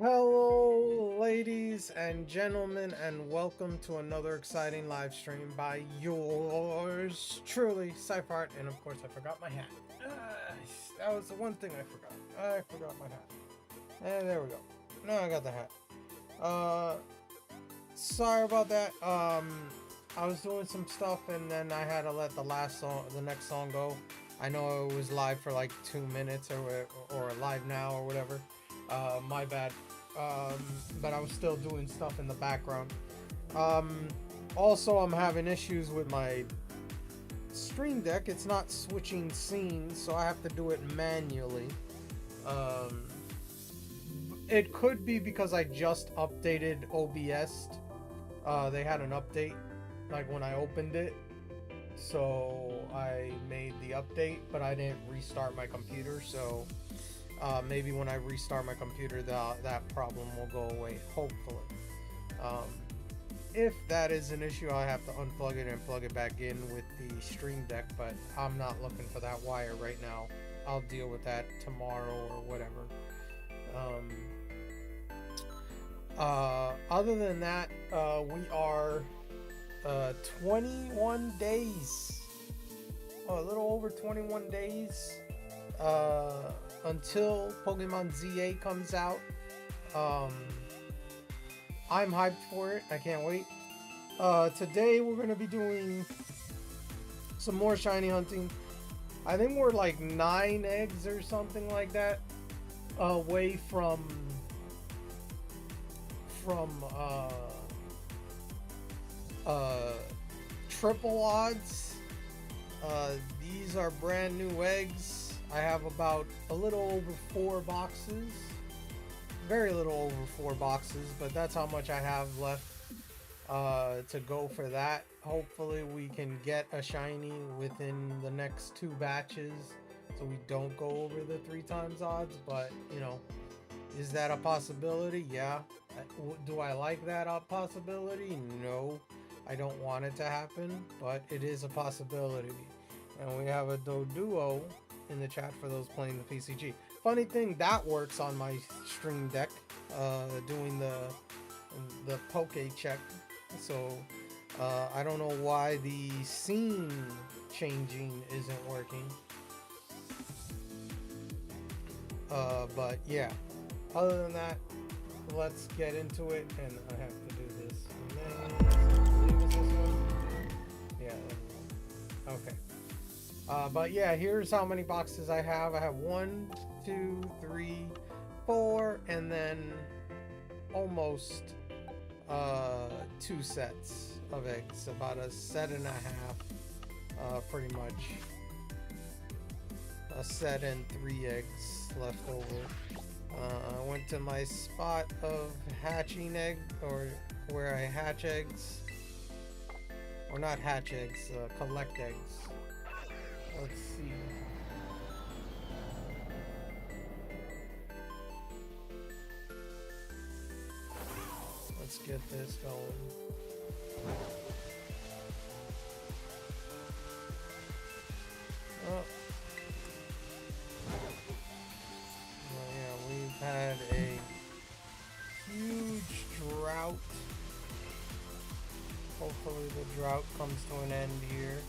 Hello, ladies and gentlemen, and welcome to another exciting live stream by yours truly, Cypart. And of course, I forgot my hat. That was the one thing I forgot. I forgot my hat. And there we go. Now I got the hat. Sorry about that. I was doing some stuff, and then I had to let the next song go. I know it was live for like 2 minutes or live now or whatever. My bad. But I was still doing stuff in the background. Also, I'm having issues with my Stream Deck. It's not switching scenes, so I have to do it manually. It could be because I just updated OBS. They had an update, like when I opened it. So I made the update, but I didn't restart my computer, so maybe when I restart my computer that problem will go away, hopefully. If that is an issue, I have to unplug it and plug it back in with the Stream Deck, but I'm not looking for that wire right now. I'll deal with that tomorrow or whatever. Other than that, we are 21 days, a little over 21 days until Pokemon ZA comes out. I'm hyped for it. I can't wait. Today we're going to be doing some more shiny hunting. I think we're like 9 eggs or something like that away from triple odds. These are brand new eggs. I have about a little over 4 boxes. Very little over 4 boxes, but that's how much I have left to go for that. Hopefully we can get a shiny within the next 2 batches so we don't go over the 3 times odds, but you know, is that a possibility? Yeah. Do I like that possibility? No. I don't want it to happen, but it is a possibility. And we have a Doduo in the chat for those playing the PCG. Funny thing, that works on my Stream Deck, doing the Poke check. So I don't know why the scene changing isn't working. But yeah, other than that, let's get into it. And I have to do this. This one? Yeah. Okay. But yeah, here's how many boxes I have. I have 1, 2, 3, 4, and then almost 2 sets of eggs. About a set and a half, pretty much. A set and 3 eggs left over. I went to my spot of hatching egg, or where I hatch eggs. Or not hatch eggs, collect eggs. Let's see. Let's get this going. Oh. Yeah, we've had a huge drought. Hopefully the drought comes to an end here.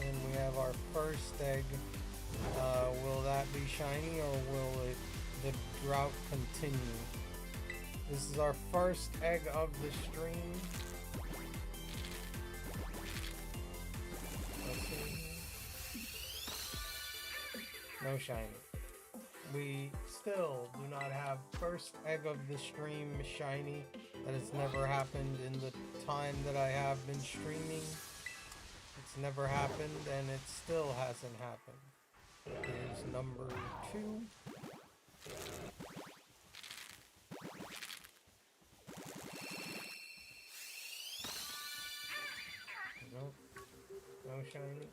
And we have our first egg. Will that be shiny, or will the drought continue? This is our first egg of the stream. Let's see. No shiny. We still do not have first egg of the stream shiny. That has never happened in the time that I have been streaming. It's never happened, and it still hasn't happened. Here's number 2. Nope. No shiny.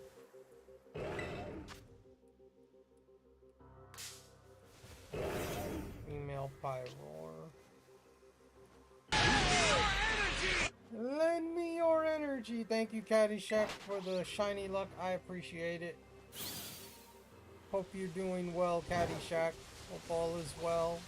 Female Pyroar. Lend me your energy. Thank you, Caddyshack, for the shiny luck. I appreciate it. Hope you're doing well, Caddyshack. Hope all is well.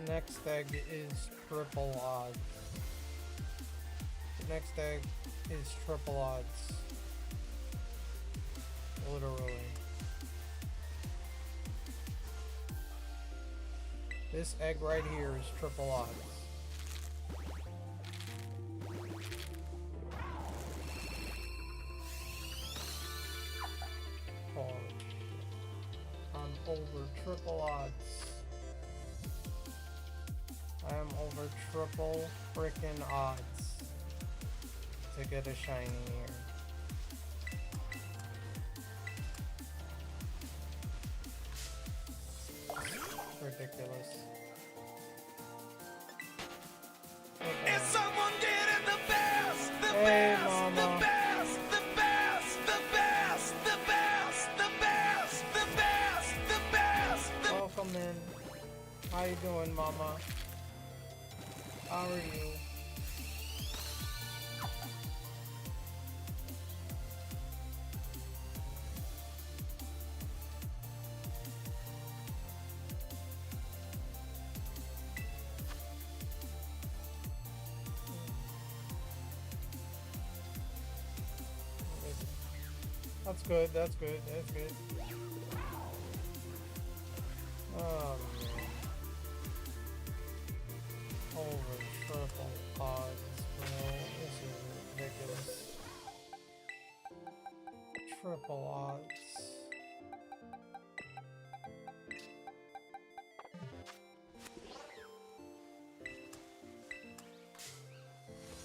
Next egg is triple odds. The next egg is triple odds. Literally. This egg right here is triple odds. Oh, I'm over triple odds. I am over triple freaking odds to get a shiny here. Ridiculous. Okay. Is someone getting the best? The Hey, best, Mama. the best, the best, the best, the best, the best, the best, the best, the Welcome in. How you doing, Mama? How are you? That's good, that's good, that's good. Oh man. Over triple odds, bro. This is ridiculous. Triple odds.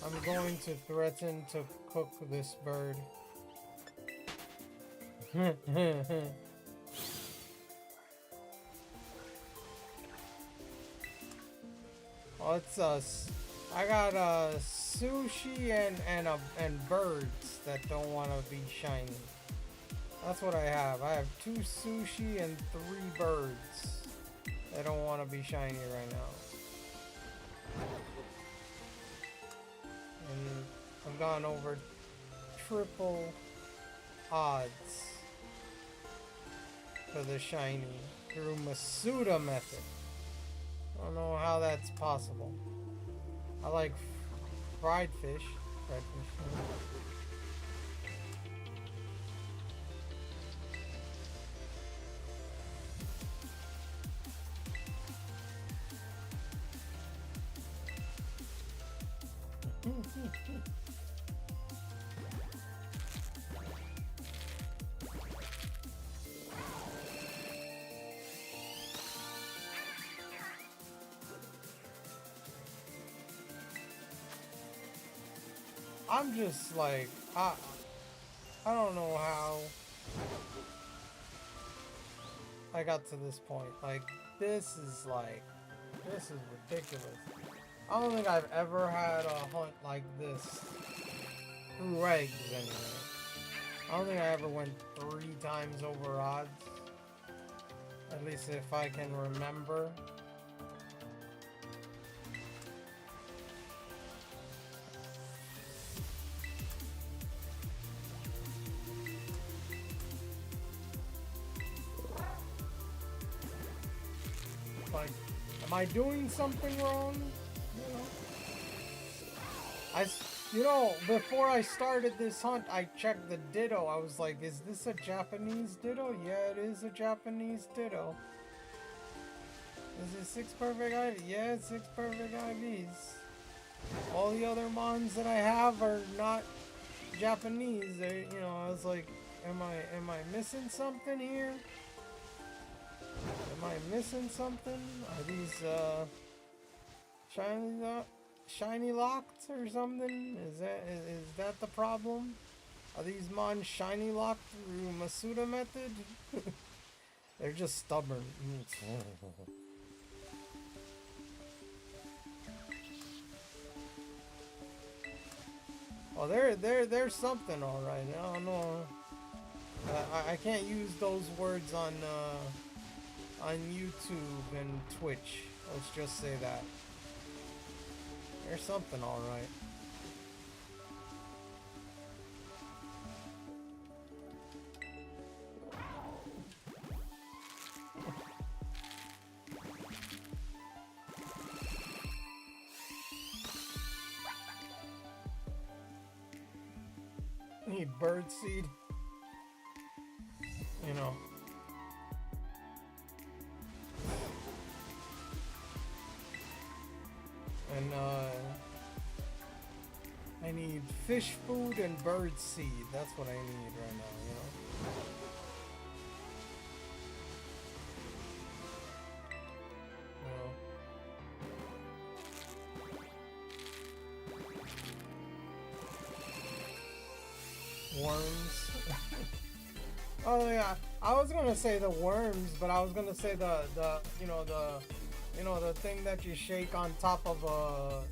I'm going to threaten to cook this bird. What's us? I got sushi and birds that don't want to be shiny. That's what I have. I have 2 sushi and 3 birds that don't want to be shiny right now. And I've gone over triple odds for the shiny through Masuda method. I don't know how that's possible. I like fried fish. Fried fish. I'm just like, I don't know how I got to this point. Like, this is ridiculous. I don't think I've ever had a hunt like this through eggs anyway. I don't think I ever went 3 times over odds. At least if I can remember. Like, am I doing something wrong? You know, before I started this hunt, I checked the ditto. I was like, is this a Japanese ditto? Yeah, it is a Japanese ditto. Is it 6 perfect IVs? Yeah, it's 6 perfect IVs. All the other mons that I have are not Japanese. They, you know, I was like, am I missing something here? Am I missing something? Are these shiny locked or something? Is that the problem? Are these mons shiny locked through Masuda method? They're just stubborn. Oh, there's something, all right. I don't know. I can't use those words on YouTube and Twitch. Let's just say that. There's something, all right. need bird seed. You know. And I need fish food and bird seed. That's what I need right now, you know. Worms. Oh yeah, I was gonna say the worms, but I was gonna say the thing that you shake on top of a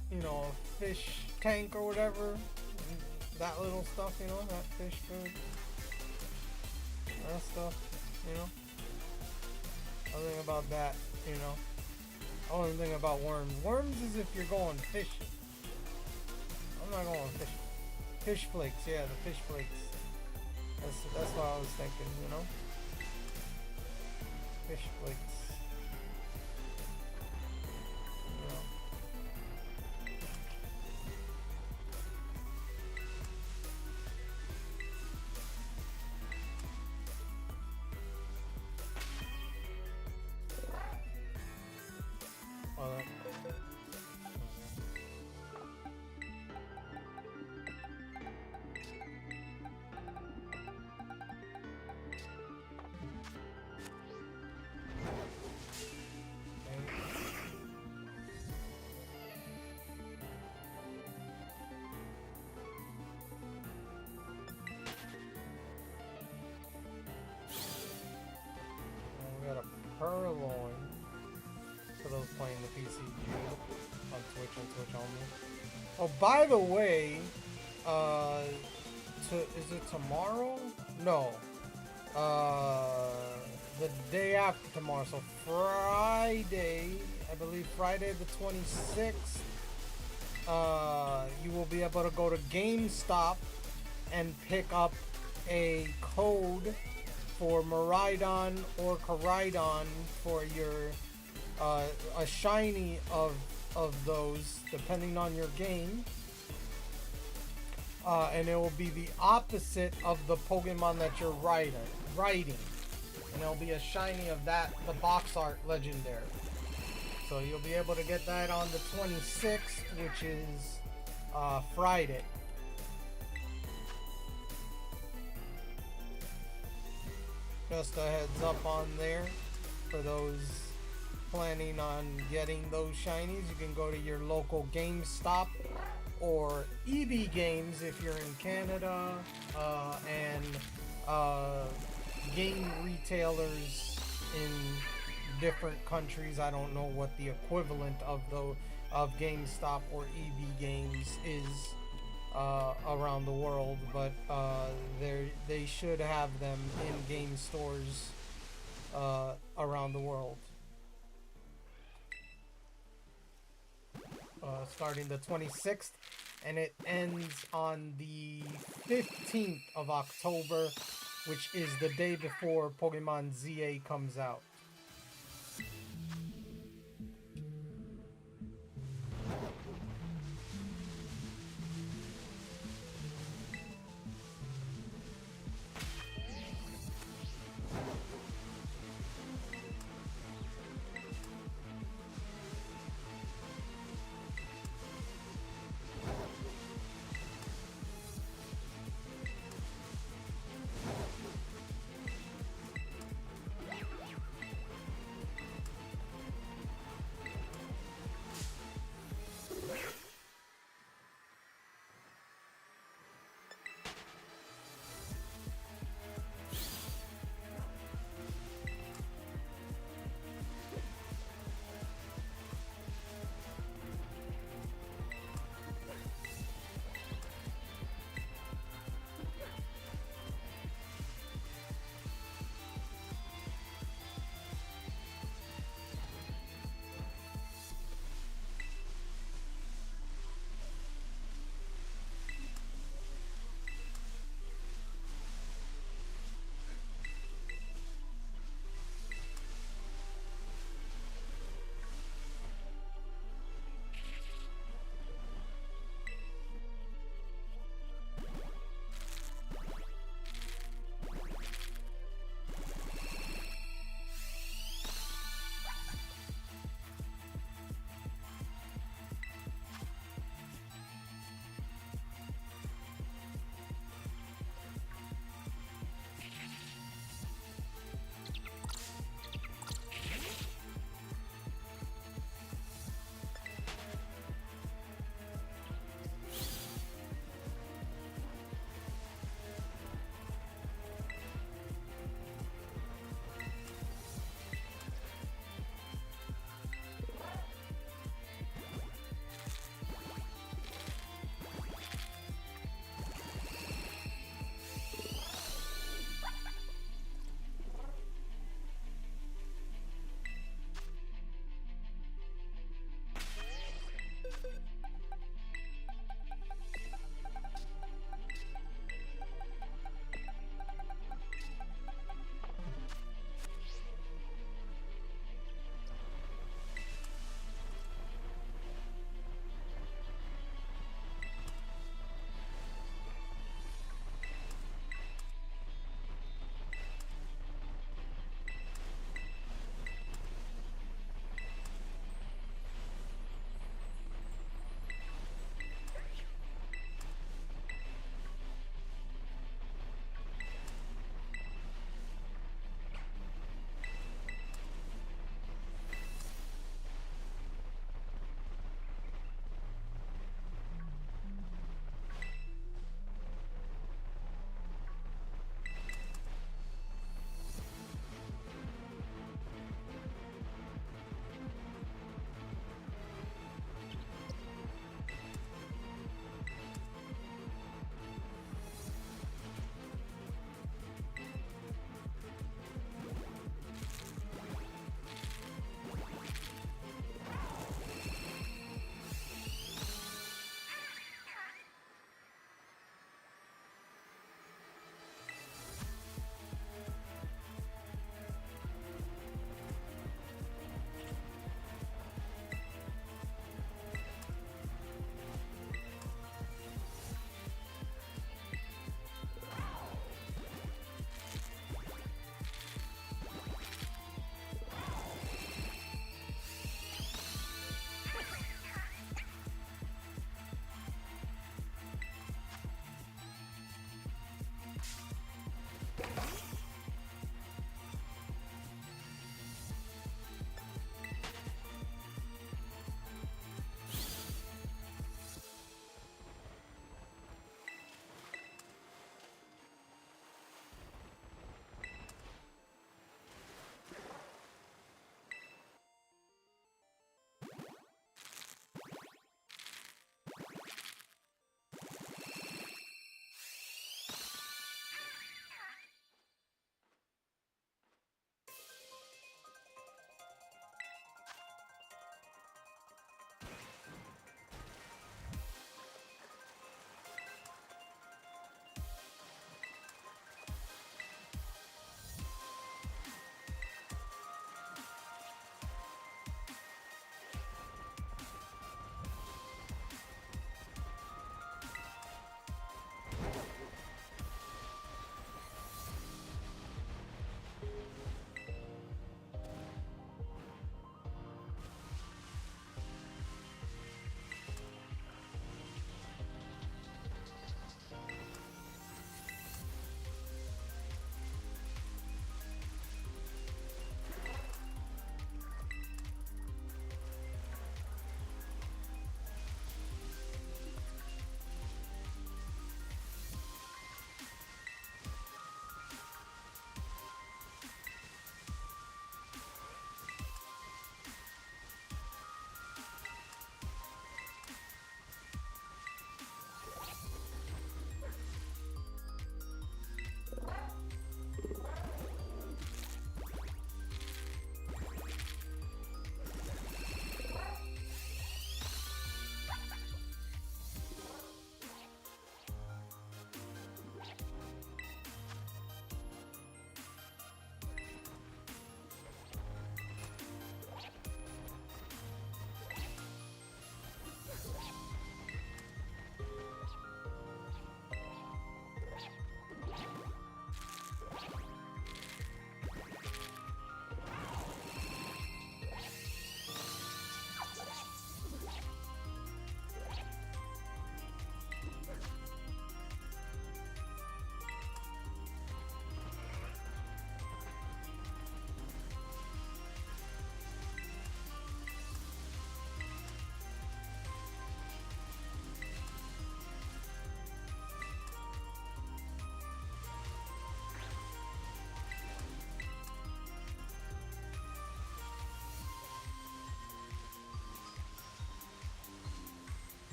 fish tank or whatever. That little stuff, that fish food. That stuff, I think about that, I wasn't thinking about worms. Worms is if you're going fishing. I'm not going fishing. Fish flakes, yeah, the fish flakes. That's what I was thinking, Fish flakes. Purloin for those playing the PCG on Twitch only. Oh, by the way, is it tomorrow? No. The day after tomorrow, so Friday, I believe Friday the 26th, you will be able to go to GameStop and pick up a code for Miraidon or Koraidon for your a shiny of those, depending on your game, and it will be the opposite of the Pokemon that you're riding, and it'll be a shiny of that, the box art legendary. So you'll be able to get that on the 26th, which is Friday. Just a heads up on there for those planning on getting those shinies. You can go to your local GameStop or EB Games if you're in Canada, and game retailers in different countries. I don't know what the equivalent of GameStop or EB Games is around the world, but they should have them in game stores around the world. Starting the 26th, and it ends on the 15th of October, which is the day before Pokemon ZA comes out.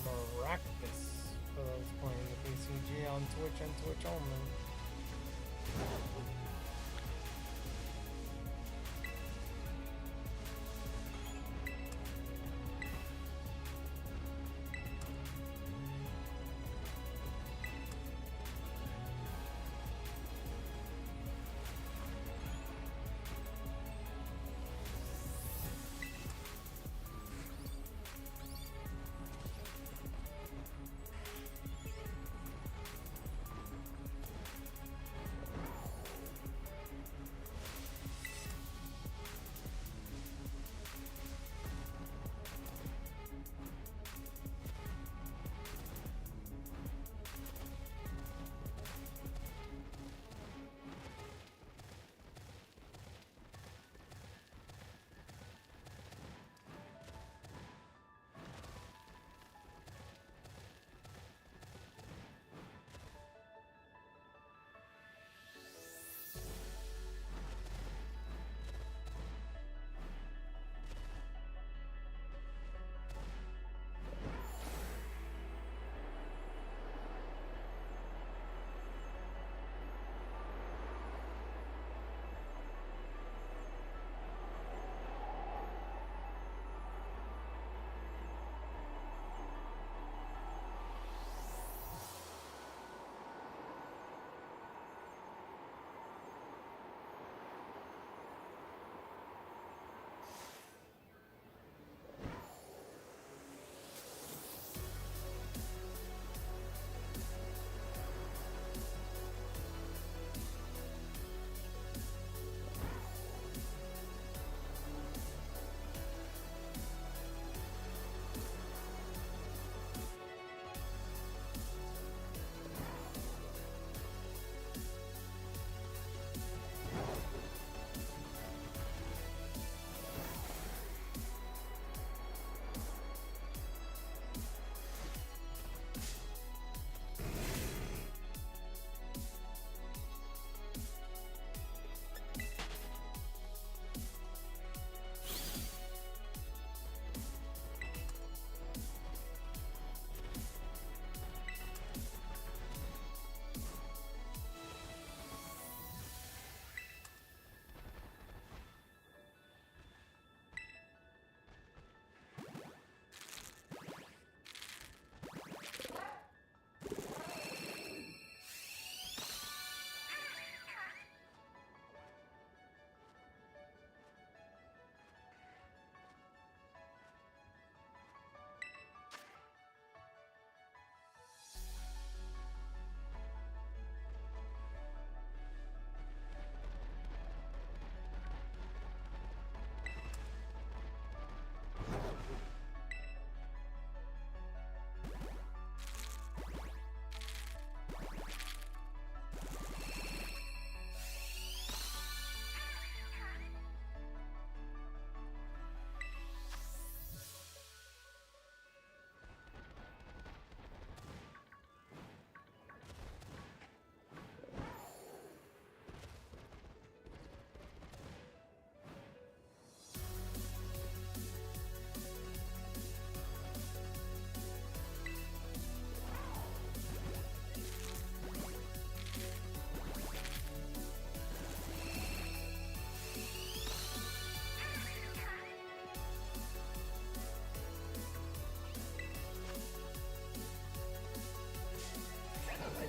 Maractus for those playing the BCG on Twitch and Twitch only.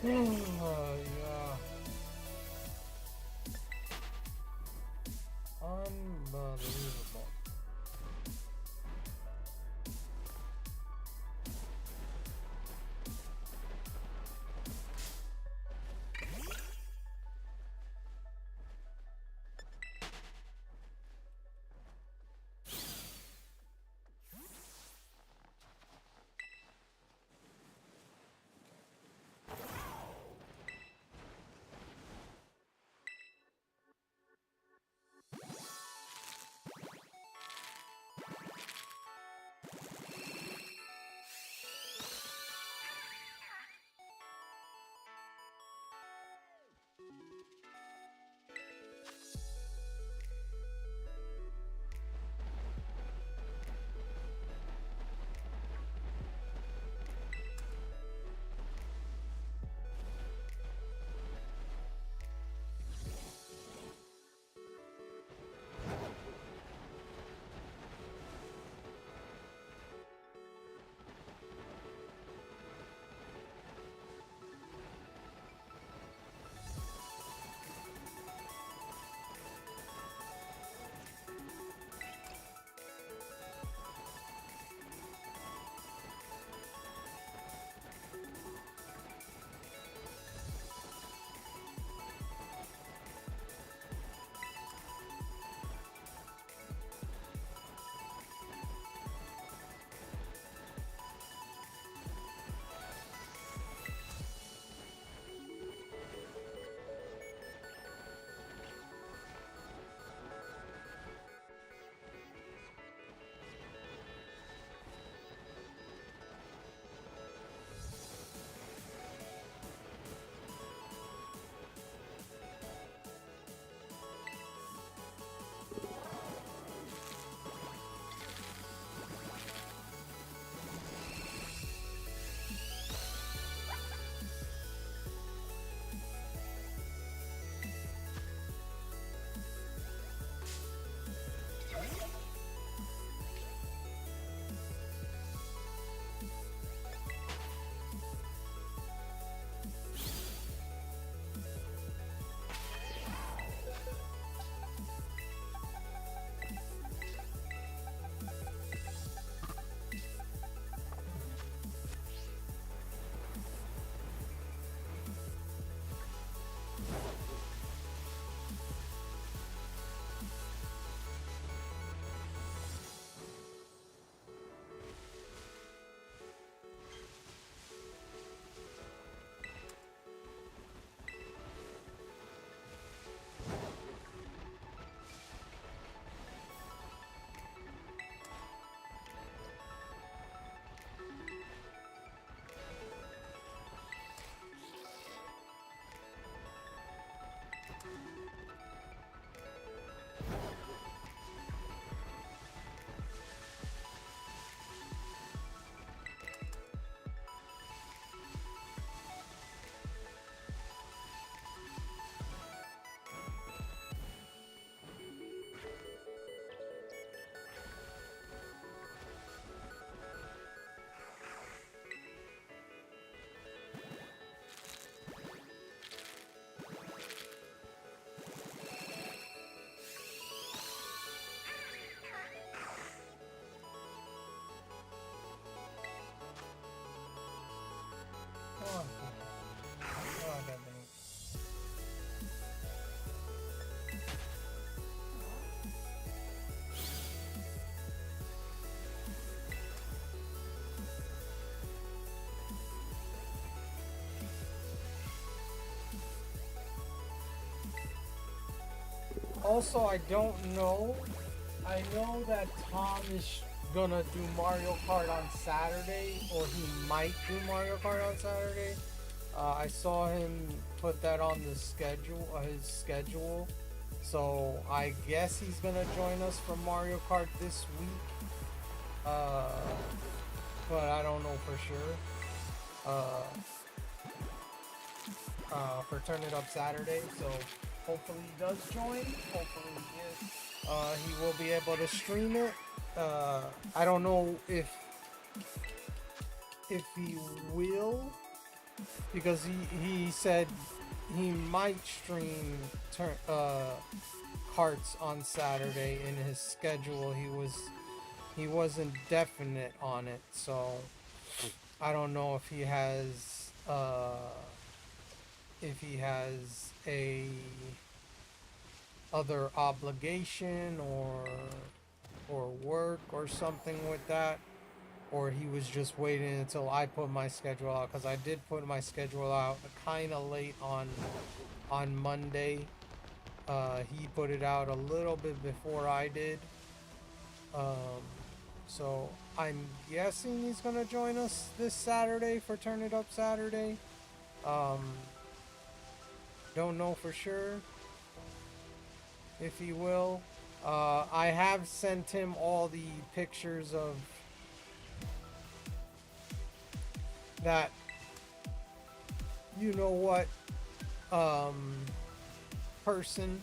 Yeah. Unbelievable. Also, I don't know. I know that Tom is gonna do Mario Kart on Saturday, or he might do Mario Kart on Saturday. I saw him put that on the schedule, his schedule. So I guess he's gonna join us for Mario Kart this week. Uh, but I don't know for sure. Uh, for Turn It Up Saturday. So hopefully he does join. Hopefully he is. He will be able to stream it. I don't know if he will, because he said he might stream carts on Saturday in his schedule. He wasn't definite on it, so I don't know if he has a other obligation or work or something with that, or he was just waiting until I put my schedule out, because I did put my schedule out kind of late on Monday. He put it out a little bit before I did. So I'm guessing he's gonna join us this Saturday for Turn It Up Saturday. Don't know for sure if he will. I have sent him all the pictures of that, you know what, person.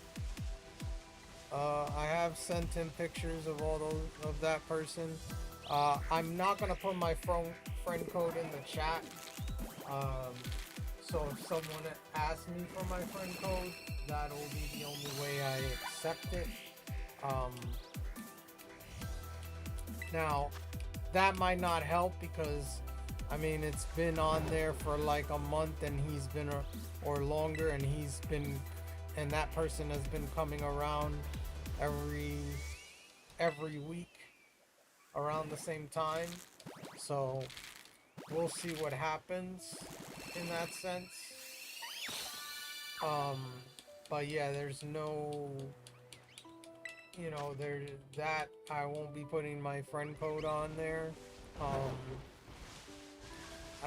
I have sent him pictures of all those, of that person. I'm not gonna put my friend code in the chat. So if someone asks me for my friend code, that'll be the only way I accept it. Now, that might not help, because I mean, it's been on there for like a month, and he's been, or longer, and and that person has been coming around every week around the same time. So we'll see what happens in that sense. But yeah, there's no, that I won't be putting my friend code on there. I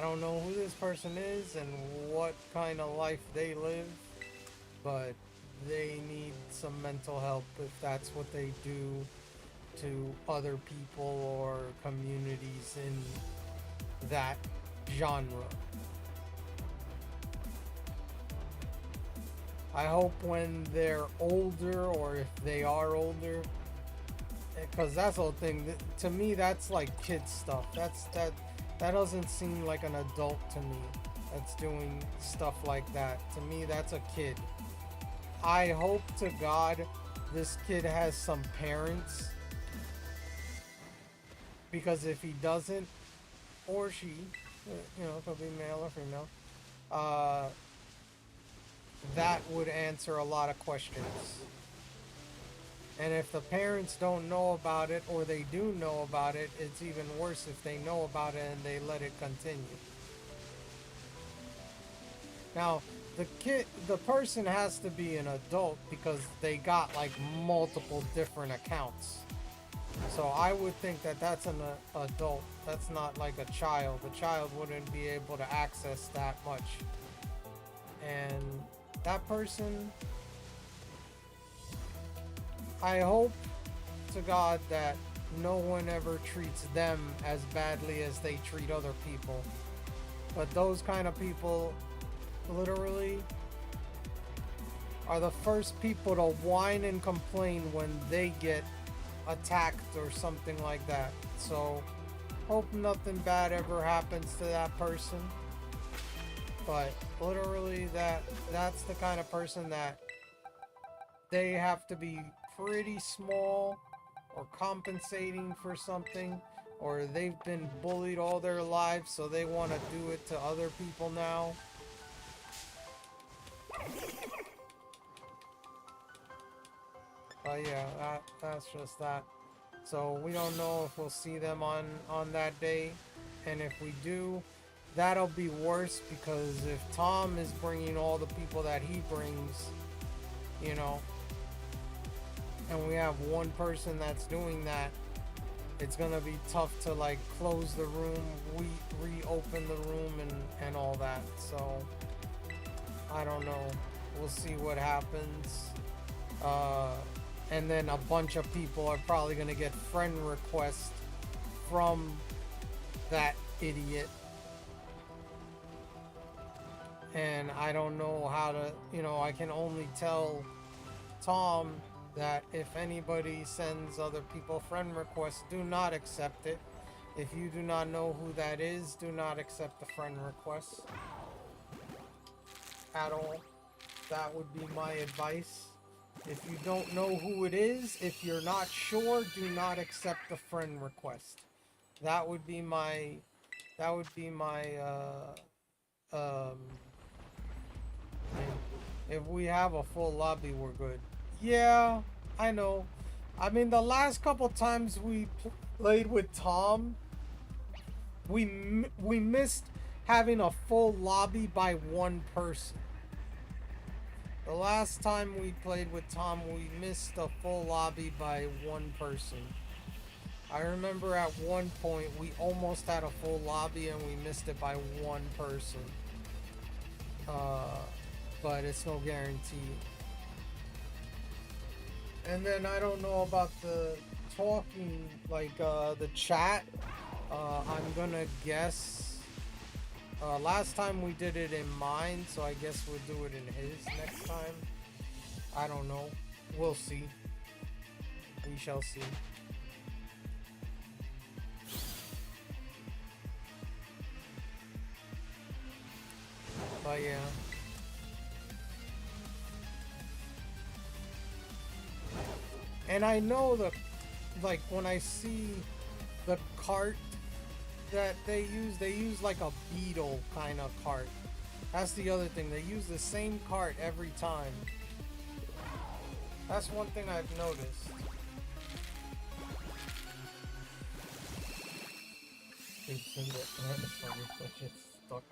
don't know who this person is and what kind of life they live, but they need some mental help if that's what they do to other people or communities in that genre. I hope when they're older, or if they are older, because that's the whole thing. To me, that's like kid stuff. That doesn't seem like an adult to me that's doing stuff like that. To me, that's a kid. I hope to God this kid has some parents, because if he doesn't, or she, could be male or female, that would answer a lot of questions. And if the parents don't know about it, or they do know about it, it's even worse if they know about it and they let it continue. Now, the person has to be an adult, because they got like multiple different accounts. So I would think that that's an adult. That's not like a child. A child wouldn't be able to access that much. And that person, I hope to God that no one ever treats them as badly as they treat other people. But those kind of people literally are the first people to whine and complain when they get attacked or something like that. So hope nothing bad ever happens to that person. But literally that's the kind of person that they have to be pretty small, or compensating for something, or they've been bullied all their lives, so they want to do it to other people now. But yeah, that's just that. So we don't know if we'll see them on that day, and if we do, that'll be worse, because if Tom is bringing all the people that he brings, and we have one person that's doing that, it's gonna be tough to like close the room, reopen the room, and all that. So I don't know. We'll see what happens. And then a bunch of people are probably gonna get friend requests from that idiot. And I don't know how to, I can only tell Tom that if anybody sends other people friend requests, do not accept it. If you do not know who that is, do not accept the friend request at all. That would be my advice. If you don't know who it is, if you're not sure, do not accept the friend request. That would be my if we have a full lobby, we're good. Yeah, I know. I mean, the last couple times we played with Tom, we missed having a full lobby by one person. The last time we played with Tom, we missed a full lobby by one person. I remember at one point we almost had a full lobby and we missed it by one person. But it's no guarantee. And then I don't know about the talking, like the chat. I'm gonna guess. Last time we did it in mine, so I guess we'll do it in his next time. I don't know. We'll see. We shall see. But yeah. And I know that, like, when I see the cart that they use like a beetle kind of cart. That's the other thing. They use the same cart every time. That's one thing I've noticed. It's in the it's stuck.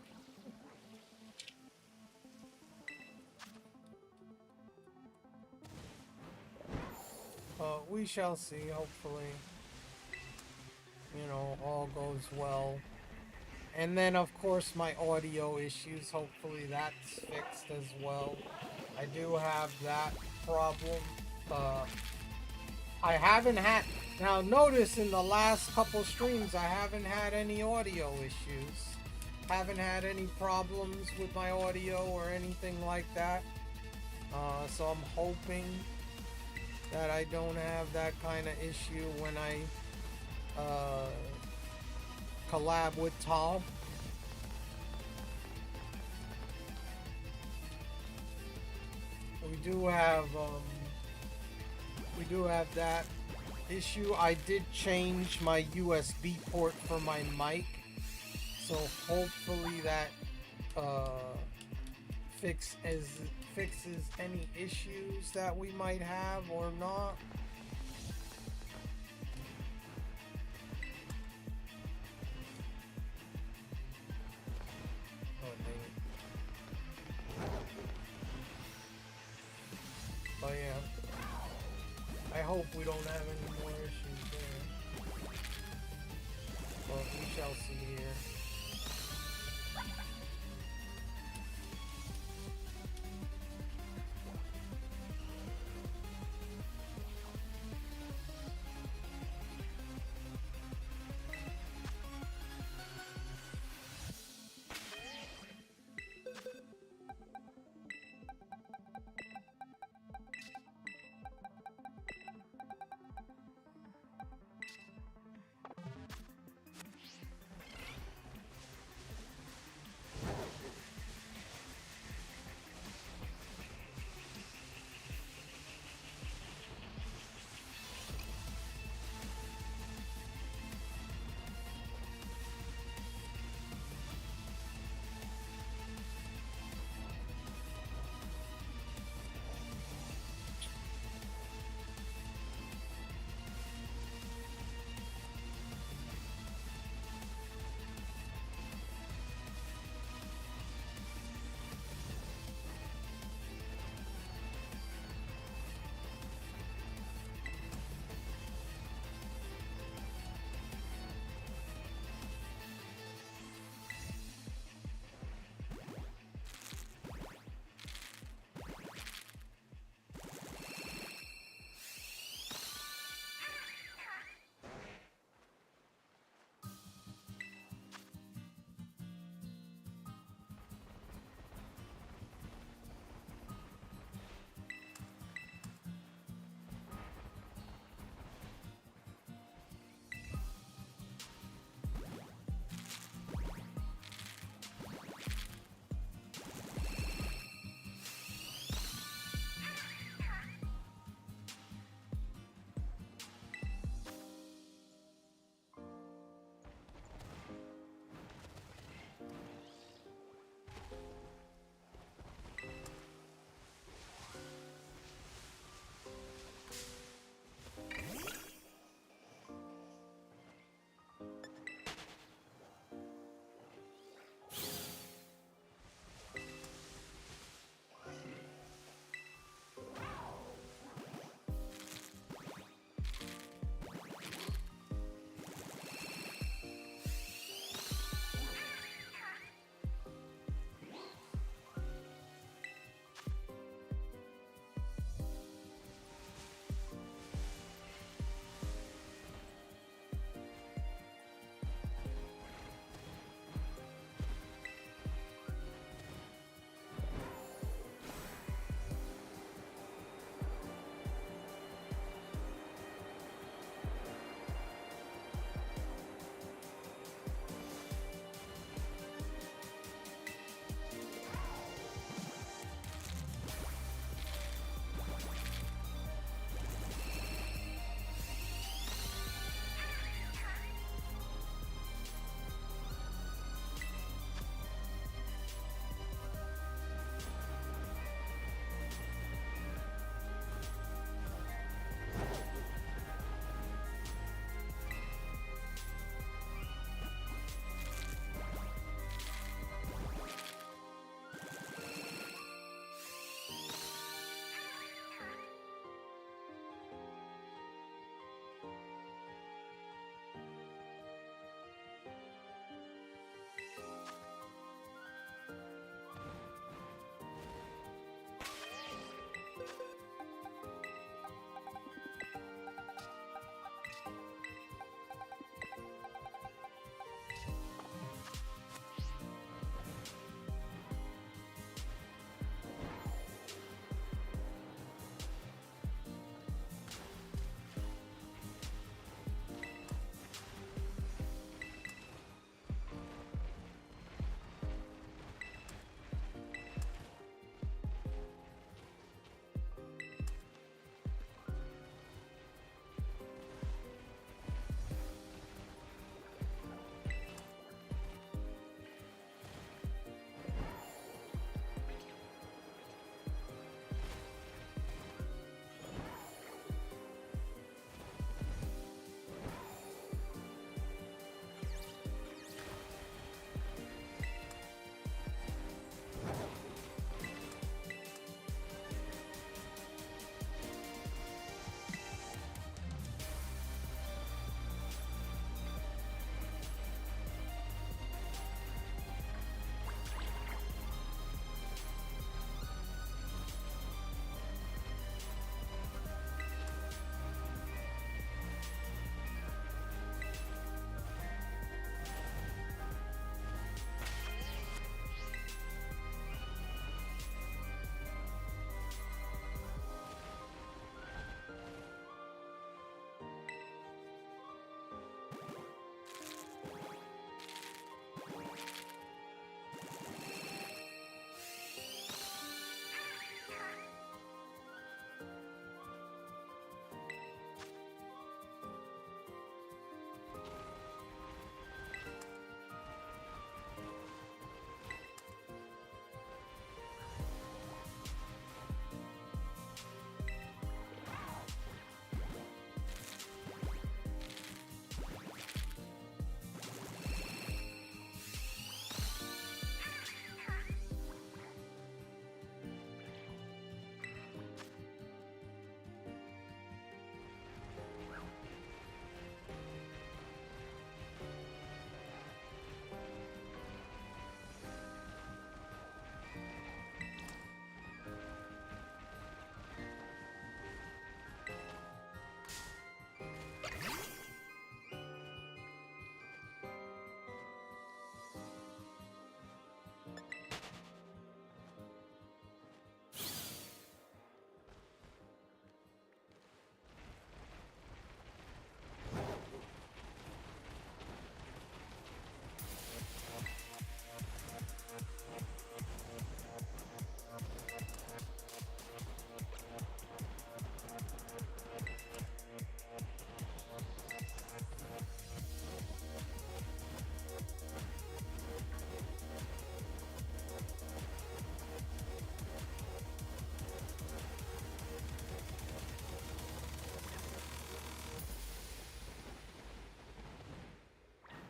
We shall see. Hopefully, all goes well. And then, of course, my audio issues. Hopefully, that's fixed as well. I do have that problem. I haven't had. Now, notice in the last couple streams, I haven't had any audio issues. Haven't had any problems with my audio or anything like that. So I'm hoping that I don't have that kind of issue when I collab with Tom. We do have that issue. I did change my USB port for my mic, so hopefully that fixes any issues that we might have or not. Oh, dang it. But yeah, I hope we don't have any more issues there. But we shall see here.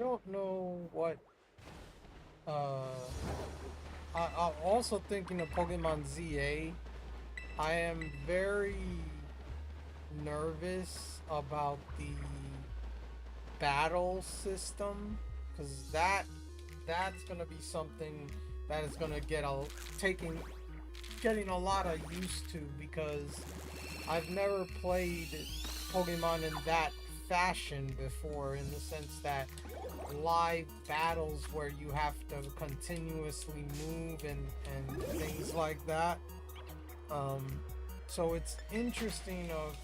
don't know what. Uh, I'm also thinking of Pokemon ZA. I am very nervous about the battle system because that's gonna be something that is gonna get a taking getting a lot of used to because I've never played Pokemon in that fashion before, in the sense that live battles where you have to continuously move and things like that. Um, so it's interesting of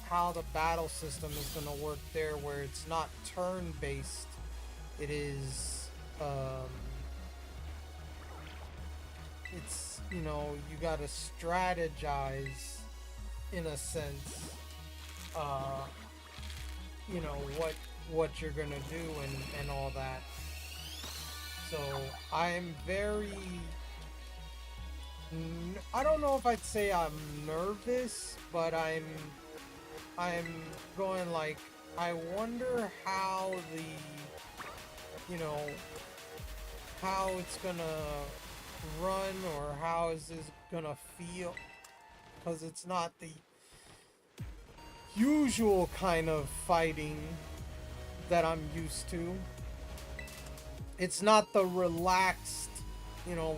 how the battle system is going to work there, where it's not turn based. It is, it's, you got to strategize in a sense, uh, what you're gonna do and all that. So I'm very, I don't know if I'd say I'm nervous, but I'm going like, I wonder how you know, how it's gonna run, or how is this gonna feel, because it's not the usual kind of fighting that I'm used to. It's not the relaxed,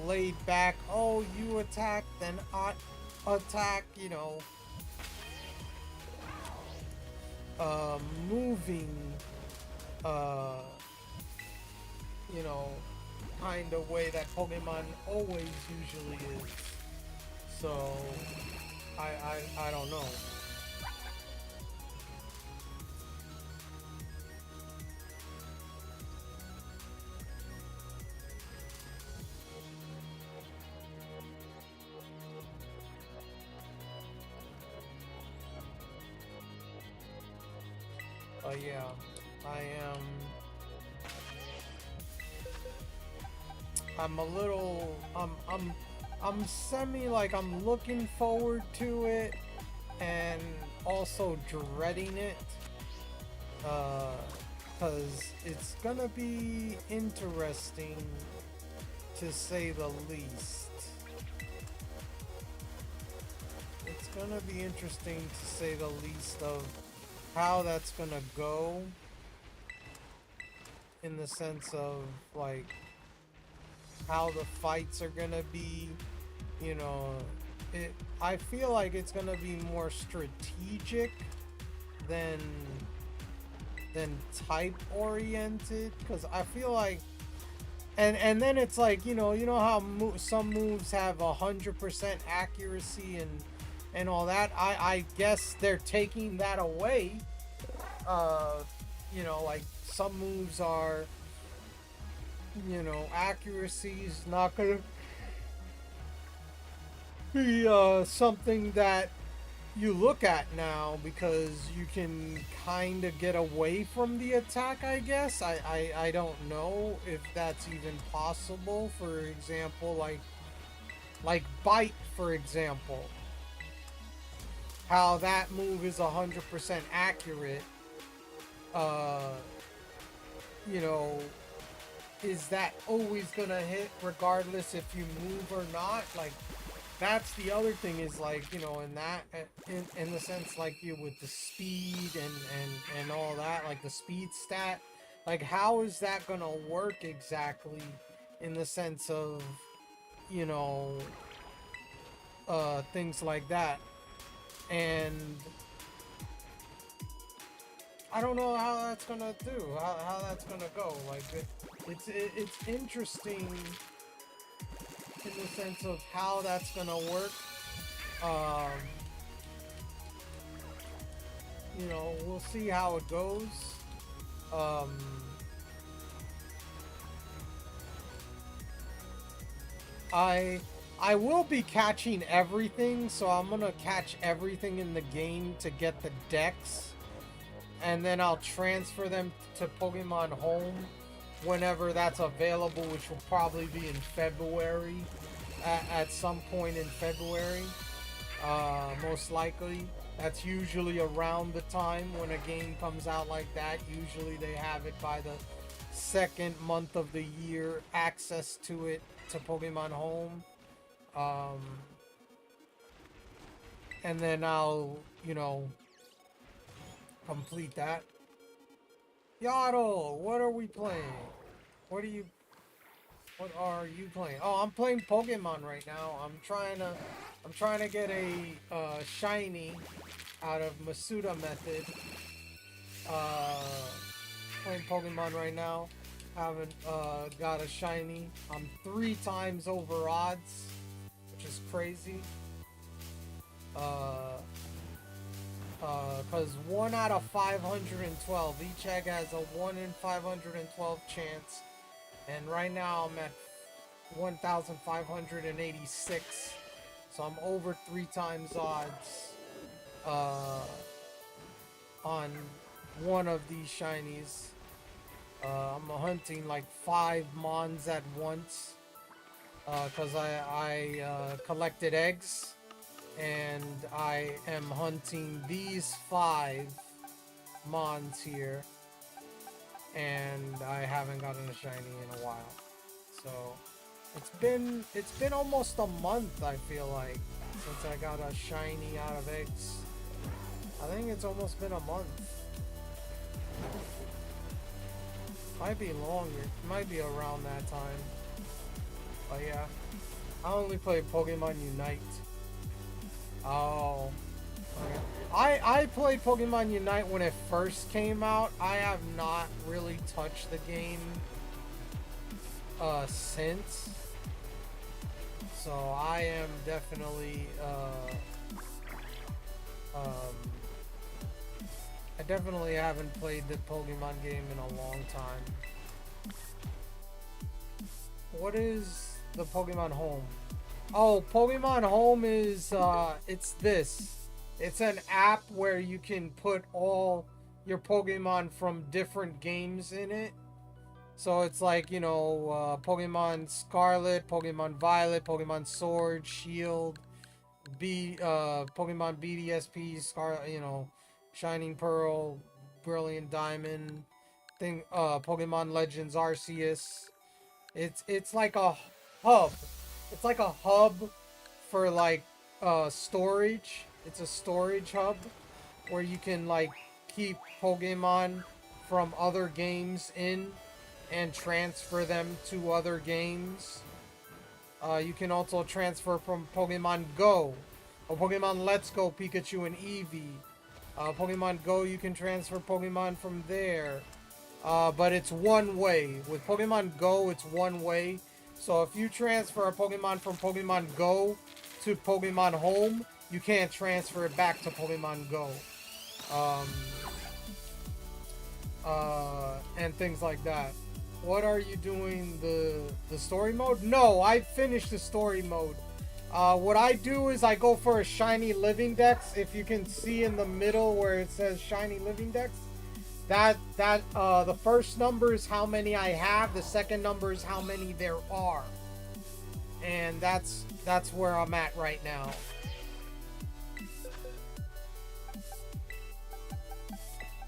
laid back, oh, you attack, then I attack, moving, uh, you know, kind of way that Pokemon always usually is. So, I don't know. But yeah, I am. I'm a little. I'm semi like I'm looking forward to it, and also dreading it. Cause it's gonna be interesting, to say the least. It's gonna be interesting to say the least of how that's gonna go, in the sense of like how the fights are gonna be. You know, I feel like it's gonna be more strategic than type oriented, because I feel like, and then it's like, how some moves have 100% accuracy and all that. I guess they're taking that away. Like some moves are, accuracy is not gonna be something that you look at now, because you can kind of get away from the attack, I guess. I don't know if that's even possible. For example, like bite, for example, how that move is 100% accurate. You know, is that always gonna hit regardless if you move or not? Like, that's the other thing, is like, in that, in the sense, like, you with the speed and all that, like the speed stat, like how is that gonna work exactly, in the sense of, you know things like that. And I don't know how that's gonna do, how that's gonna go. Like, it's interesting in the sense of how that's gonna work. Um, we'll see how it goes. Um, I will be catching everything, so I'm gonna catch everything in the game to get the decks, and then I'll transfer them to Pokemon Home whenever that's available, which will probably be in February, at some point in February, most likely. That's usually around the time when a game comes out like that. Usually they have it by second month of the year access to it, to Pokemon Home. Um, and then I'll, you know, complete that. Yaddle, what are we playing? What are you playing? Oh, I'm playing Pokemon right now. I'm trying to get a shiny out of Masuda method. Playing Pokemon right now. Haven't got a shiny. I'm 3 times over odds, which is crazy. Because 1 out of 512. Each egg has a 1 in 512 chance. And right now I'm at 1,586. So I'm over 3 times odds on one of these shinies. I'm hunting like 5 Mons at once. Because I collected eggs. And I am hunting these 5 Mons here. And I haven't gotten a shiny in a while. So it's been almost a month, I feel like, since I got a shiny out of eggs. I think it's almost been a month. Might be longer. It might be around that time. But yeah. I only play Pokemon Unite. Oh. Okay. I played Pokemon Unite when it first came out. I have not really touched the game since. So I am definitely I definitely haven't played the Pokemon game in a long time. What is the Pokemon Home? Oh, Pokemon Home is it's this. It's an app where you can put all your Pokemon from different games in it. So it's like, you know, Pokemon Scarlet, Pokemon Violet, Pokemon Sword, Shield, Pokemon BDSP, Scarlet, you know, Shining Pearl, Brilliant Diamond, Pokemon Legends Arceus. It's like a hub. It's like a hub for like storage. It's a storage hub where you can like keep Pokemon from other games in and transfer them to other games. You can also transfer from Pokemon Go or Pokemon Let's Go Pikachu and Eevee. Pokemon Go, you can transfer Pokemon from there. But it's one way. With Pokemon Go, it's one way. So if you transfer a Pokemon from Pokemon Go to Pokemon Home, you can't transfer it back to Pokemon Go. And things like that. What are you doing, the story mode? No, I finished the story mode. What I do is I go for a shiny living dex. If you can see in the middle where it says shiny living dex, the first number is how many I have. The second number is how many there are. And that's where I'm at right now.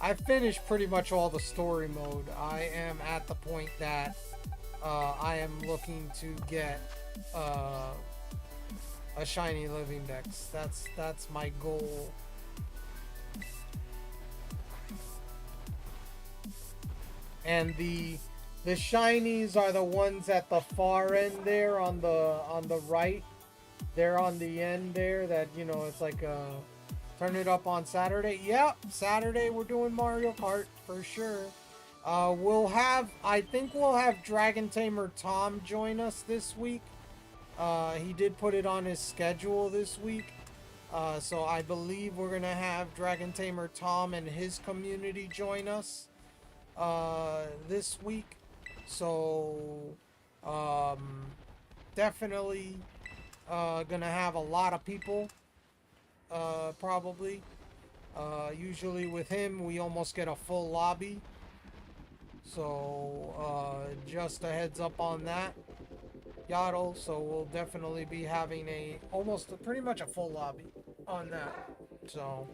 I finished pretty much all the story mode. I am at the point that I am looking to get a shiny living dex. That's my goal. And the shinies are the ones at the far end there on the right. They're on the end there that, you know, it's like turn it up on Saturday. Yep, Saturday we're doing Mario Kart for sure. I think we'll have Dragon Tamer Tom join us this week. He did put it on his schedule this week. So I believe we're gonna have Dragon Tamer Tom and his community join us this week. So definitely gonna have a lot of people probably. Usually with him we almost get a full lobby. So just a heads up on that, Yaddle. So we'll definitely be having pretty much a full lobby on that. So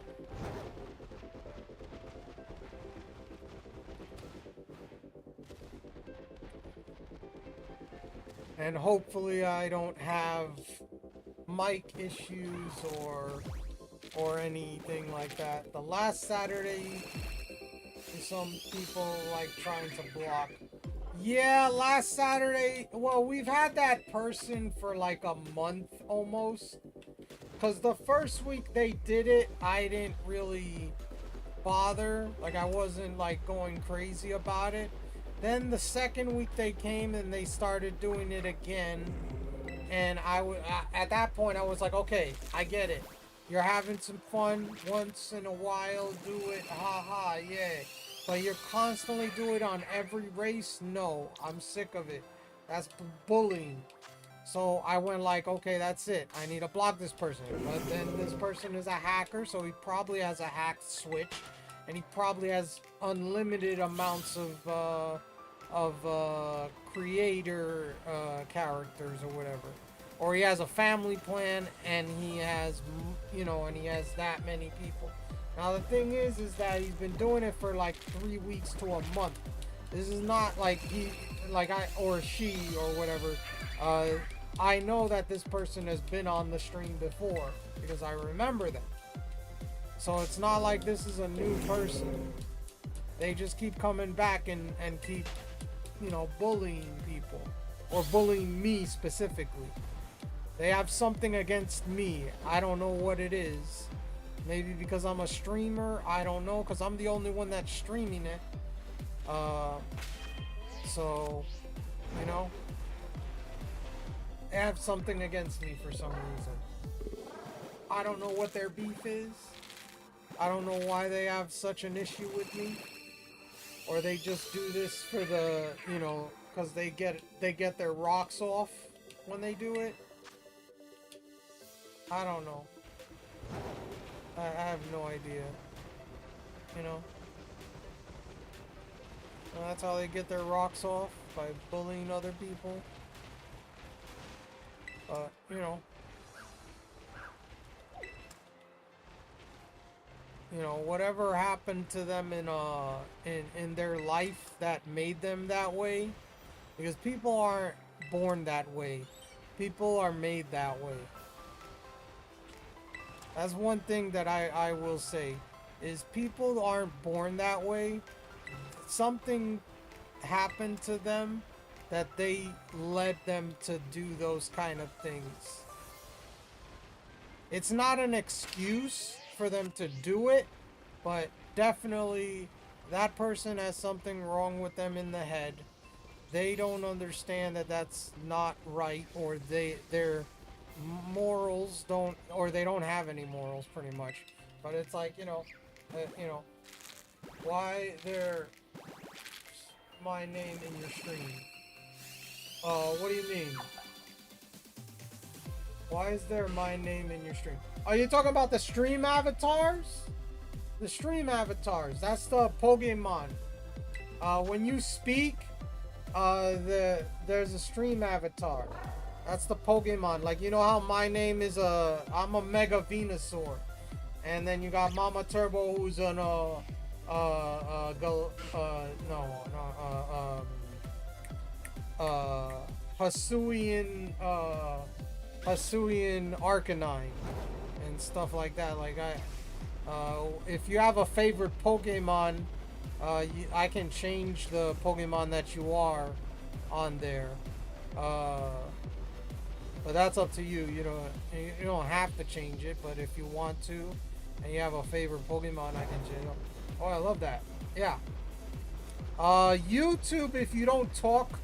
and hopefully I don't have mic issues or anything like that. The last Saturday, some people like trying to block. Yeah, last Saturday. Well, we've had that person for like a month almost. Because the first week they did it, I didn't really bother. Like, I wasn't like going crazy about it. Then the second week they came and they started doing it again. And at that point, I was like, okay, I get it. You're having some fun once in a while, do it, haha, yeah. But you're constantly do it on every race? No, I'm sick of it. That's bullying. So I went like, okay, that's it. I need to block this person. But then this person is a hacker, so he probably has a hacked Switch, and he probably has unlimited amounts of creator characters or whatever. Or he has a family plan and he has, and he has that many people. Now the thing is that he's been doing it for like 3 weeks to a month. This is not like or she or whatever. I know that this person has been on the stream before because I remember them. So it's not like this is a new person. They just keep coming back and keep, bullying people or bullying me specifically. They have something against me. I don't know what it is. Maybe because I'm a streamer. I don't know, because I'm the only one that's streaming it. So, they have something against me for some reason. I don't know what their beef is. I don't know why they have such an issue with me. Or they just do this for the, because they get their rocks off when they do it. I don't know. I have no idea. Well, that's how they get their rocks off, by bullying other people. Whatever happened to them in their life that made them that way, because people aren't born that way. People are made that way. That's one thing that I will say, is people aren't born that way. Something happened to them that they led them to do those kind of things. It's not an excuse for them to do it, but definitely that person has something wrong with them in the head. They don't understand that that's not right, or their morals don't, or they don't have any morals, pretty much. But it's like, why there my name in your stream? What do you mean? Why is there my name in your stream? Are you talking about the stream avatars? The stream avatars, that's the Pokemon. When you speak, there's a stream avatar. That's the Pokemon. Like, how my name is I'm a Mega Venusaur. And then you got Mama Turbo, who's an Hisuian Arcanine and stuff like that. Like, if you have a favorite Pokemon, I can change the Pokemon that you are on there. But that's up to you. You don't have to change it, but if you want to, and you have a favorite Pokemon, I can change it. Oh, I love that. Yeah. YouTube, if you don't talk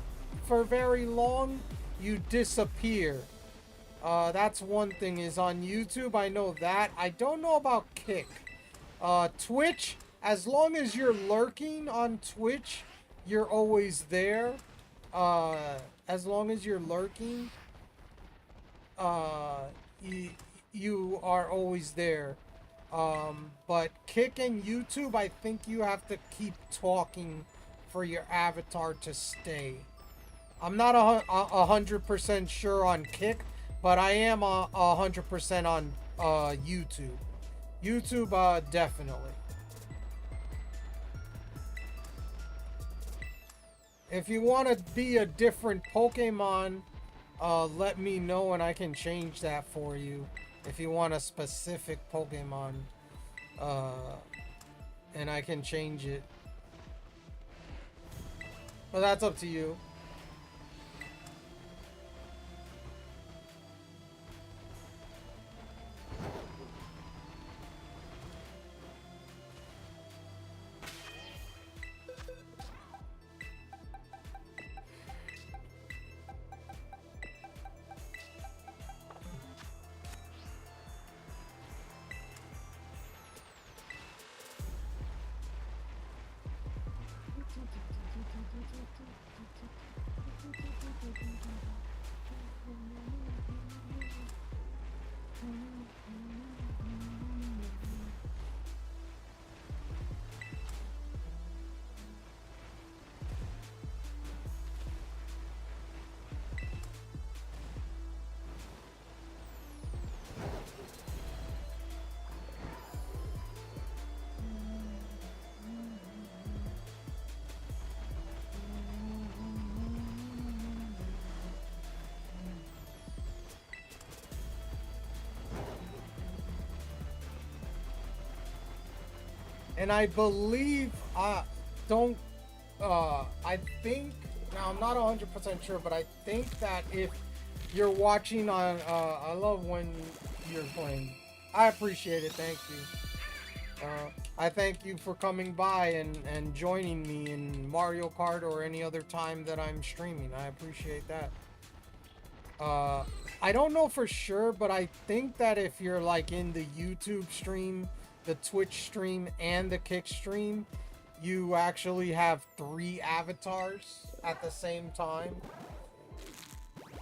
for very long, you disappear. That's one thing is on YouTube. I know that. I don't know about Kick. Twitch, as long as you're lurking on Twitch, you're always there. As long as you're lurking, you are always there. But Kick and YouTube, I think you have to keep talking for your avatar to stay. I'm not 100% sure on Kick, but I am 100% on YouTube. YouTube, definitely. If you want to be a different Pokemon, let me know and I can change that for you if you want a specific Pokemon. Uh, and I can change it. But that's up to you. And I believe, don't, I think, now I'm not 100% sure, but I think that if you're watching on, I love when you're playing. I appreciate it, thank you. I thank you for coming by and joining me in Mario Kart or any other time that I'm streaming. I appreciate that. I don't know for sure, but I think that if you're like in the YouTube stream, the Twitch stream, and the Kick stream, you actually have 3 avatars at the same time.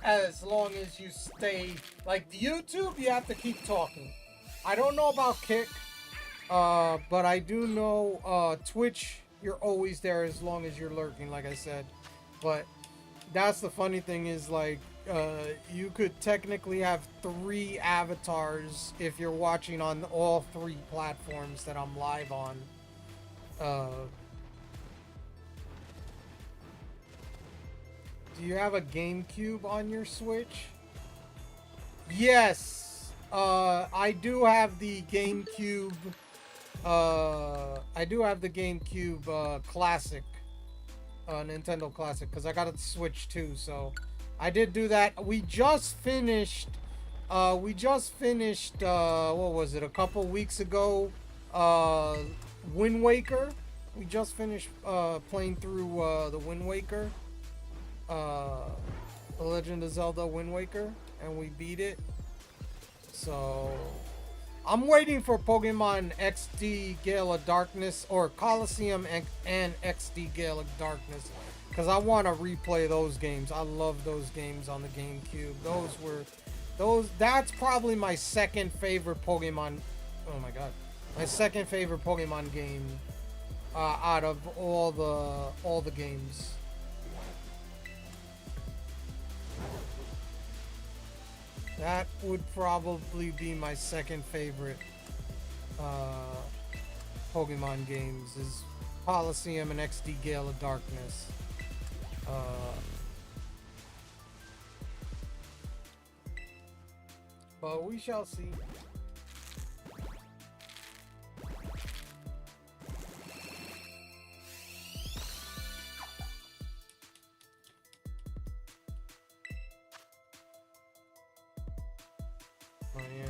As long as you stay, like YouTube, you have to keep talking. I don't know about Kick, but I do know Twitch, you're always there as long as you're lurking, like I said. But that's the funny thing is, like, you could technically have 3 avatars if you're watching on all 3 platforms that I'm live on. Do you have a GameCube on your Switch? Yes. I do have the GameCube. I do have the GameCube Classic. Nintendo Classic, because I got a Switch too, so I did do that. We just finished what was it, a couple weeks ago, Wind Waker. We just finished playing through the Wind Waker, The Legend of Zelda Wind Waker, and we beat it. So I'm waiting for Pokemon XD Gale of Darkness, or Coliseum and XD Gale of Darkness, because I want to replay those games. I love those games on the GameCube. That's probably my second favorite Pokemon. Oh my god, my second favorite Pokemon game out of all the games. That would probably be my second favorite Pokemon games, is Coliseum and XD Gale of Darkness. But we shall see. Oh yeah.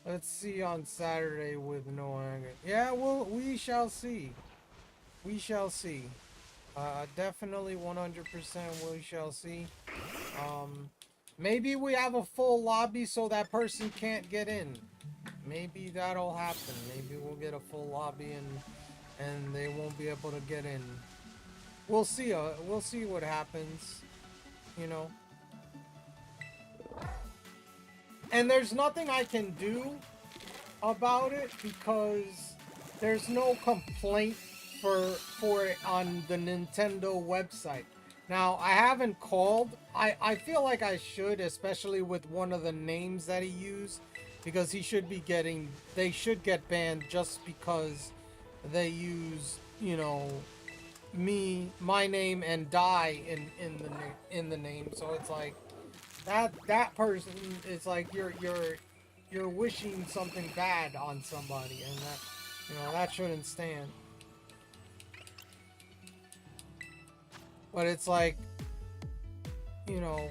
Let's see on Saturday with no anger. Yeah, well, we shall see. We shall see. Definitely 100% we shall see. Maybe we have a full lobby so that person can't get in. Maybe that'll happen. Maybe we'll get a full lobby and they won't be able to get in. We'll see. We'll see what happens. You know. And there's nothing I can do about it because there's no complaint for it on the Nintendo website. Now, I haven't called. I feel like I should, especially with one of the names that he used, because he should be getting, they should get banned just because they use, you know, my name and die in the name. So it's like that person. It's like you're wishing something bad on somebody, and that, you know, that shouldn't stand. But it's like, you know,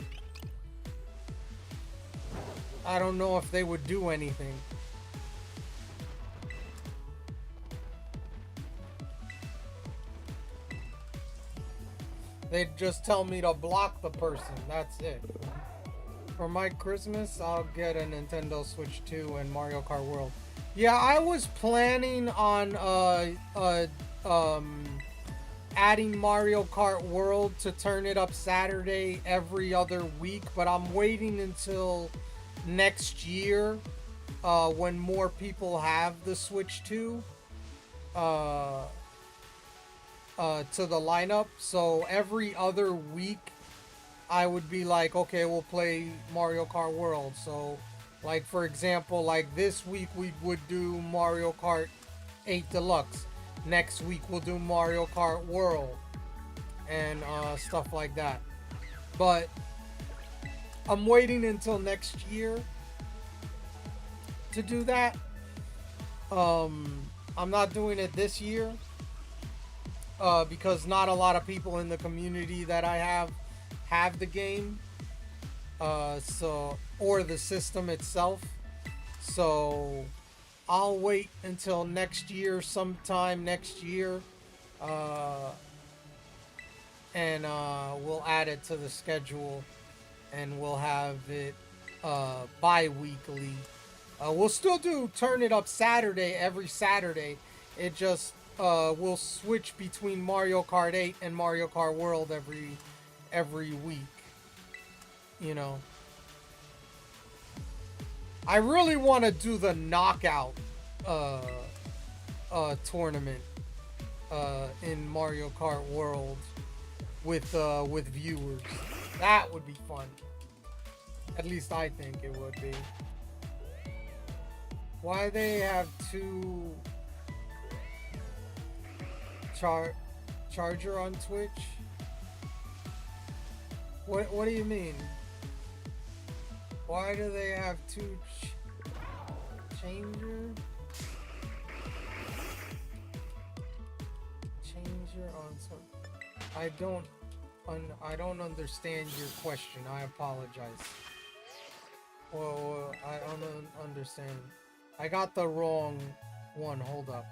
I don't know if they would do anything. They'd just tell me to block the person. That's it. For my Christmas, I'll get a Nintendo Switch 2 and Mario Kart World. Yeah, I was planning on adding Mario Kart World to turn it up Saturday every other week, but I'm waiting until next year, when more people have the Switch 2 to the lineup. So every other week I would be like, okay, we'll play Mario Kart World. So, like, for example, like this week we would do Mario Kart 8 Deluxe. Next week we'll do Mario Kart World and stuff like that. But I'm waiting until next year to do that. I'm not doing it this year because not a lot of people in the community that I have the game, so, or the system itself. So I'll wait until next year, sometime next year, and we'll add it to the schedule, and we'll have it bi-weekly. We'll still do Turn It Up Saturday every Saturday. It just we'll switch between Mario Kart 8 and Mario Kart World every week. You know, I really want to do the knockout tournament in Mario Kart World with viewers. That would be fun. At least I think it would be. Why they have two charger on Twitch? What do you mean? Why do they have two changer on some? I don't understand your question. I apologize. Well, I don't understand. I got the wrong one. Hold up.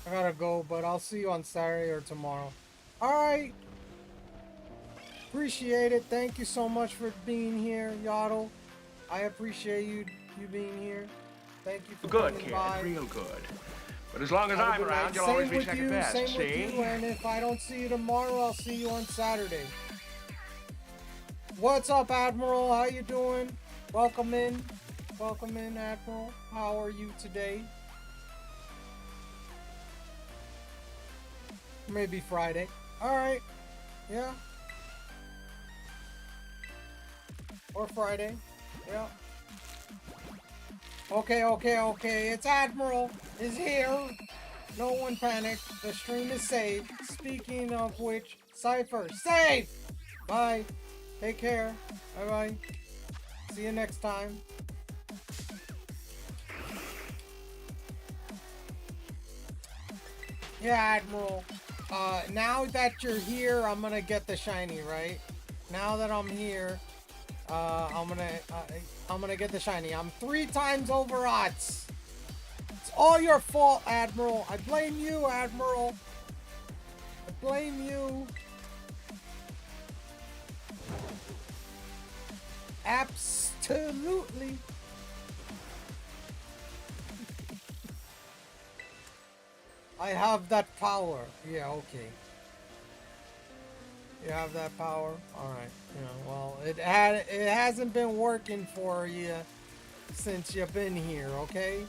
I gotta go, but I'll see you on Saturday or tomorrow. Alright. Appreciate it. Thank you so much for being here, Yaddle. I appreciate you being here. Thank you for Good, coming kid. by. Real good. But as long as I'm around, you'll always be second best, Same see? with you, and if I don't see you tomorrow, I'll see you on Saturday. What's up, Admiral? How you doing? Welcome in. Welcome in, Admiral. How are you today? Maybe Friday. Alright. Yeah. Or Friday. Yeah. Okay. It's Admiral is here. No one panic. The stream is safe. Speaking of which, Cypher, safe! Bye. Take care. Bye-bye. See you next time. Yeah, Admiral. Now that you're here, I'm gonna get the shiny, right? Now that I'm here, I'm gonna get the shiny. I'm 3 times over odds. It's all your fault, Admiral. I blame you, Admiral. I blame you. Absolutely. I have that power. Yeah, okay. You have that power? Alright. Yeah, well, it hasn't been working for you since you've been here, okay?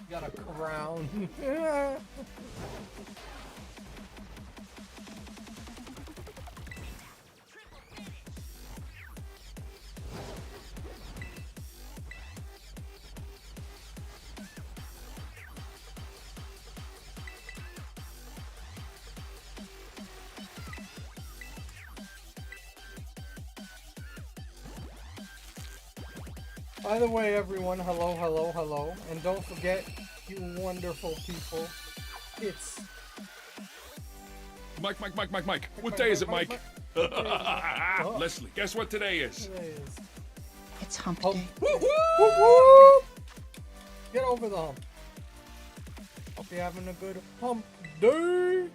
Got a crown. By the way, everyone, hello, hello, hello. And don't forget, you wonderful people, it's... Mike. What day is it, Mike? Leslie, guess what today is? Today is... It's hump Hump. day. Whoop, whoop. Get over the hump. Hope you're having a good hump day.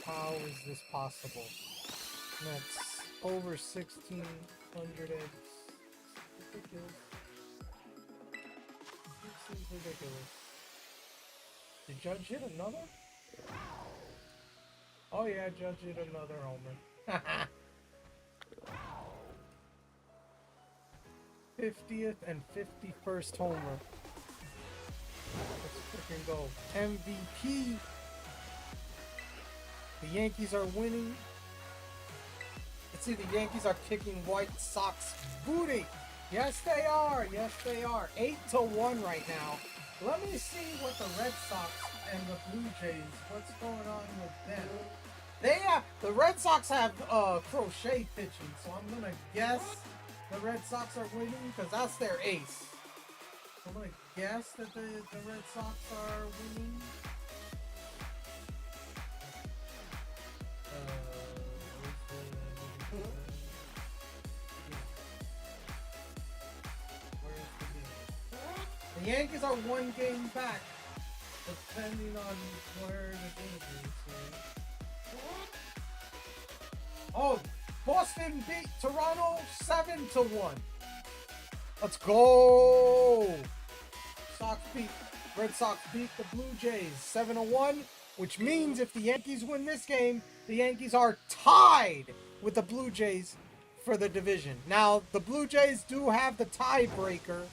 How is this possible? That's over 1,600 eggs. Ridiculous. This is ridiculous. Did Judge hit another? Oh yeah, Judge hit another homer. 50th and 51st homer. Let's freaking go. MVP. The Yankees are winning. Let's see, the Yankees are kicking White Sox booty. Yes, they are. Yes, they are. 8-1 right now. Let me see what the Red Sox and the Blue Jays, what's going on with them. The Red Sox have crochet pitching, so I'm gonna guess the Red Sox are winning because that's their ace. I'm gonna guess that the Red Sox are winning. The Yankees are 1 game back, depending on where the game is. Oh, Boston beat Toronto 7-1. Let's go! Red Sox beat the Blue Jays 7-1, which means if the Yankees win this game, the Yankees are tied with the Blue Jays for the division. Now, the Blue Jays do have the tiebreaker.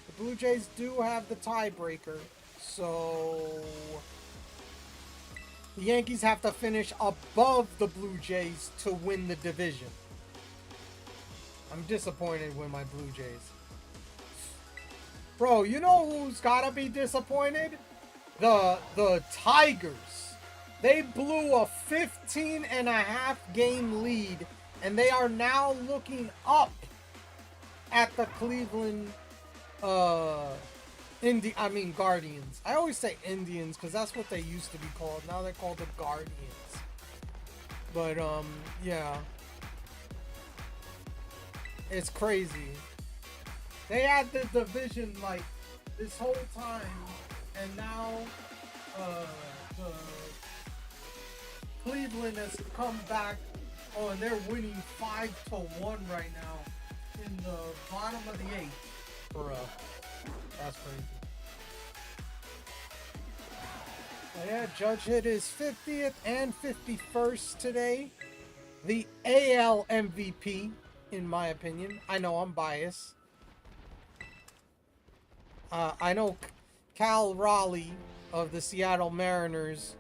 The Blue Jays do have the tiebreaker, so the Yankees have to finish above the Blue Jays to win the division. I'm disappointed with my Blue Jays. Bro, you know who's gotta be disappointed? The Tigers. They blew a 15.5 game lead, and they are now looking up at the Cleveland Guardians. I always say Indians because that's what they used to be called. Now they're called the Guardians. But yeah. It's crazy. They had the division like this whole time, and now the Cleveland has come back. Oh, and they're winning 5-1 right now in the bottom of the 8th. Bruh. That's crazy. Yeah, Judge hit his 50th and 51st today. The AL MVP, in my opinion. I know I'm biased. I know Cal Raleigh of the Seattle Mariners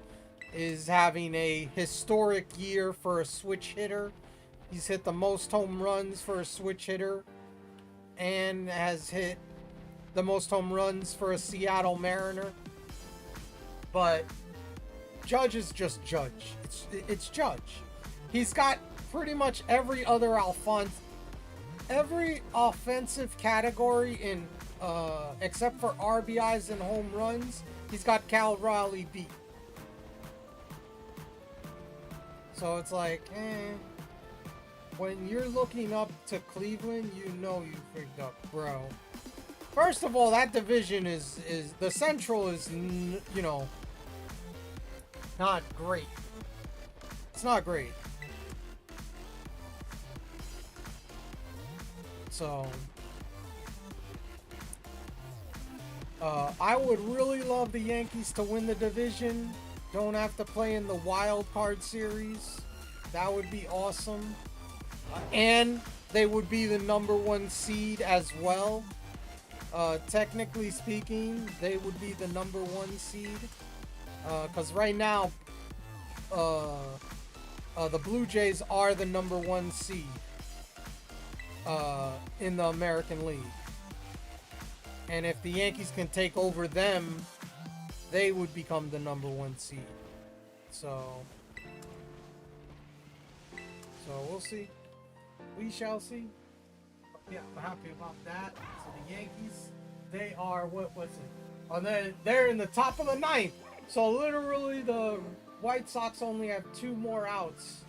is having a historic year for a switch hitter. He's hit the most home runs for a switch hitter and has hit the most home runs for a Seattle Mariner. But Judge is just Judge. It's Judge. He's got pretty much every offensive category in except for RBIs and home runs. He's got Cal Raleigh beat. So it's like, when you're looking up to Cleveland, you know you picked up, bro. First of all, that division is the Central is, you know, not great. It's not great. So, I would really love the Yankees to win the division. Don't have to play in the wild card series. That would be awesome. And they would be the #1 seed as well. Technically speaking, they would be the #1 seed. Because right now, the Blue Jays are the #1 seed in the American League. And if the Yankees can take over them, they would become the #1 seed. So we'll see. We shall see. Yeah, I'm happy about that. So the Yankees, they are, what's it? Oh, they're in the top of the 9th. So literally the White Sox only have 2 more outs.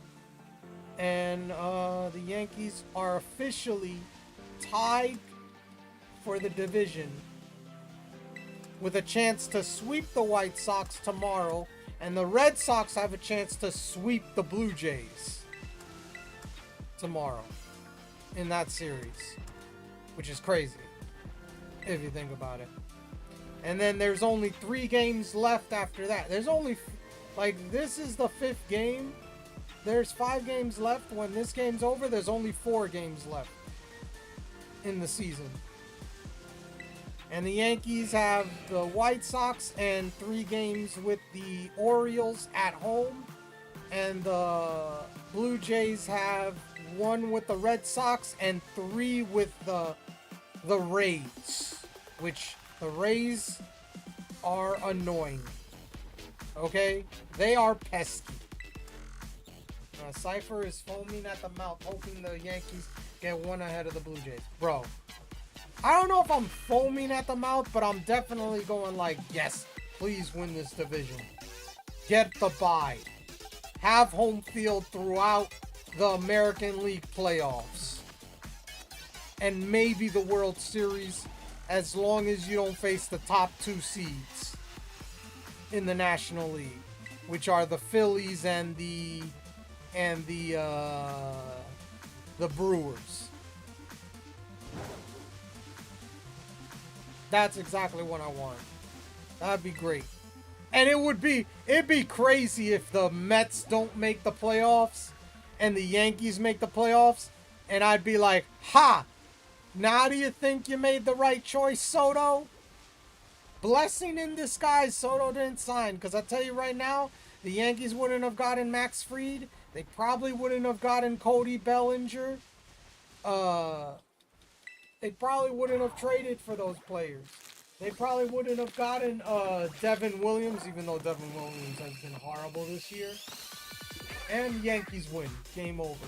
And the Yankees are officially tied for the division with a chance to sweep the White Sox tomorrow, and the Red Sox have a chance to sweep the Blue Jays tomorrow in that series, which is crazy if you think about it. And then there's only 3 games left after that. There's only, like, this is the 5th game. There's 5 games left. When this game's over, there's only 4 games left in the season. And the Yankees have the White Sox and 3 games with the Orioles at home. And the Blue Jays have 1 with the Red Sox and 3 with the Rays. Which the Rays are annoying. Okay? They are pesky. Cypher is foaming at the mouth, hoping the Yankees get 1 ahead of the Blue Jays. Bro, I don't know if I'm foaming at the mouth, but I'm definitely going like, yes, please win this division. Get the bye. Have home field throughout the American League playoffs. And maybe the World Series, as long as you don't face the top 2 seeds in the National League, which are the Phillies and the Brewers. That's exactly what I want. That'd be great. And it'd be crazy if the Mets don't make the playoffs and the Yankees make the playoffs, and I'd be like, ha! Now do you think you made the right choice, Soto? Blessing in disguise, Soto didn't sign, because I tell you right now, the Yankees wouldn't have gotten Max Fried. They probably wouldn't have gotten Cody Bellinger. They probably wouldn't have traded for those players. They probably wouldn't have gotten Devin Williams, even though Devin Williams has been horrible this year. And Yankees win. Game over.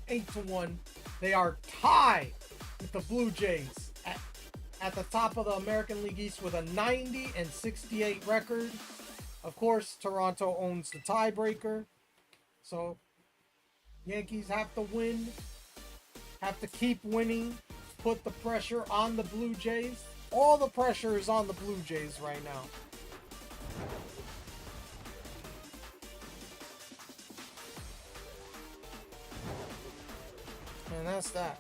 8-1. They are tied with the Blue Jays at the top of the American League East with a 90-68 record. Of course, Toronto owns the tiebreaker. So, Yankees have to win. Have to keep winning. Put the pressure on the Blue Jays. All the pressure is on the Blue Jays right now. And that's that.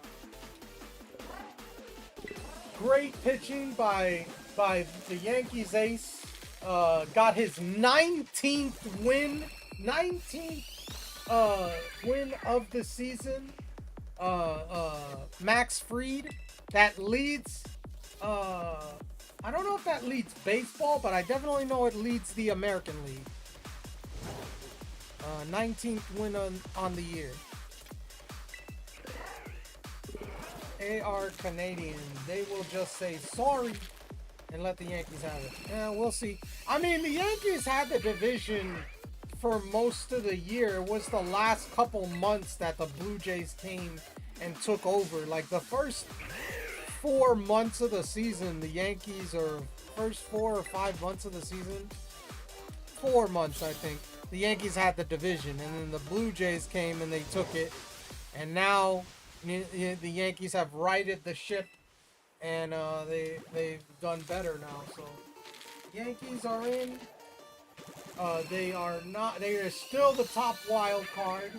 Great pitching by the Yankees ace. Got his 19th win. 19th win of the season. Max Fried. That leads. I don't know if that leads baseball, but I definitely know it leads the American League. 19th win on the year. They are Canadian. They will just say sorry and let the Yankees have it. Yeah, we'll see. I mean, the Yankees had the division for most of the year. It was the last couple months that the Blue Jays came and took over. Like the first 4 months of the season, the Yankees, or first 4 or 5 months of the season, 4 months I think, the Yankees had the division, and then the Blue Jays came and they took it, and now the Yankees have righted the ship, and they've done better now. So Yankees are in. They are not. They are still the top wild card.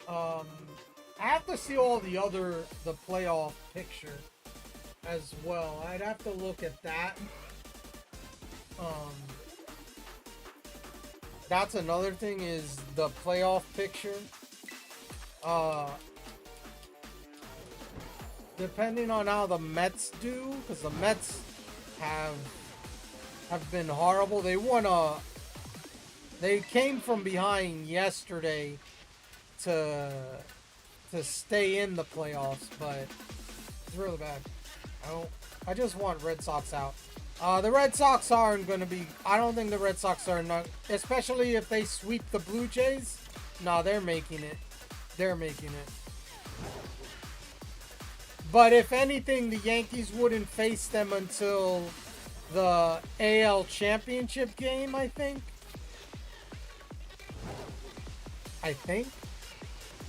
I have to see all the playoff picture as well. I'd have to look at that. That's another thing, is the playoff picture. Depending on how the Mets do, because the Mets have been horrible. They came from behind yesterday to stay in the playoffs, but it's really bad. I just want Red Sox out. The Red Sox aren't going to be... I don't think the Red Sox are not... Especially if they sweep the Blue Jays. No, they're making it. They're making it. But if anything, the Yankees wouldn't face them until the AL Championship game, I think.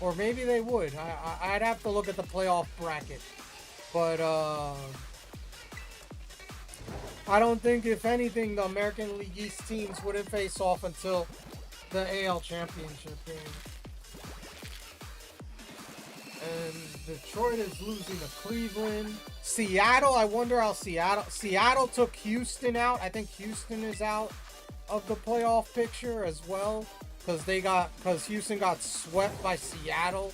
Or maybe they would. I'd have to look at the playoff bracket. But, I don't think, if anything, the American League East teams wouldn't face off until the AL Championship game. And Detroit is losing to Cleveland. Seattle, I wonder how Seattle took Houston out. I think Houston is out of the playoff picture as well, because Houston got swept by Seattle.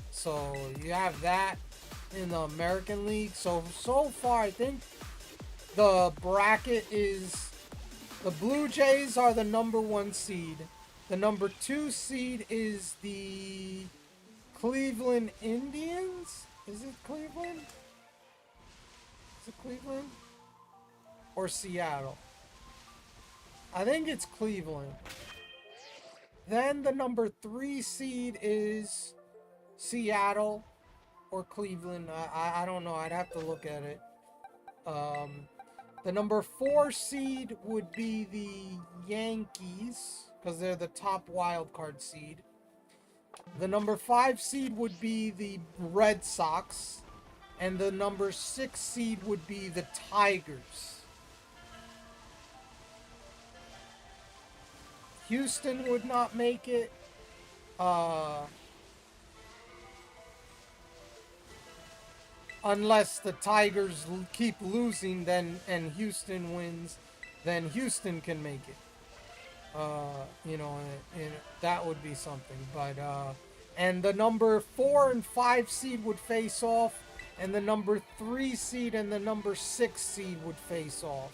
So you have that in the American League. So far, I think the bracket is the Blue Jays are the #1 seed. The #2 seed is the Cleveland Indians. Is it Cleveland? Is it Cleveland? Or Seattle? I think it's Cleveland. Then the #3 seed is Seattle or Cleveland. I don't know. I'd have to look at it. The #4 seed would be the Yankees, because they're the top wild card seed. The #5 seed would be the Red Sox. And the #6 seed would be the Tigers. Houston would not make it. Unless the Tigers keep losing, and Houston wins, then Houston can make it. That would be something. But and the #4 and 5 seed would face off, and the #3 seed and the #6 seed would face off.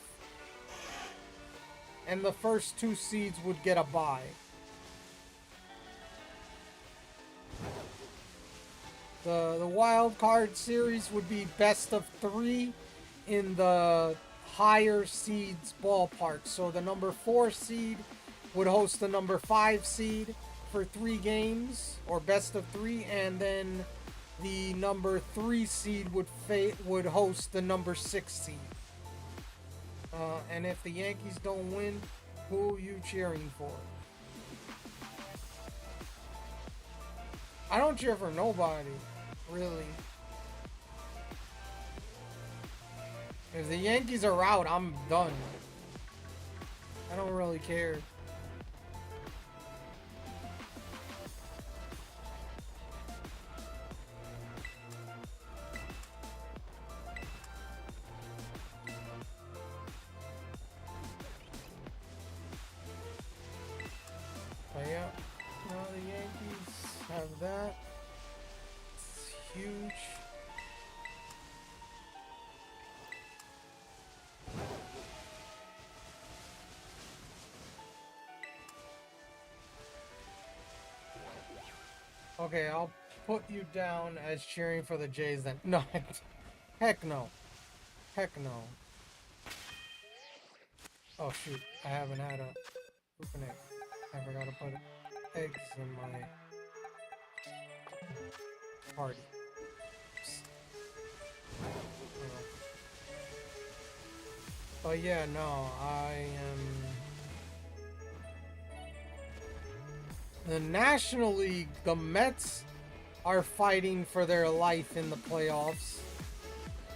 And the first 2 seeds would get a bye. The wild card series would be best of 3 in the higher seeds ballpark. So the #4 seed would host the #5 seed for 3 games, or best of 3, and then the #3 seed would host the #6 seed. And if the Yankees don't win, who are you cheering for? I don't cheer for nobody, really. If the Yankees are out, I'm done. I don't really care. But yeah, now the Yankees have that. It's huge. Okay, I'll put you down as cheering for the Jays then. No, heck no. Heck no. Oh shoot, I haven't had a open egg. I forgot to put eggs in my party. But yeah, no, I am... The National League, the Mets are fighting for their life in the playoffs.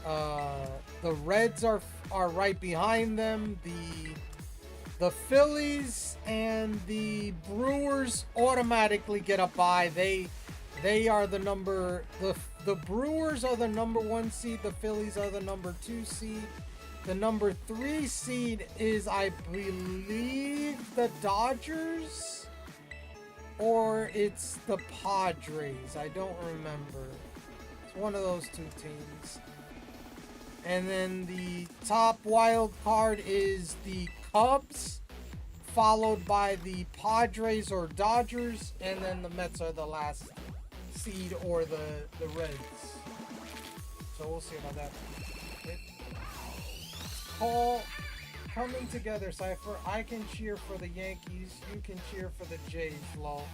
The Reds are right behind them. The Phillies and the Brewers automatically get a bye. They are the Brewers are the number 1 seed. The Phillies are the number 2 seed. The number 3 seed is, I believe, the Dodgers, or it's the Padres. I don't remember. It's one of those 2 teams. And then the top wild card is the Cubs, followed by the Padres or Dodgers, and then the Mets are the last seed, or the Reds. So we'll see about that. All coming together, Cypher. I can cheer for the Yankees. You can cheer for the Jays, lol.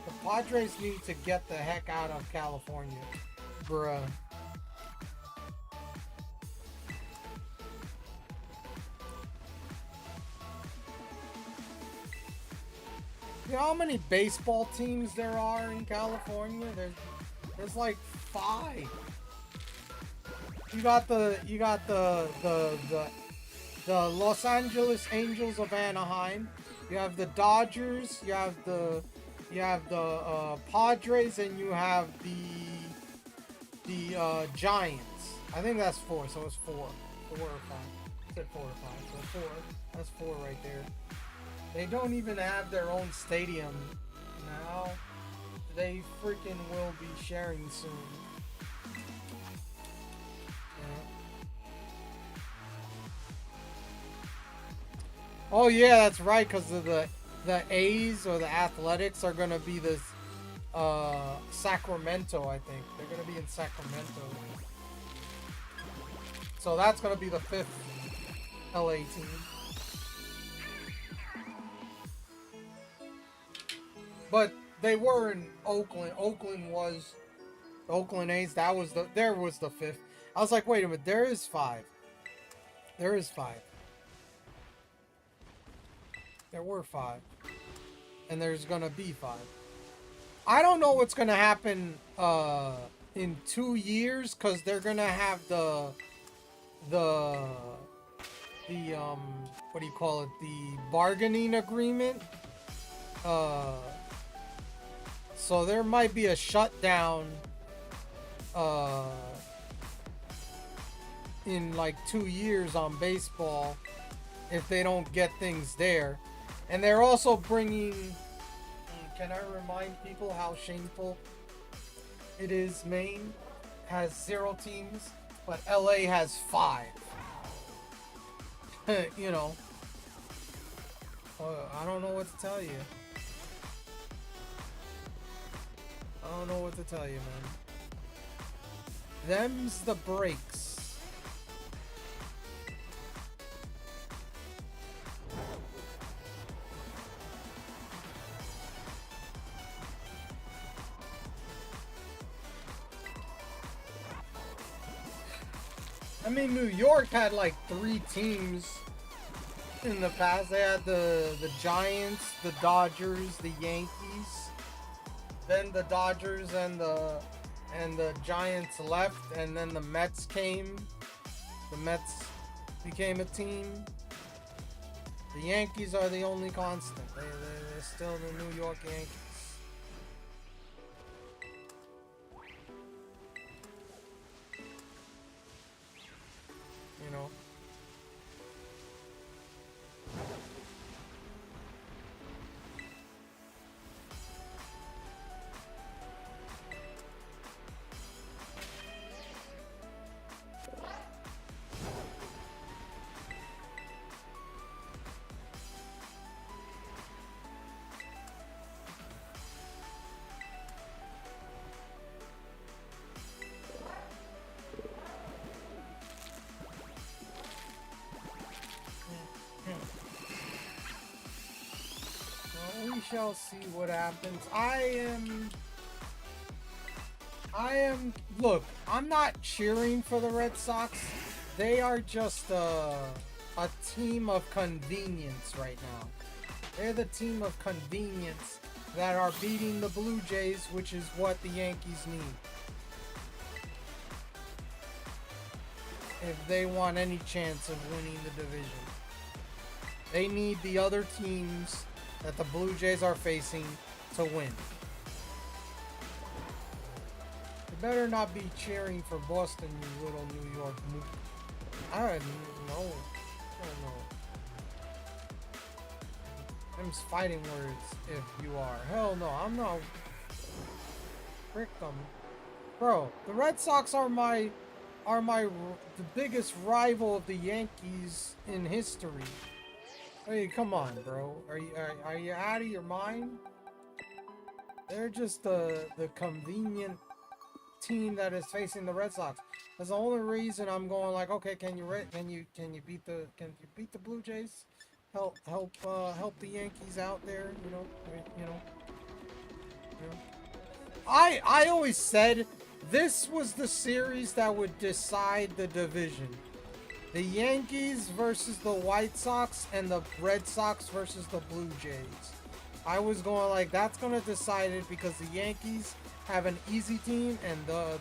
The Padres need to get the heck out of California, bruh. You know how many baseball teams there are in California? There's like 5. You got the Los Angeles Angels of Anaheim. You have the Dodgers. You have the Padres, and you have the Giants. I think that's 4. So it's 4 or 5. I said 4 or 5. So 4. That's 4 right there. They don't even have their own stadium now. They freaking will be sharing soon. Oh yeah, that's right, because of the A's or the Athletics are gonna be this Sacramento, I think. They're gonna be in Sacramento. So that's gonna be the 5th LA team. But they were in Oakland. Oakland was Oakland A's. There was the 5th. I was like, wait a minute, there is 5. There is 5. There were 5. And there's gonna be 5. I don't know what's gonna happen in 2 years, because they're gonna have the what do you call it? The bargaining agreement. So there might be a shutdown in like 2 years on baseball if they don't get things there. And they're also bringing... Can I remind people how shameful it is? Maine has 0 teams, but LA has 5. You know. I don't know what to tell you. I don't know what to tell you, man. Them's the breaks. I mean, New York had like 3 teams in the past. They had the Giants, the Dodgers, the Yankees. Then the Dodgers and the Giants left, and then the Mets came. The Mets became a team. The Yankees are the only constant. They're still the New York Yankees. You know. shall see what happens. I am, look, I'm not cheering for the Red Sox. They are just a team of convenience right now. They're the team of convenience that are beating the Blue Jays, which is what the Yankees need. If they want any chance of winning the division. They need the other teams that the Blue Jays are facing to win. You better not be cheering for Boston, you little New York mook. I don't know. Them's fighting words if you are. Hell no, I'm not. Frick them. Bro, the Red Sox are the biggest rival of the Yankees in history. Hey, come on, bro. Are you out of your mind? They're just the convenient team that is facing the Red Sox. That's the only reason I'm going like, okay, can you beat the Blue Jays? Help the Yankees out there, you know. I always said this was the series that would decide the division. The Yankees versus the White Sox and the Red Sox versus the Blue Jays. I was going like, that's going to decide it because the Yankees have an easy team and the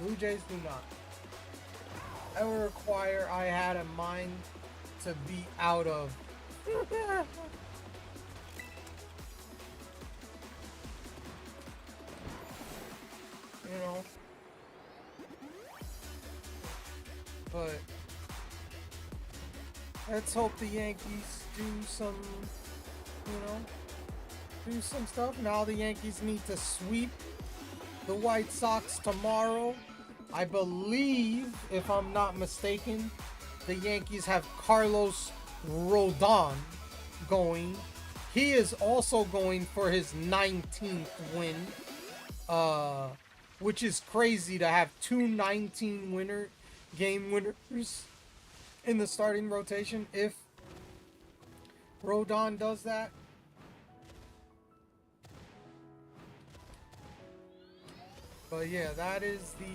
Blue Jays do not. That would require I had a mind to be out of. You know. But let's hope the Yankees do some stuff. Now the Yankees need to sweep the White Sox tomorrow. I believe, if I'm not mistaken, the Yankees have Carlos Rodon going. He is also going for his 19th win, which is crazy to have two 19 game winners in the starting rotation. If Rodon does that, but yeah, that is the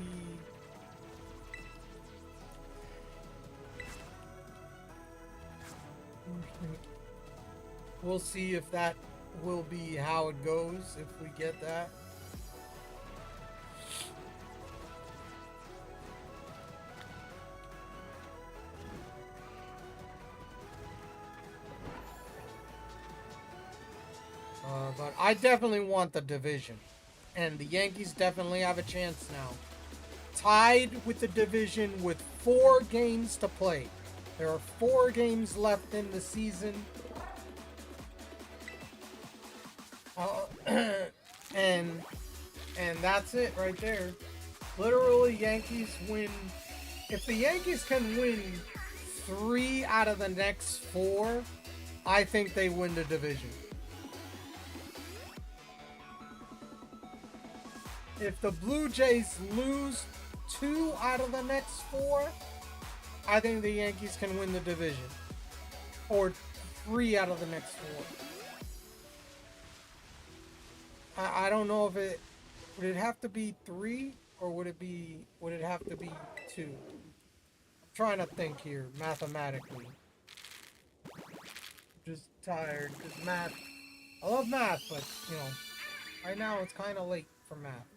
we'll see if that will be how it goes if we get that. But I definitely want the division. And the Yankees definitely have a chance now. Tied with the division with 4 games to play. There are 4 games left in the season. And that's it right there. Literally, Yankees win. If the Yankees can win 3 out of the next 4, I think they win the division. If the Blue Jays lose 2 out of the next 4, I think the Yankees can win the division. Or 3 out of the next 4. I don't know if it would it have to be 3 or would it have to be 2? I'm trying to think here mathematically. Just tired. Just math. I love math, but you know, right now it's kind of late for math.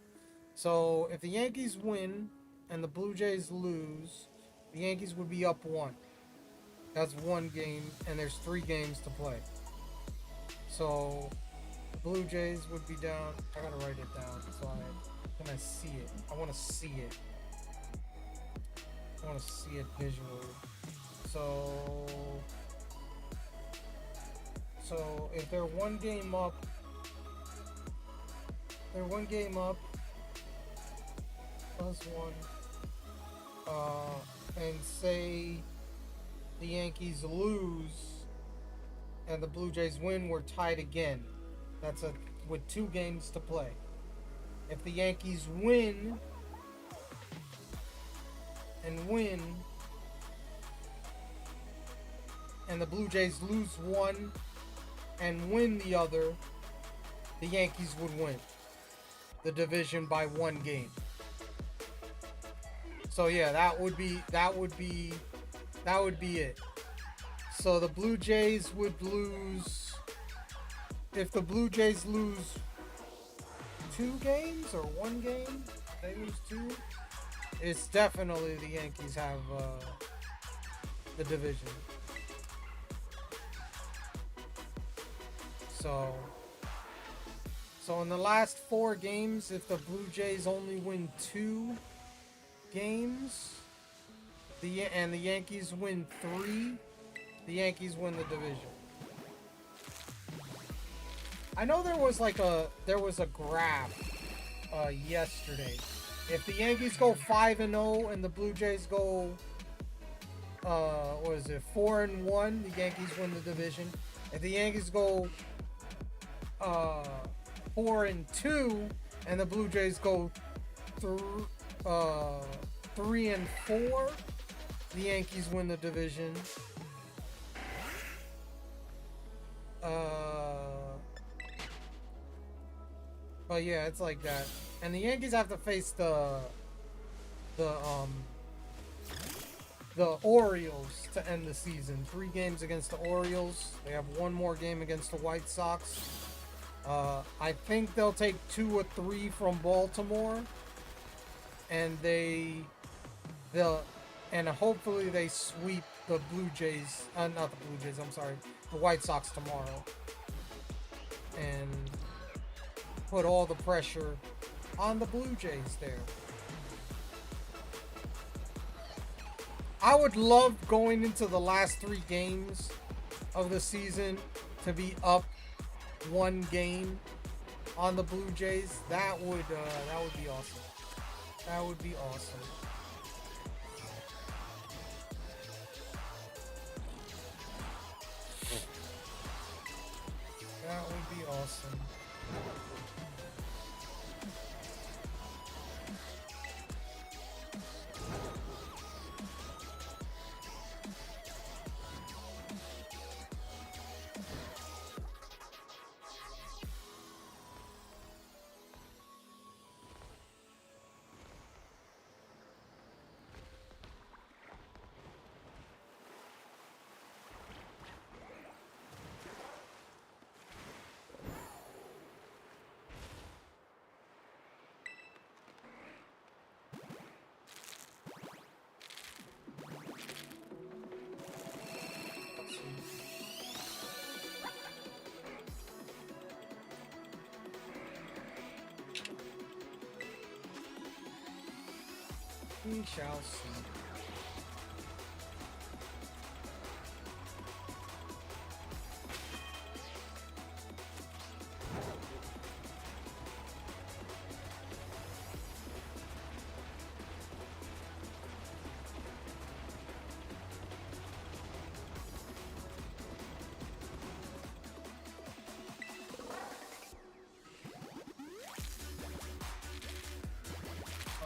So if the Yankees win and the Blue Jays lose, the Yankees would be up 1. That's 1 game, and there's 3 games to play. So the Blue Jays would be down. I gotta write it down so I'm gonna see it. I want to see it. I want to see it visually. So if they're 1 game up, plus 1, and say the Yankees lose and the Blue Jays win, we're tied again. That's with 2 games to play. If the Yankees win and the Blue Jays lose 1, and win the other, the Yankees would win the division by 1 game. So yeah, that would be it. So the Blue Jays would lose, if the Blue Jays lose 2 games or 1 game, they lose 2. It's definitely the Yankees have the division. So in the last 4 games, if the Blue Jays only win 2 games, the Yankees win 3, the Yankees win the division. I know there was a graph yesterday. If the Yankees go 5-0 and the Blue Jays go 4-1, the Yankees win the division. If the Yankees go 4-2 and the Blue Jays go 3-4, the Yankees win the division. But yeah, it's like that. And the Yankees have to face the Orioles to end the season. 3 games against the Orioles. They have 1 more game against the White Sox. I think they'll take 2 or 3 from Baltimore, and hopefully they sweep the Blue Jays. Not the Blue Jays. I'm sorry, the White Sox tomorrow, and put all the pressure on the Blue Jays there. I would love going into the last 3 games of the season to be up 1 game on the Blue Jays. That would be awesome. That would be awesome. That would be awesome. We shall see.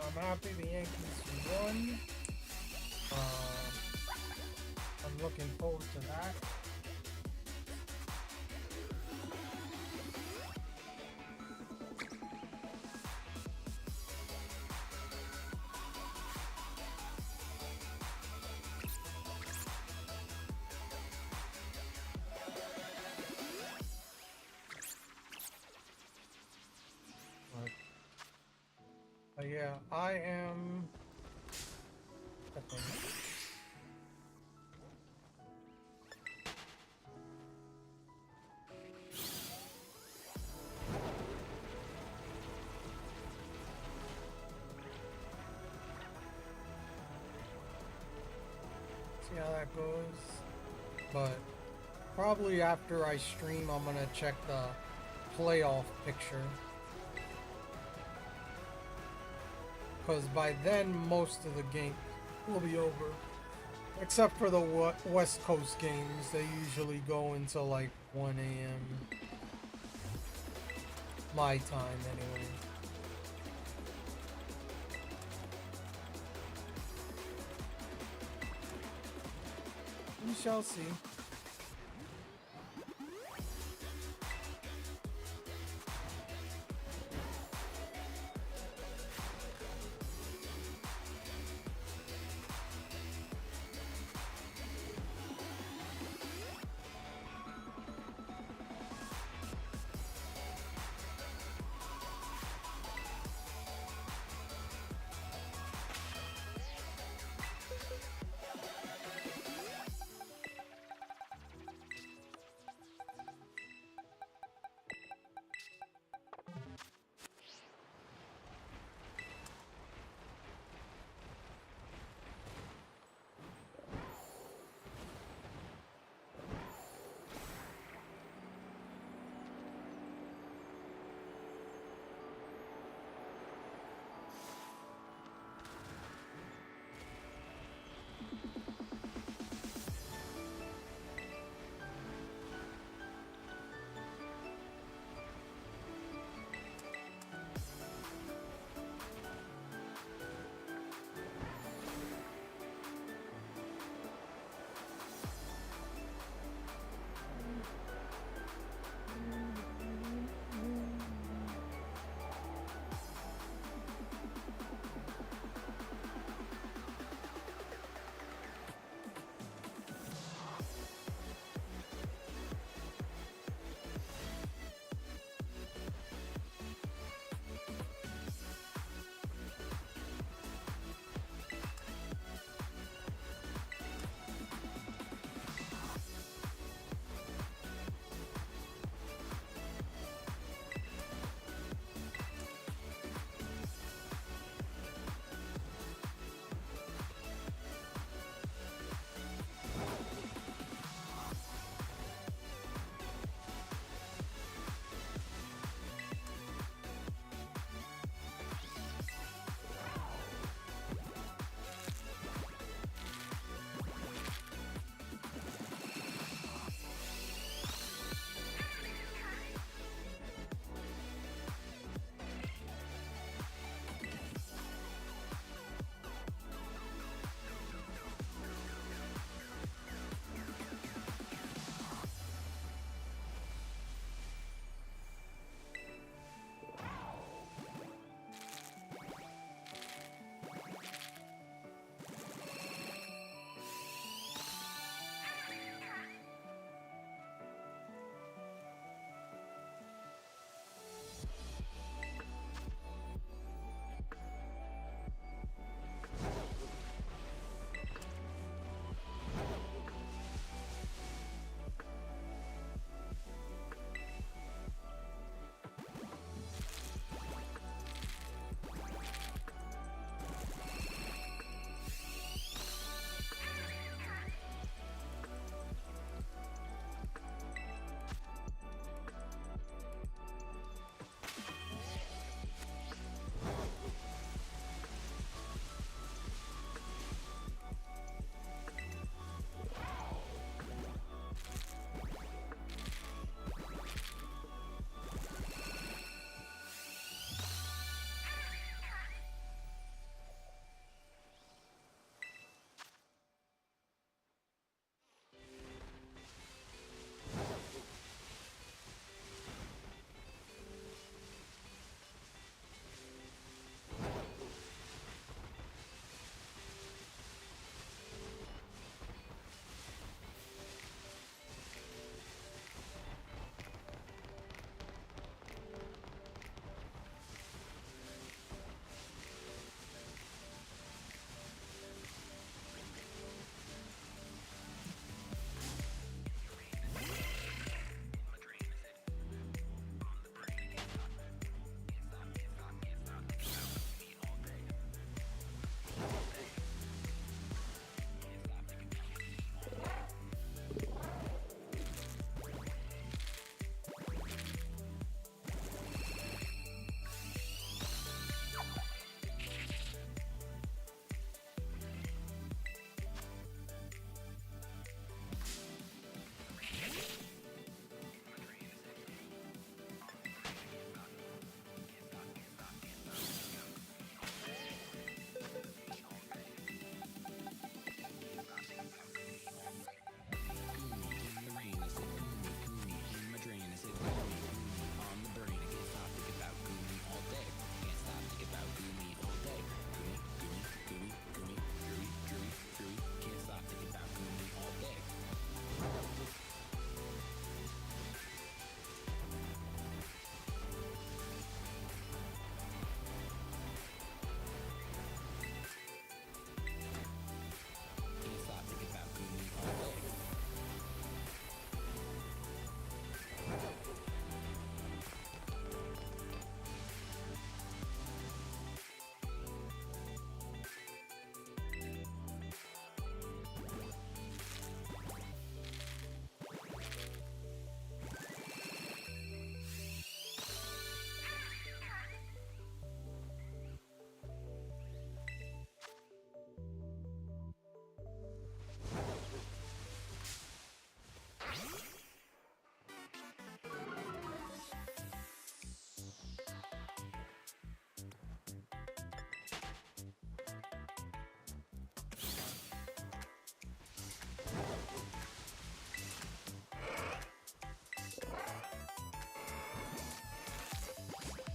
I'm happy the Yankees won. I'm looking forward to that. But yeah, I am. See how that goes. But probably after I stream, I'm gonna check the playoff picture. Because by then, most of the game will be over. Except for the West Coast games. They usually go until like 1 a.m. My time, anyway. We shall see.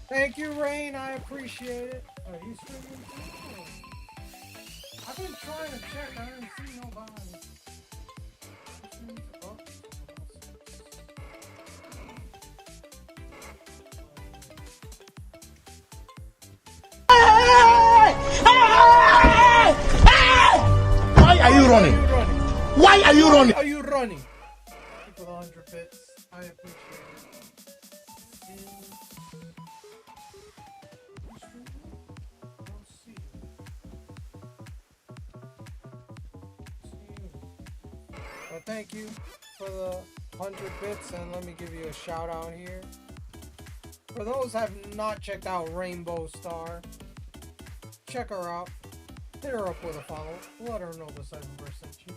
Thank you, Rain. I appreciate it. Oh, he's streaming too. I've been trying to check. I haven't seen nobody. Oh. Why are you running? Why are you running? Why are you running? People 100 bits. I appreciate it. Don't see you. Well, thank you for the 100 bits, and let me give you a shout out here. For those who have not checked out Rainbow Star, check her out. Hit her up with a follow. Let her know the Cyberverse sent you.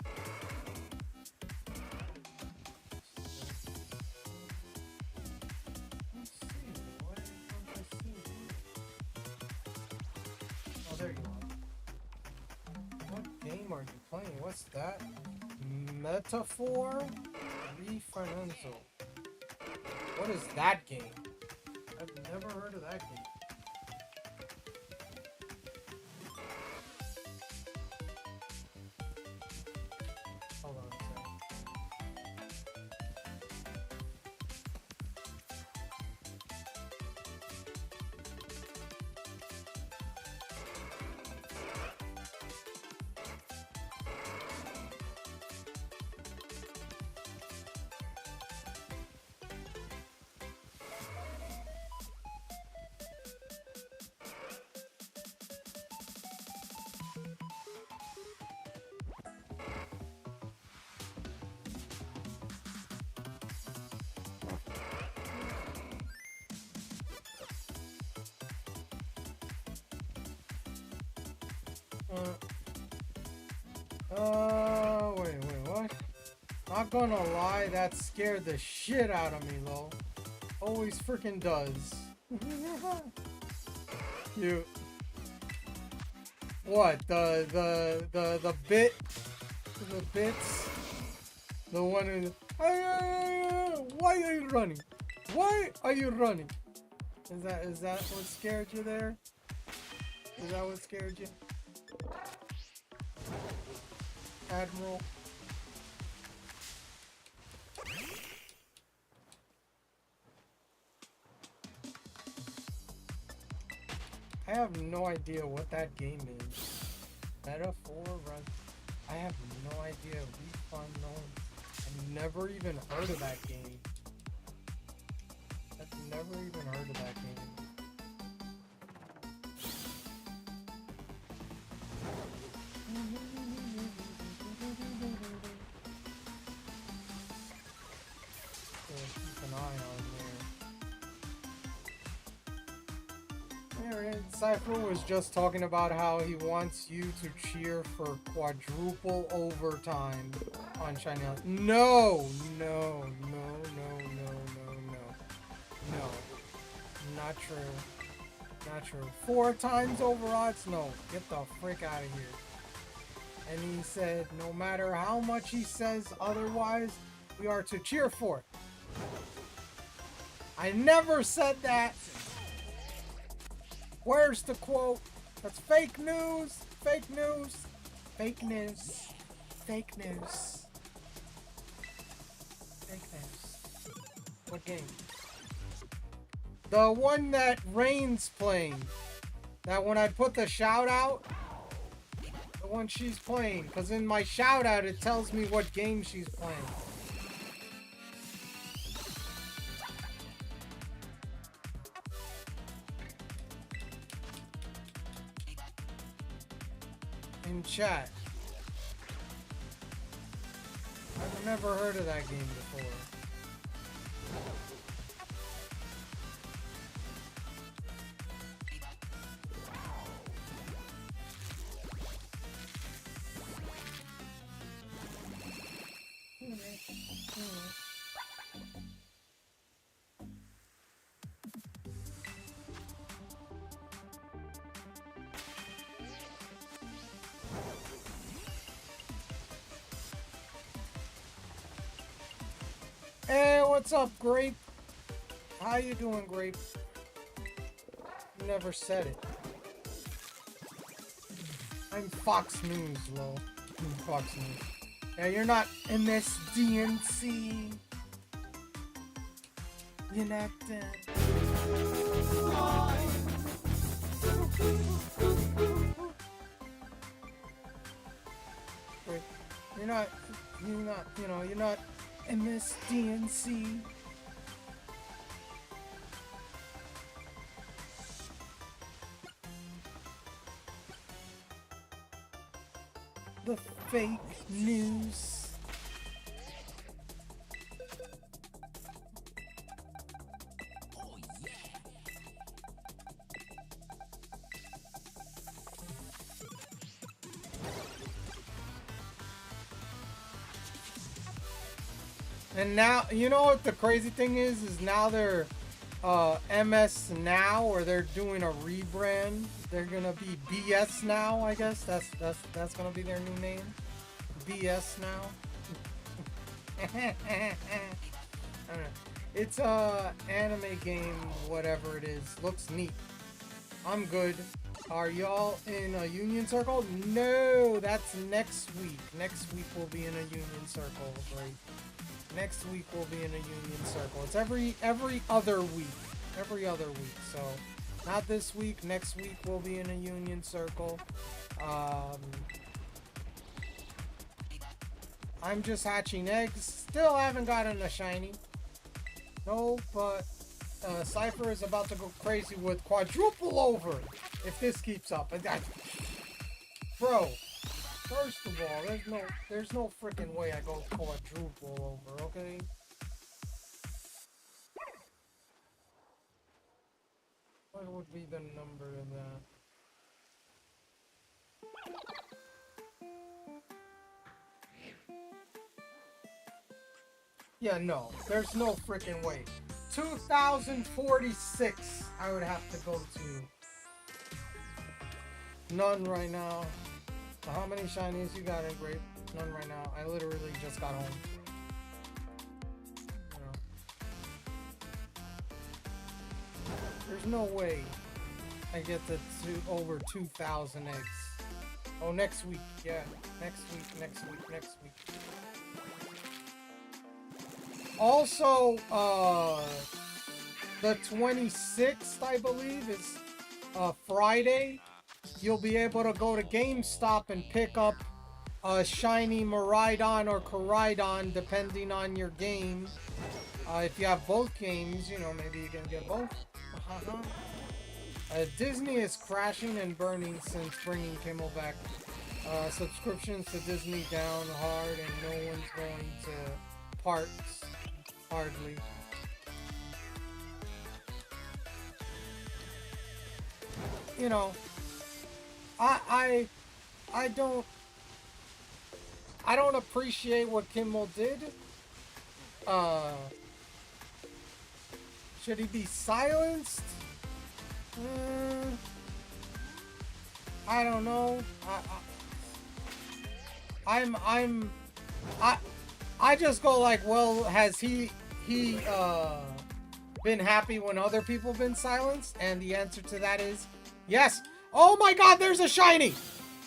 Let's see. Why don't I see you? Oh, there you are. What game are you playing? What's that? Metaphor Refinanzo. What is that game? I've never heard of that game. Hold on a second. Wait, what? Not gonna lie, that scared the shit out of me, though. Always freaking does. Cute. What? The bits? The one in... Why are you running? Why are you running? Is that what scared you there? Is that what scared you? Admiral? I have no idea what that game is. Metaphor run. I have no idea. Refund no. I've never even heard of that game. I've never even heard of that game. Keep an eye on there. Alright, Cypher was just talking about how he wants you to cheer for quadruple overtime on China. No, not true. Not true. 4 times over odds? No, get the frick out of here. And he said, no matter how much he says otherwise, we are to cheer for it. I never said that. Where's the quote? That's fake news. Fake news. Fake news. Fake news. Fake news. What game? The one that Rain's playing. That when I put the shout out, the one she's playing. Because in my shout out, it tells me what game she's playing. In chat. I've never heard of that game before. Hey, what's up, Grape? How you doing, Grape? never said it. I'm Fox News, lol. I'm Fox News. Yeah, you're not MSDNC. You're not Wait, you're not, you know, you're not MSDNC. The fake news. And now, you know what the crazy thing is now they're MS Now, or they're doing a rebrand. They're gonna be BS Now, I guess. That's gonna be their new name. BS Now. It's a anime game, whatever it is. Looks neat. I'm good. Are y'all in a union circle? No, that's next week. Next week we'll be in a union circle, right? Next week we'll be in a union circle. It's every other week. Every other week. So, not this week. Next week we'll be in a union circle. I'm just hatching eggs. Still haven't gotten a shiny. No, but Cypher is about to go crazy with quadruple over if this keeps up. And bro, first of all, there's no freaking way I go quadruple over, okay? What would be the number of that? Yeah, no, there's no freaking way. 2046 I would have to go to. None right now. How many shinies you got in Grape? None right now. I literally just got home. You know. There's no way I get to over 2,000 eggs. Oh, next week. Yeah, next week. Also, the 26th, I believe, is Friday. You'll be able to go to GameStop and pick up a shiny Miraidon or Koraidon, depending on your game. If you have both games, you know, maybe you can get both. Disney is crashing and burning since bringing Kimmel back. Subscriptions to Disney down hard, and no one's going to parks. Hardly. You know, I don't appreciate what Kimmel did. Should he be silenced? I don't know. I just go like, well, has he been happy when other people been silenced? And the answer to that is yes. Oh my god, there's a shiny!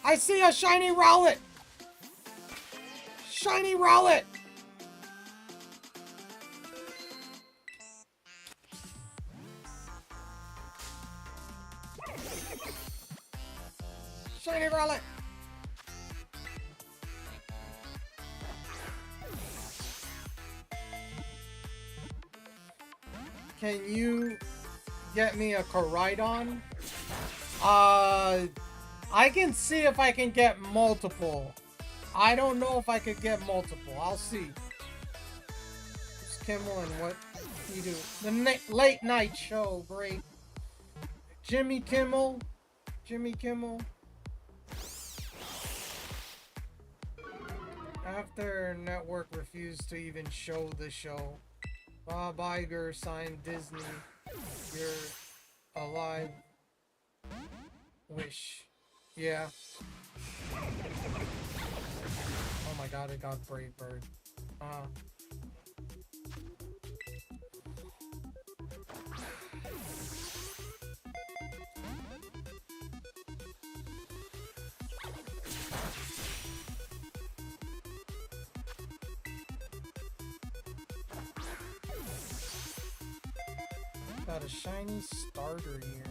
I see a shiny Rowlet! Shiny Rowlet! Shiny Rowlet! Can you get me a Koraidon? I can see if I can get multiple. I don't know if I could get multiple. I'll see. It's Kimmel and what you do. The late night show, great. Jimmy Kimmel. After network refused to even show the show. Bob Iger signed Disney. You're alive. Wish. Yeah. Oh my god, it got Brave Bird. Got a shiny starter here.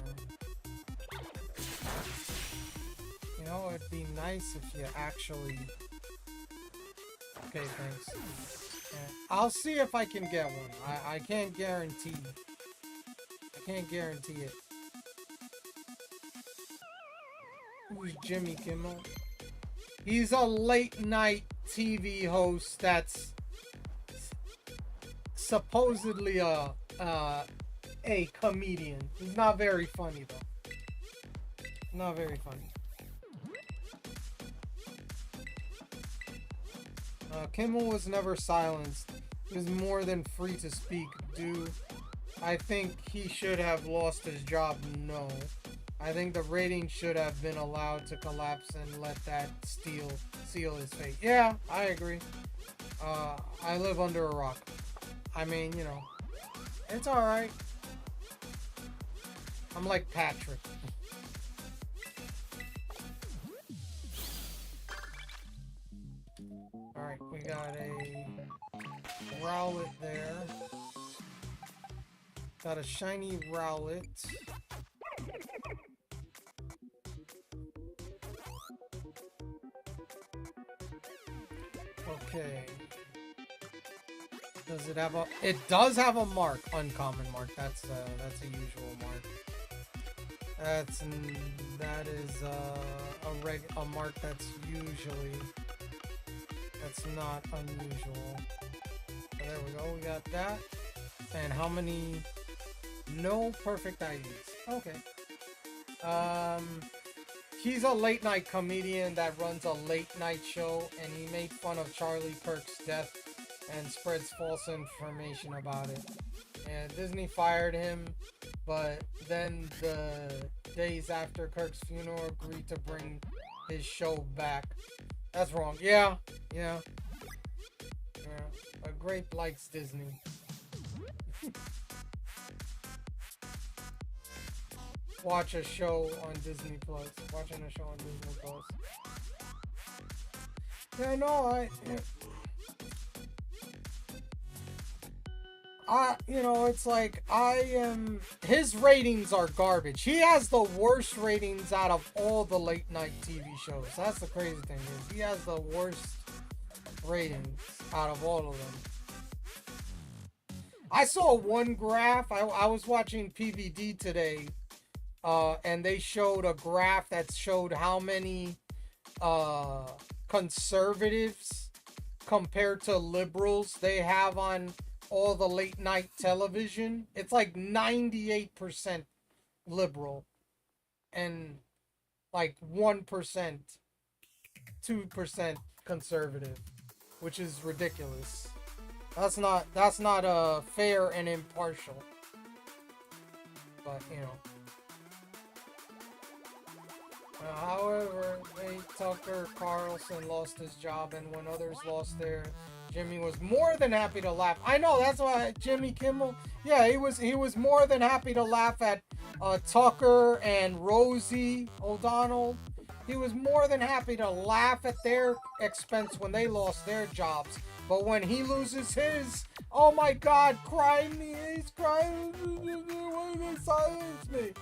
You know, it'd be nice if you actually... Okay, thanks. Yeah, I'll see if I can get one. I can't guarantee. I can't guarantee it. Who's Jimmy Kimmel? He's a late night TV host that's supposedly a comedian. He's not very funny though. Not very funny. Kimmel was never silenced. He was more than free to speak. Do I think he should have lost his job? No. I think the ratings should have been allowed to collapse and let that seal his fate. Yeah, I agree. I live under a rock. I mean, you know, it's alright. I'm like Patrick. Alright, we got a Rowlet there. Got a shiny Rowlet. Okay. Does it have a... It does have a mark. Uncommon mark. That's a usual mark. That is a mark that's usually... That's not unusual. So there we go. We got that. And how many... No perfect IDs. Okay. He's a late night comedian that runs a late night show, and he made fun of Charlie Kirk's death and spreads false information about it. And Disney fired him, but then the days after Kirk's funeral agreed to bring his show back. That's wrong. Yeah. A grape likes Disney. Watch a show on Disney Plus. Watching a show on Disney Plus. Yeah, no, you know, it's like, his ratings are garbage. He has the worst ratings out of all the late night TV shows. That's the crazy thing is, he has the worst ratings out of all of them. I saw one graph, I was watching PVD today, and they showed a graph that showed how many conservatives compared to liberals they have on all the late night television. It's like 98% liberal and like 1%, 2% conservative, which is ridiculous. That's not fair and impartial. But you know. However, Tucker Carlson lost his job, and when others lost their, Jimmy was more than happy to laugh. I know, that's why Jimmy Kimmel. Yeah, he was more than happy to laugh at Tucker and Rosie O'Donnell. He was more than happy to laugh at their expense when they lost their jobs. But when he loses his, oh my God, crying me, he's crying. Why they silence me?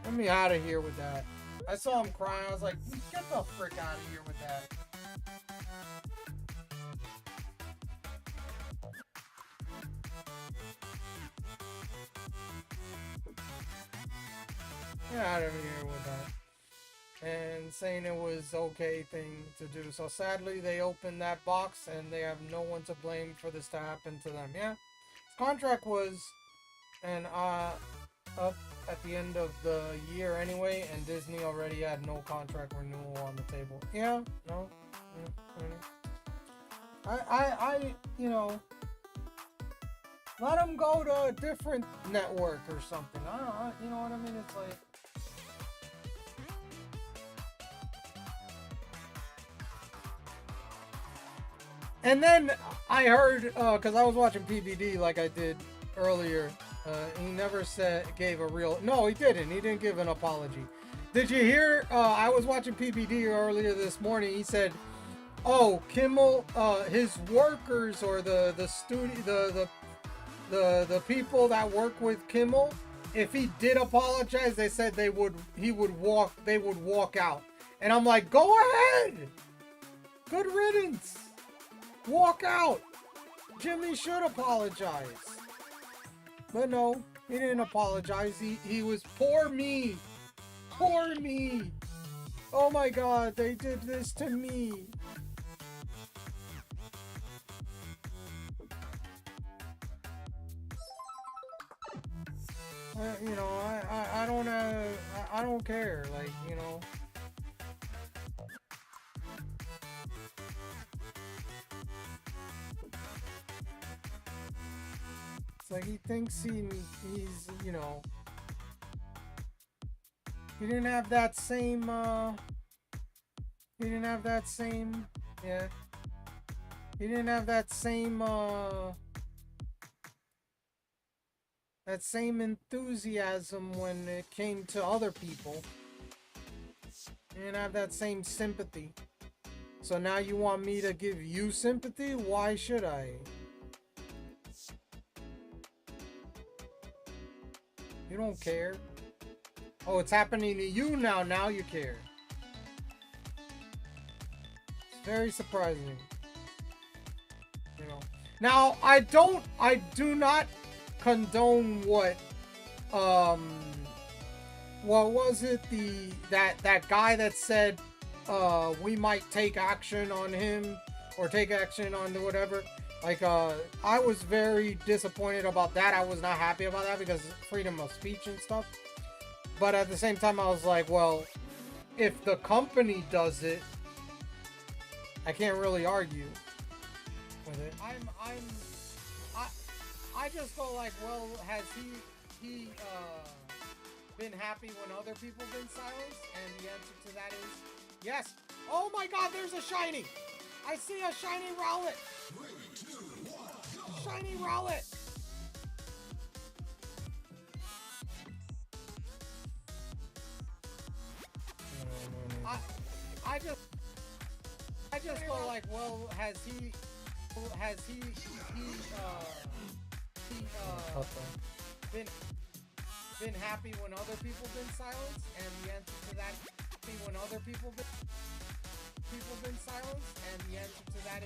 Get me out of here with that. I saw him crying. I was like, get the frick out of here with that. Get out of here with that. And saying it was okay thing to do. So sadly, they opened that box and they have no one to blame for this to happen to them. Yeah. His contract was up at the end of the year anyway, and Disney already had no contract renewal on the table. Yeah, no. I you know, let him go to a different network or something. You know what I mean? It's like, and then I heard, because I was watching PVD like I did earlier, he never gave a real... No, he didn't. He didn't give an apology. Did you hear? I was watching PVD earlier this morning. He said, oh, Kimmel, his workers or the the people that work with Kimmel, if he did apologize, they said they would walk out. And I'm like, go ahead. Good riddance. Walk out. Jimmy should apologize. But no, he didn't apologize. He was poor me. Poor me. Oh my god, they did this to me. You know, I don't care, like, you know. It's like he thinks he's, you know, he didn't have that same, yeah. He didn't have that same, that same enthusiasm when it came to other people. You didn't have that same sympathy. So now you want me to give you sympathy? Why should I? You don't care. Oh, it's happening to you now. Now you care. It's very surprising. You know. Now, I do not condone what was it, that guy that said we might take action on him or take action on the whatever. Like, I was very disappointed about that. I was not happy about that because freedom of speech and stuff. But at the same time, I was like, well, if the company does it, I can't really argue with it. I just go like, well, has he been happy when other people have been silenced? And the answer to that is yes. Oh my god, there's a shiny! I see a shiny Rowlet! 3, 2, 1, go! Shiny Rowlet! I just go like, well, has he been happy when other people been silenced? And the answer to that, when other people been silenced, and the answer to that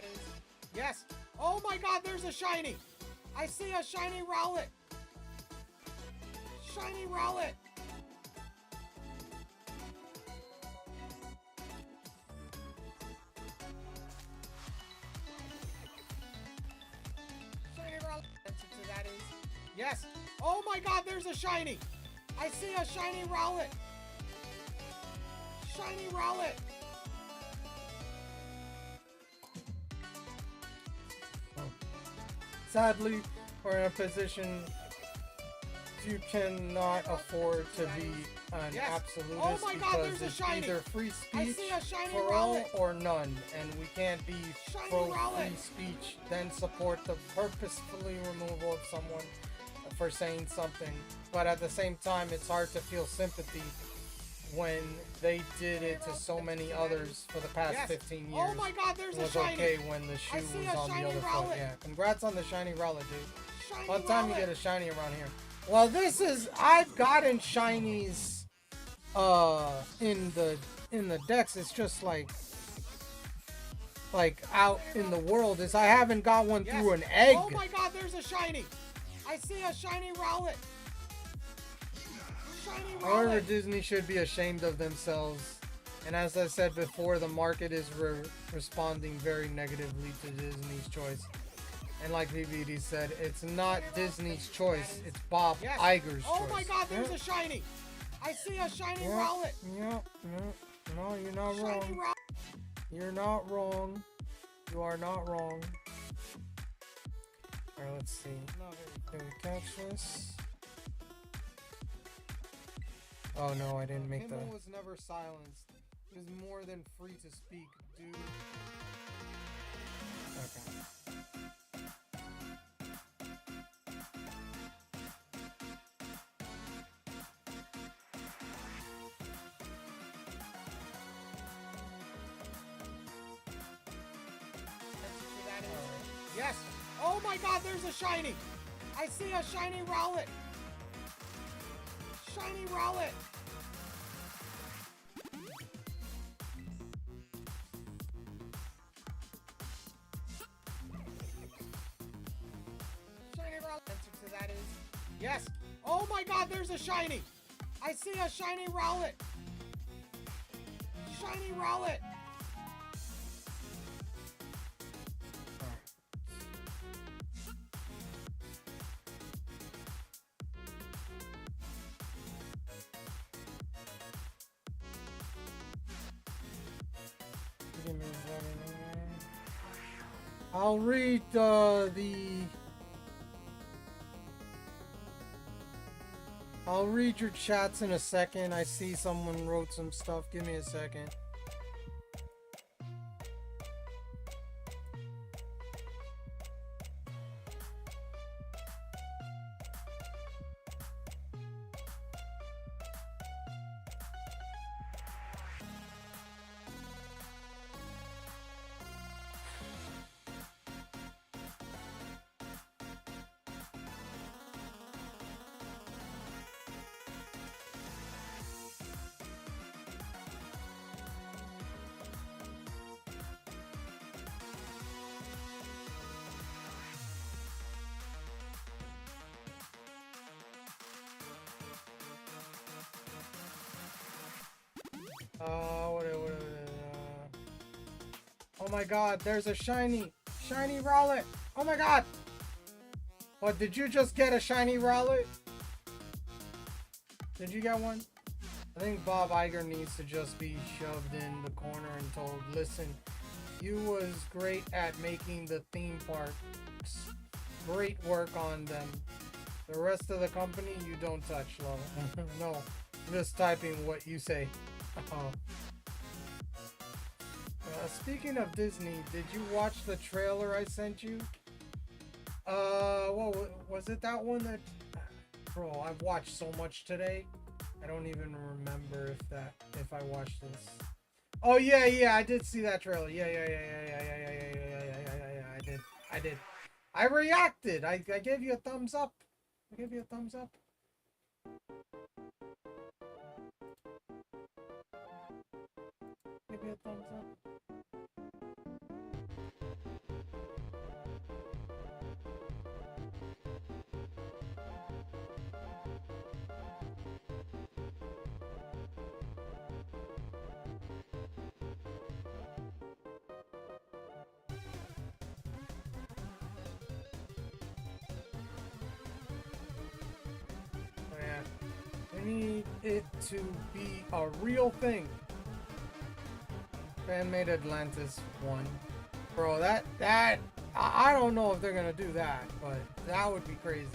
is, yes. Oh my god, there's a shiny. I see a shiny Rowlet. Shiny Rowlet. Answer to that is yes. Oh my god, there's a shiny. I see a shiny Rowlet. Shiny Rowlet. Sadly, we're in a position you cannot afford to be an absolutist because it's either free speech for all or none, and we can't be pro-free speech then support the purposefully removal of someone for saying something. But at the same time, it's hard to feel sympathy when they did it to so many others for the past 15 years. Oh my god, there's a shiny! Okay when the shoe was on the other foot. Yeah, congrats on the shiny Rowlet, dude. What time you get a shiny around here? Well, I've gotten shinies in the decks. It's just like out in the world is I haven't got one through an egg. Oh my god, there's a shiny. I see a shiny Rowlet. Shiny Rowlet. However, Disney should be ashamed of themselves. And as I said before, the market is responding very negatively to Disney's choice. And like VVD said, it's not Disney's choice, it's Bob Iger's choice. Oh my god, there's a shiny! I see a shiny Rowlet! No, you're not wrong. You're not wrong. You are not wrong. Alright, let's see. Can we catch this? Oh no, I didn't make that. Kimmel was never silenced. He was more than free to speak, dude. Okay. Oh my god, there's a shiny! I see a shiny Rowlet! Shiny Rowlet! Shiny Rowlet. Answer to that is yes. Oh my god, there's a shiny! I see a shiny Rowlet! Shiny Rowlet! Give me a second. I'll read I'll read your chats in a second. I see someone wrote some stuff. Give me a second. Oh my god, there's a shiny Rowlet! Oh my god! What, did you just get a shiny Rowlet? Did you get one? I think Bob Iger needs to just be shoved in the corner and told, listen, you was great at making the theme parks. Great work on them. The rest of the company, you don't touch, love. No, I'm just typing what you say. Speaking of Disney, did you watch the trailer I sent you? What was it, that one that... Bro, I've watched so much today. I don't even remember if I watched this. Oh yeah, I did see that trailer. Yeah, I did. I reacted. I gave you a thumbs up. I gave you a thumbs up. Give you a thumbs up. We need it to be a real thing. Fan-made Atlantis 1. Bro, I don't know if they're gonna do that, but that would be crazy.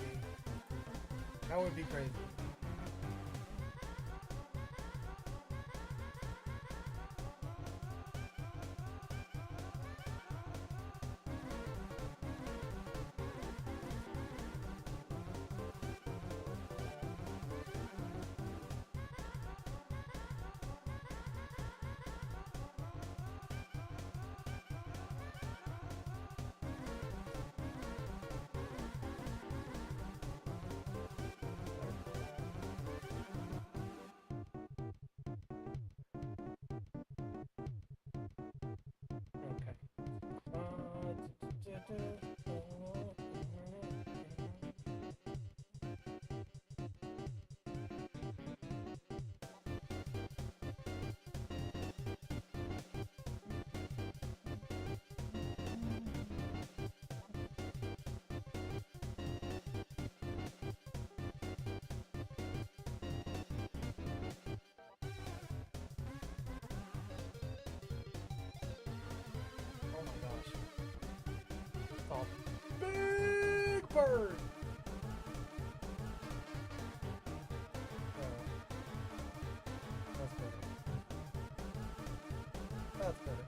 That would be crazy. Oh my gosh. Stop. Big bird! That's better. That's better.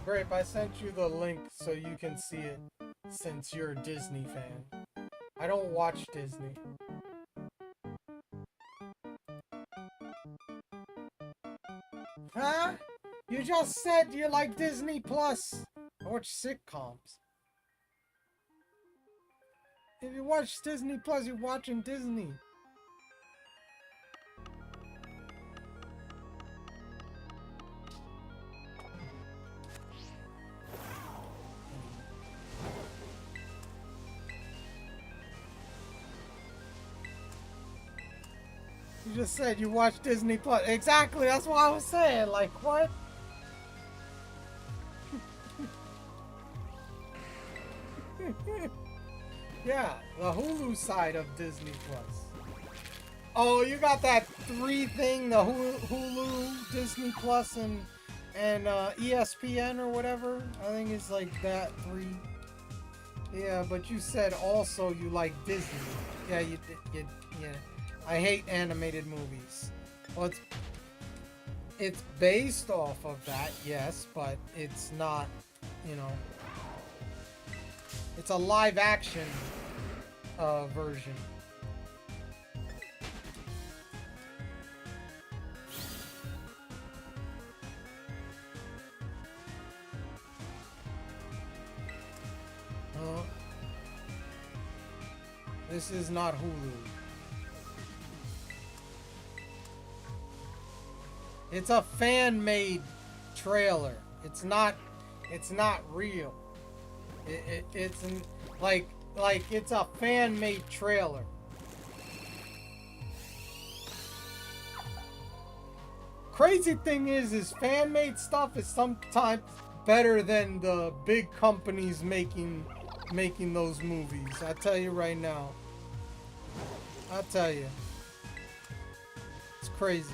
Grape, I sent you the link so you can see it since you're a Disney fan. I don't watch Disney. Huh? You just said you like Disney Plus. watch sitcoms. If you watch Disney Plus, you're watching Disney. You just said you watch Disney Plus. Exactly, that's what I was saying. Like, what? Yeah, the Hulu side of Disney Plus. Oh, you got that 3 thing, the Hulu, Disney Plus, and ESPN or whatever. I think it's like that 3. Yeah, but you said also you like Disney. Yeah, yeah. I hate animated movies. Well, it's based off of that, yes, but it's not, you know. It's a live action version. This is not Hulu. It's a fan-made trailer. It's not real. It's like it's a fan-made trailer. Crazy thing is fan-made stuff is sometimes better than the big companies making those movies. I tell you right now. I'll tell you. It's crazy.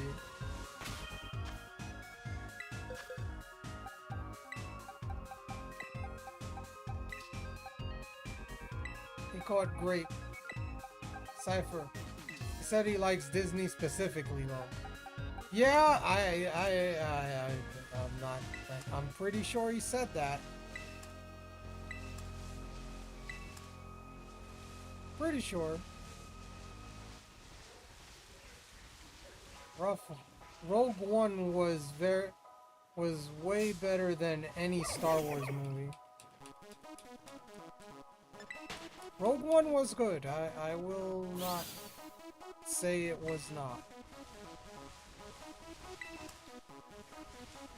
He caught grape. Cypher. He said he likes Disney specifically though. Yeah, I'm not. I'm pretty sure he said that. Pretty sure. Rogue One was way better than any Star Wars movie. Rogue One was good. I will not say it was not.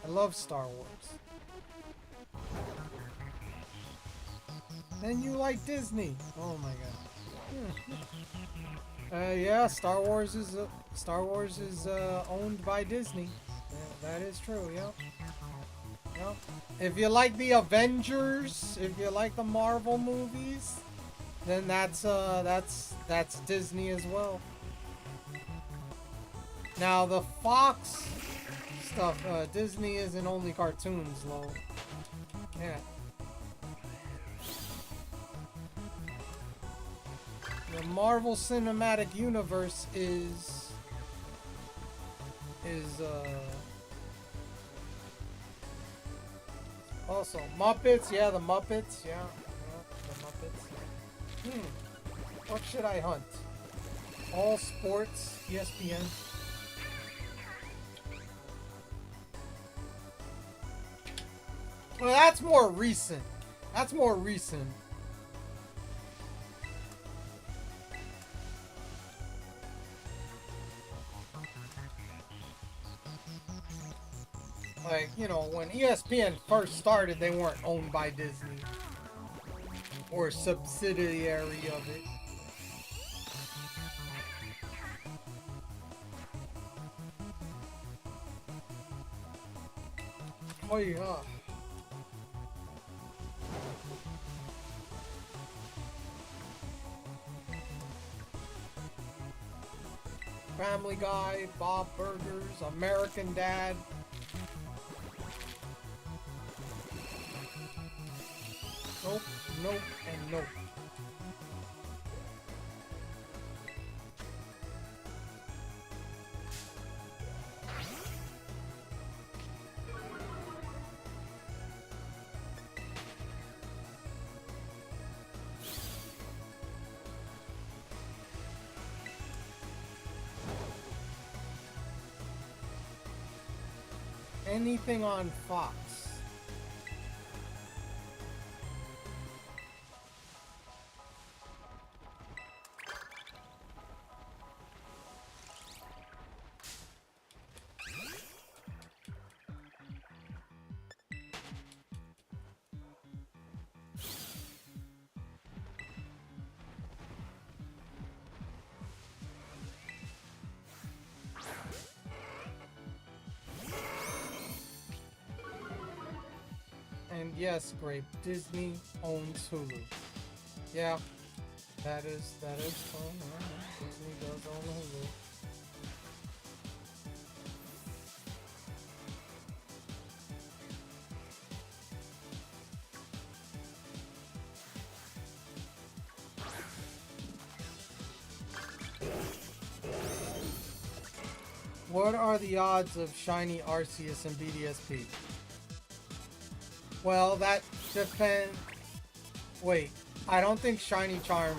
I love Star Wars. Then you like Disney. Oh my god. Yeah, Star Wars is owned by Disney. Yeah, that is true. Yep. Yep. If you like the Avengers, if you like the Marvel movies, then that's Disney as well. Now the Fox stuff, Disney isn't only cartoons, lol. Yeah. The Marvel Cinematic Universe is also Muppets. Yeah, the Muppets. Yeah, the Muppets. What should I hunt? All sports, ESPN. Well, that's more recent. That's more recent. Like, you know, when ESPN first started, they weren't owned by Disney. Or a subsidiary of it. Oh yeah. Family Guy, Bob Burgers, American Dad. Nope, nope, and nope. Anything on Fox. Yes, Grape. Disney owns Hulu. Yeah, that is fun. Disney does own Hulu. What are the odds of Shiny Arceus and BDSP? Well, that depends. Wait, I don't think Shiny Charm.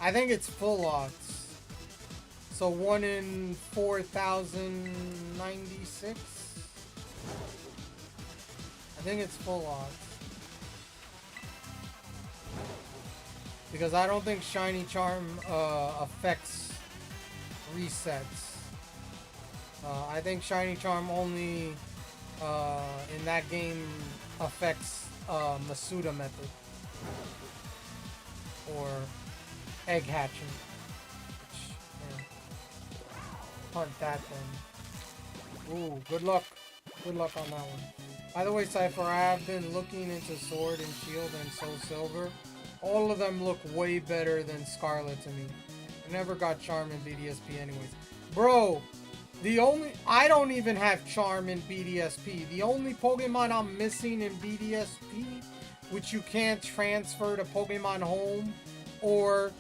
I think it's full odds. So 1 in 4,096? I think it's full odds. Because I don't think Shiny Charm affects resets. I think Shiny Charm only in that game affects Masuda method or egg hatching. Which, yeah. Hunt that then. Ooh, good luck. Good luck on that one. By the way, Cypher, I have been looking into Sword and Shield and Soul Silver. All of them look way better than Scarlet to me. I never got Charm in BDSP anyways. Bro! I don't even have Charm in BDSP. The only Pokemon I'm missing in BDSP, which you can't transfer to Pokemon Home or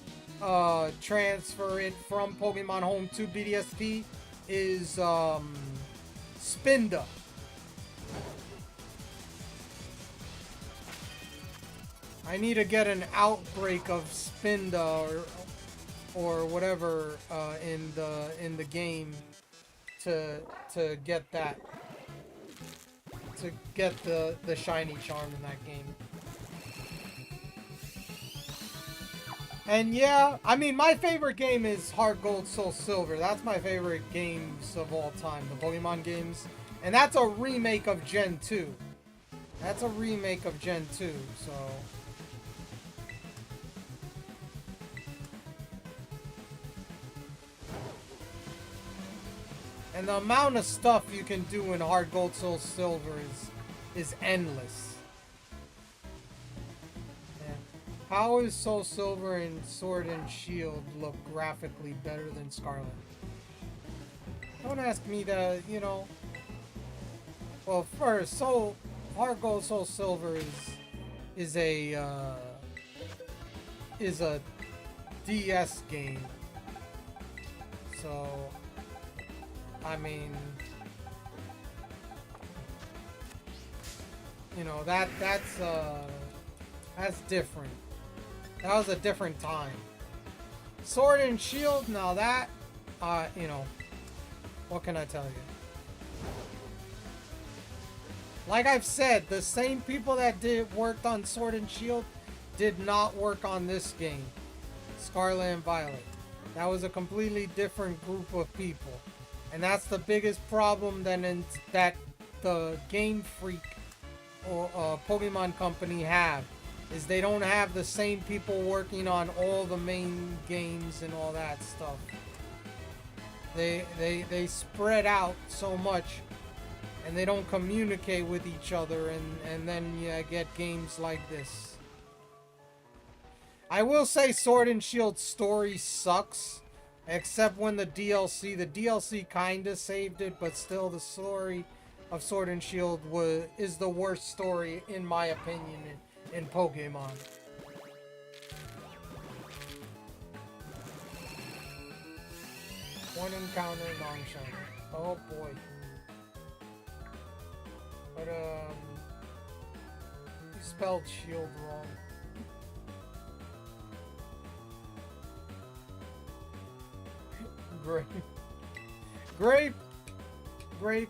transfer it from Pokemon Home to BDSP, is Spinda. I need to get an outbreak of Spinda or whatever in the game. To get that, to get the shiny charm in that game. And yeah, I mean, my favorite game is Heart Gold Soul Silver. That's my favorite games of all time, the Pokemon games. And that's a remake of Gen 2. That's a remake of Gen 2, so... And the amount of stuff you can do in Heart Gold Soul Silver is endless. Yeah. How is Soul Silver and Sword and Shield look graphically better than Scarlet? Don't ask me to, you know. Well, first, Heart Gold Soul Silver is a DS game. So, I mean, you know, that's different. That was a different time. Sword and Shield, now that, you know, what can I tell you? Like I've said, the same people that worked on Sword and Shield did not work on this game, Scarlet and Violet. That was a completely different group of people. And that's the biggest problem that the Game Freak or Pokemon Company have, is they don't have the same people working on all the main games and all that stuff. They spread out so much, and they don't communicate with each other, and then you get games like this. I will say Sword and Shield story sucks. Except when the DLC kinda saved it, but still the story of Sword and Shield is the worst story, in my opinion, in Pokemon. One encounter, non-shiny. Oh boy. But, you spelled shield wrong. Grape.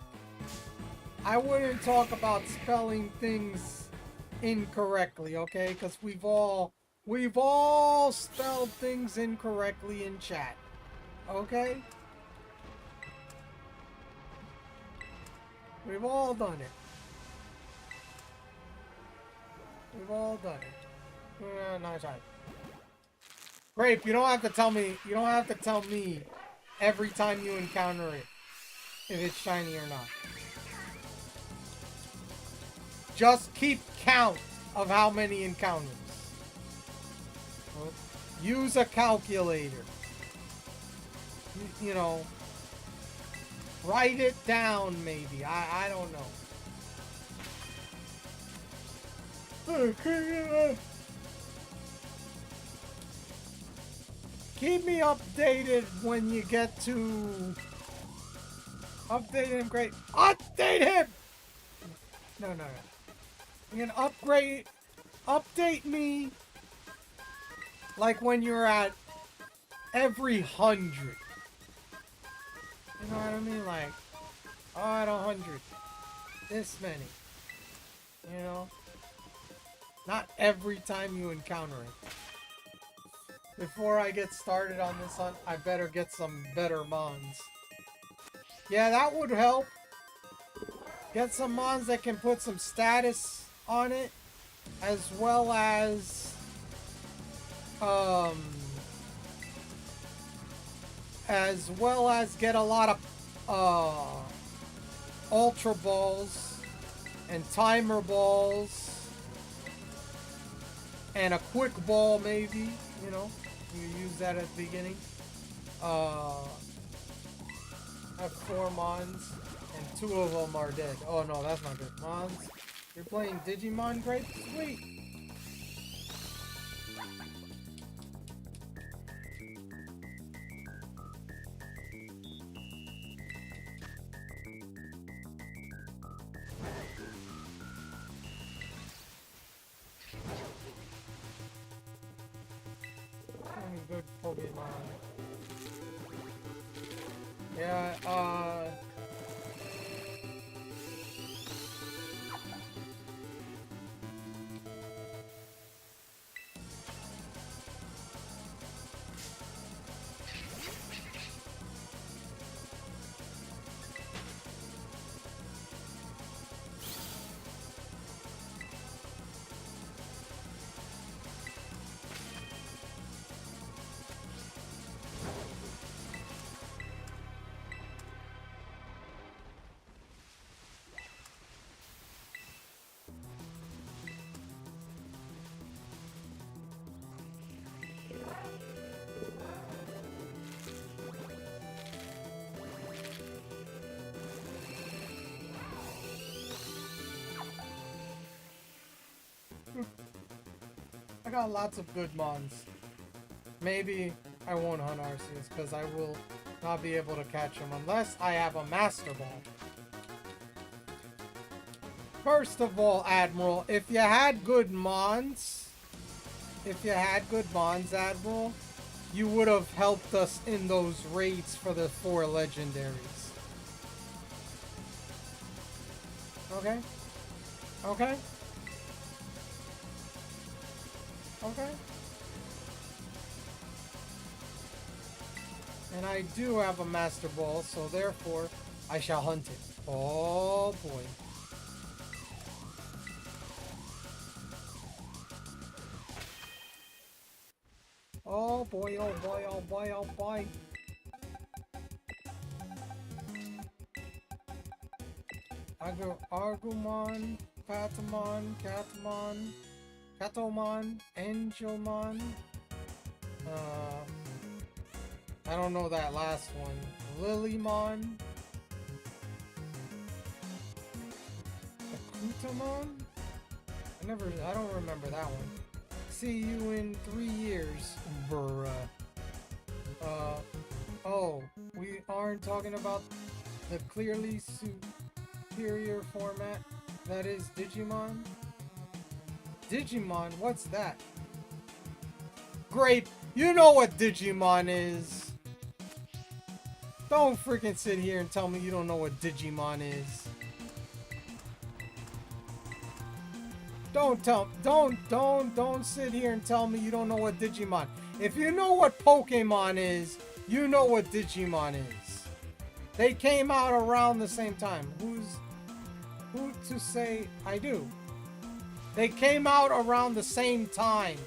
I wouldn't talk about spelling things incorrectly, okay? Because we've all spelled things incorrectly in chat, okay? We've all done it. We've all done it. Nice eye. Grape, you don't have to tell me. You don't have to tell me every time you encounter it if it's shiny or not. Just keep count of how many encounters. Use a calculator. You know, write it down maybe. I don't know. Keep me updated when you get to... Update him, great. Update him! No. You can update me like when you're at every 100. You know what I mean? Like, oh, at 100. This many. You know? Not every time you encounter it. Before I get started on this hunt, I better get some better mons. Yeah, that would help. Get some mons that can put some status on it, as well as get a lot of ultra balls and timer balls and a quick ball maybe, you know, you use that at the beginning. Have 4 mons and 2 of them are dead. Oh no, that's not good. Mons, you're playing Digimon, great, sweet. Good Pokemon. Yeah, I got lots of good mons. Maybe I won't hunt Arceus because I will not be able to catch him unless I have a Master Ball. First of all, Admiral, if you had good mons, Admiral, you would have helped us in those raids for the 4 legendaries. Okay? Okay? Okay. And I do have a Master Ball, so therefore I shall hunt it. Oh boy. Oh boy, oh boy, oh boy, oh boy. Argumon, Patamon, Catamon, Catomon, Angelmon. I don't know that last one. Lilymon. Akutamon? I don't remember that one. See you in 3 years, bruh. Oh, we aren't talking about the clearly superior format that is Digimon? Digimon? What's that? Grape, you know what Digimon is. Don't freaking sit here and tell me you don't know what Digimon is. Don't sit here and tell me you don't know what Digimon. If you know what Pokemon is, you know what Digimon is. They came out around the same time. Who to say I do? They came out around the same time.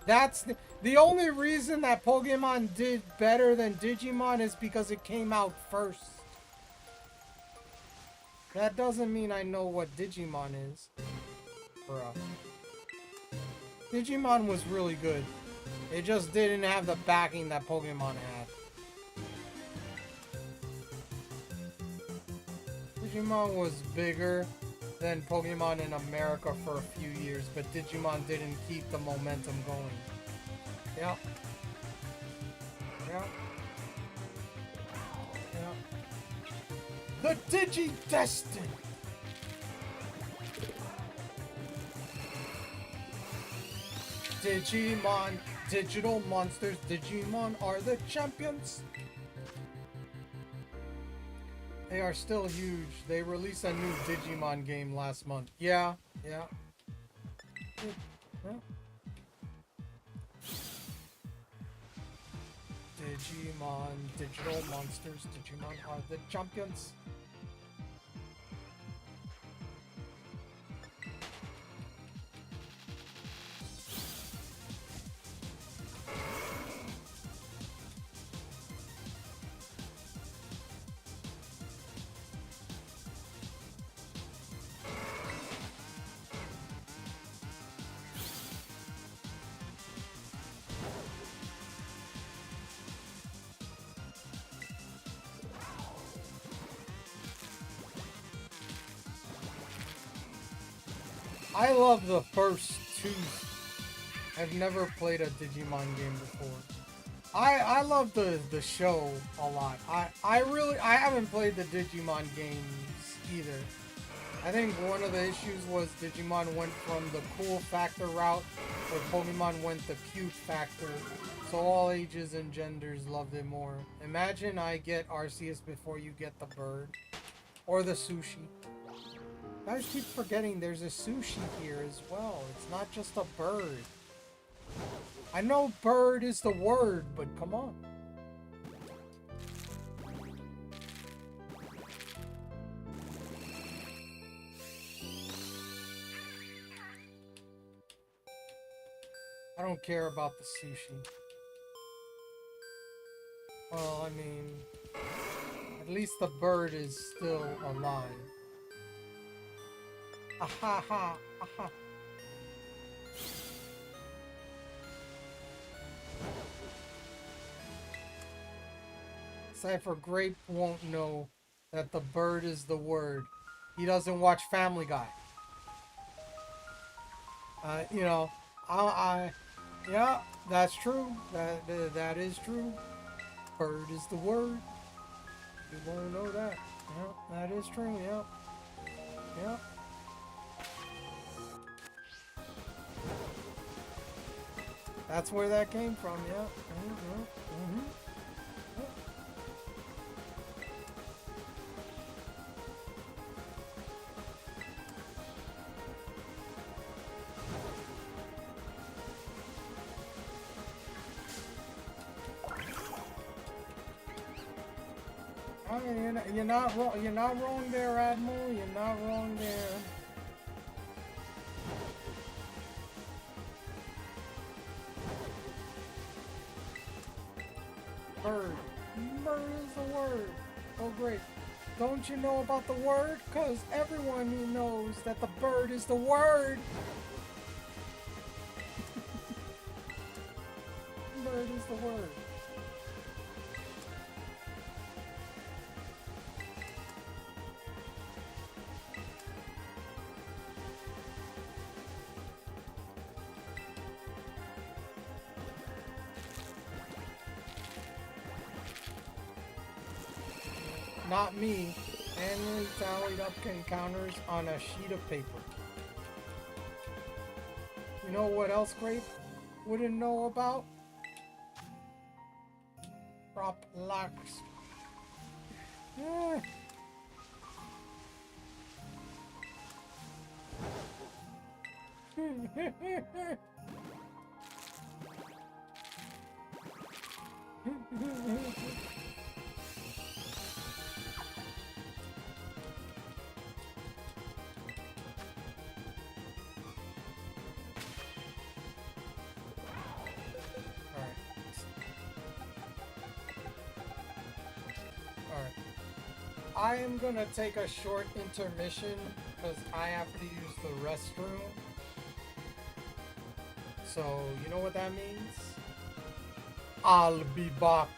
That's the only reason that Pokemon did better than Digimon is because it came out first. That doesn't mean I know what Digimon is. Bruh. Digimon was really good. It just didn't have the backing that Pokemon had. Digimon was bigger than Pokemon in America for a few years, but Digimon didn't keep the momentum going. Yeah. Yeah. Yeah. The Digi-Destin! Digimon, digital monsters, Digimon are the champions! They are still huge. They released a new Digimon game last month. Yeah, yeah. Yeah. Digimon, digital monsters, Digimon are the champions. I love the first two. I've never played a Digimon game before. I love the show a lot. I haven't played the Digimon games either. I think one of the issues was Digimon went from the cool factor route, where Pokemon went the cute factor. So all ages and genders loved it more. Imagine I get Arceus before you get the bird. Or the sushi. Guys keep forgetting there's a sushi here as well. It's not just a bird. I know bird is the word, but come on. I don't care about the sushi. Well, I mean, at least the bird is still alive. Aha ha, aha. Cypher Grape won't know that the bird is the word. He doesn't watch Family Guy. You know, yeah, that's true. That is true. Bird is the word. You want to know that? Yeah, that is true. Yeah, yeah. That's where that came from. Yeah. You're not wrong. You're not wrong there, Admiral. You're not wrong there. Bird. Bird is the word. Oh, great. Don't you know about the word? Because everyone knows that the bird is the word. Bird is the word. Not me. Manually tallied up encounters on a sheet of paper. You know what else Grape wouldn't know about? Prop locks. I am gonna take a short intermission because I have to use the restroom. So, you know what that means? I'll be back.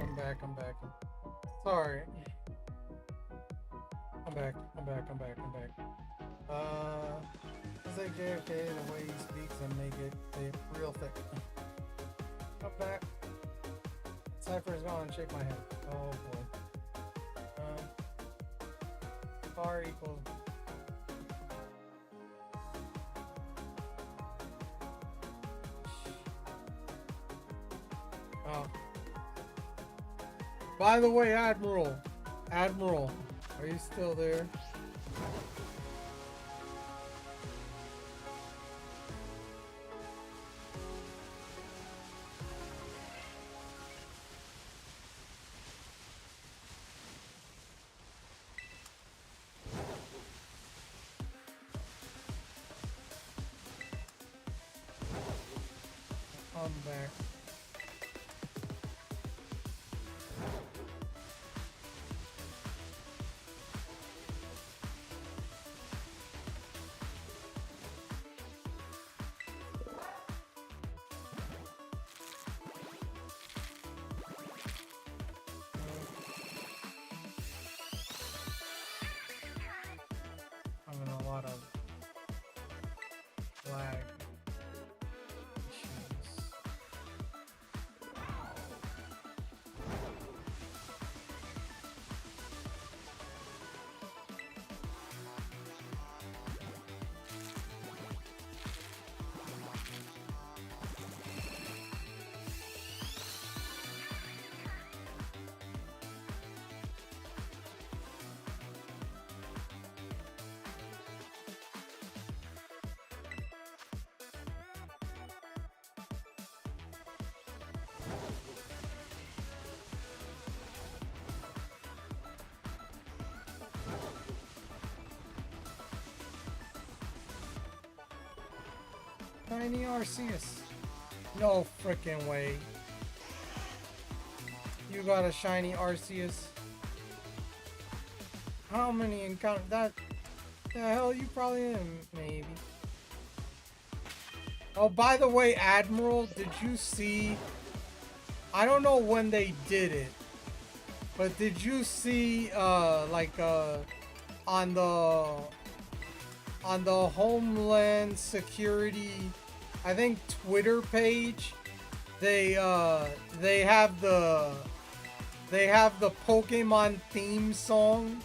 I'm back. Sorry. I'm back. Say JFK the way he speaks and make it real thick. Come back. Cypher's gone, shake my head. Oh boy. Bar equals. Oh. By the way, Admiral, are you still there? I'm back. Having a lot of lag issues. Shiny Arceus. No frickin' way. You got a shiny Arceus. How many encounter that? The hell you probably am, maybe. Oh, by the way, Admiral, did you see? I don't know when they did it, but did you see on the Homeland Security, I think Twitter page, they have the Pokemon theme song,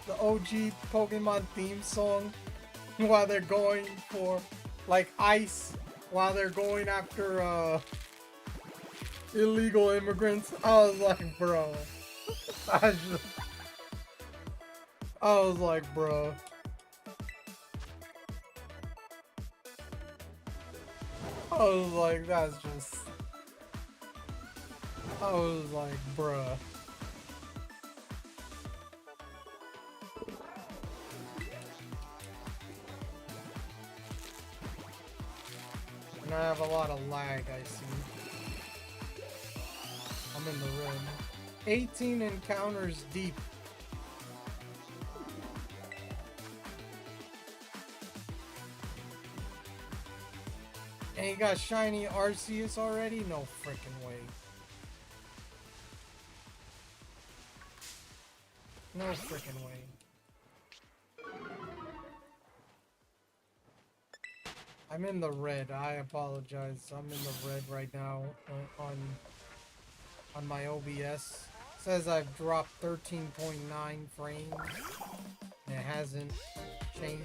the OG Pokemon theme song, while they're going for like ice, while they're going after illegal immigrants. I was like, bro. I was like, bro. I was like, that's just. I was like, bruh. And I have a lot of lag, I see. I'm in the red. 18 encounters deep. And you got shiny Arceus already? No freaking way. No freaking way. I'm in the red. I apologize. I'm in the red right now on my OBS. It says I've dropped 13.9 frames. And it hasn't changed.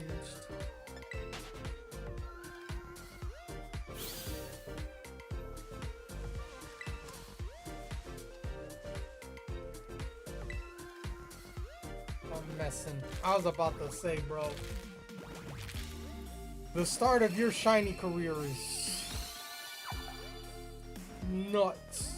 I'm messing. I was about to say, bro. The start of your shiny career is nuts.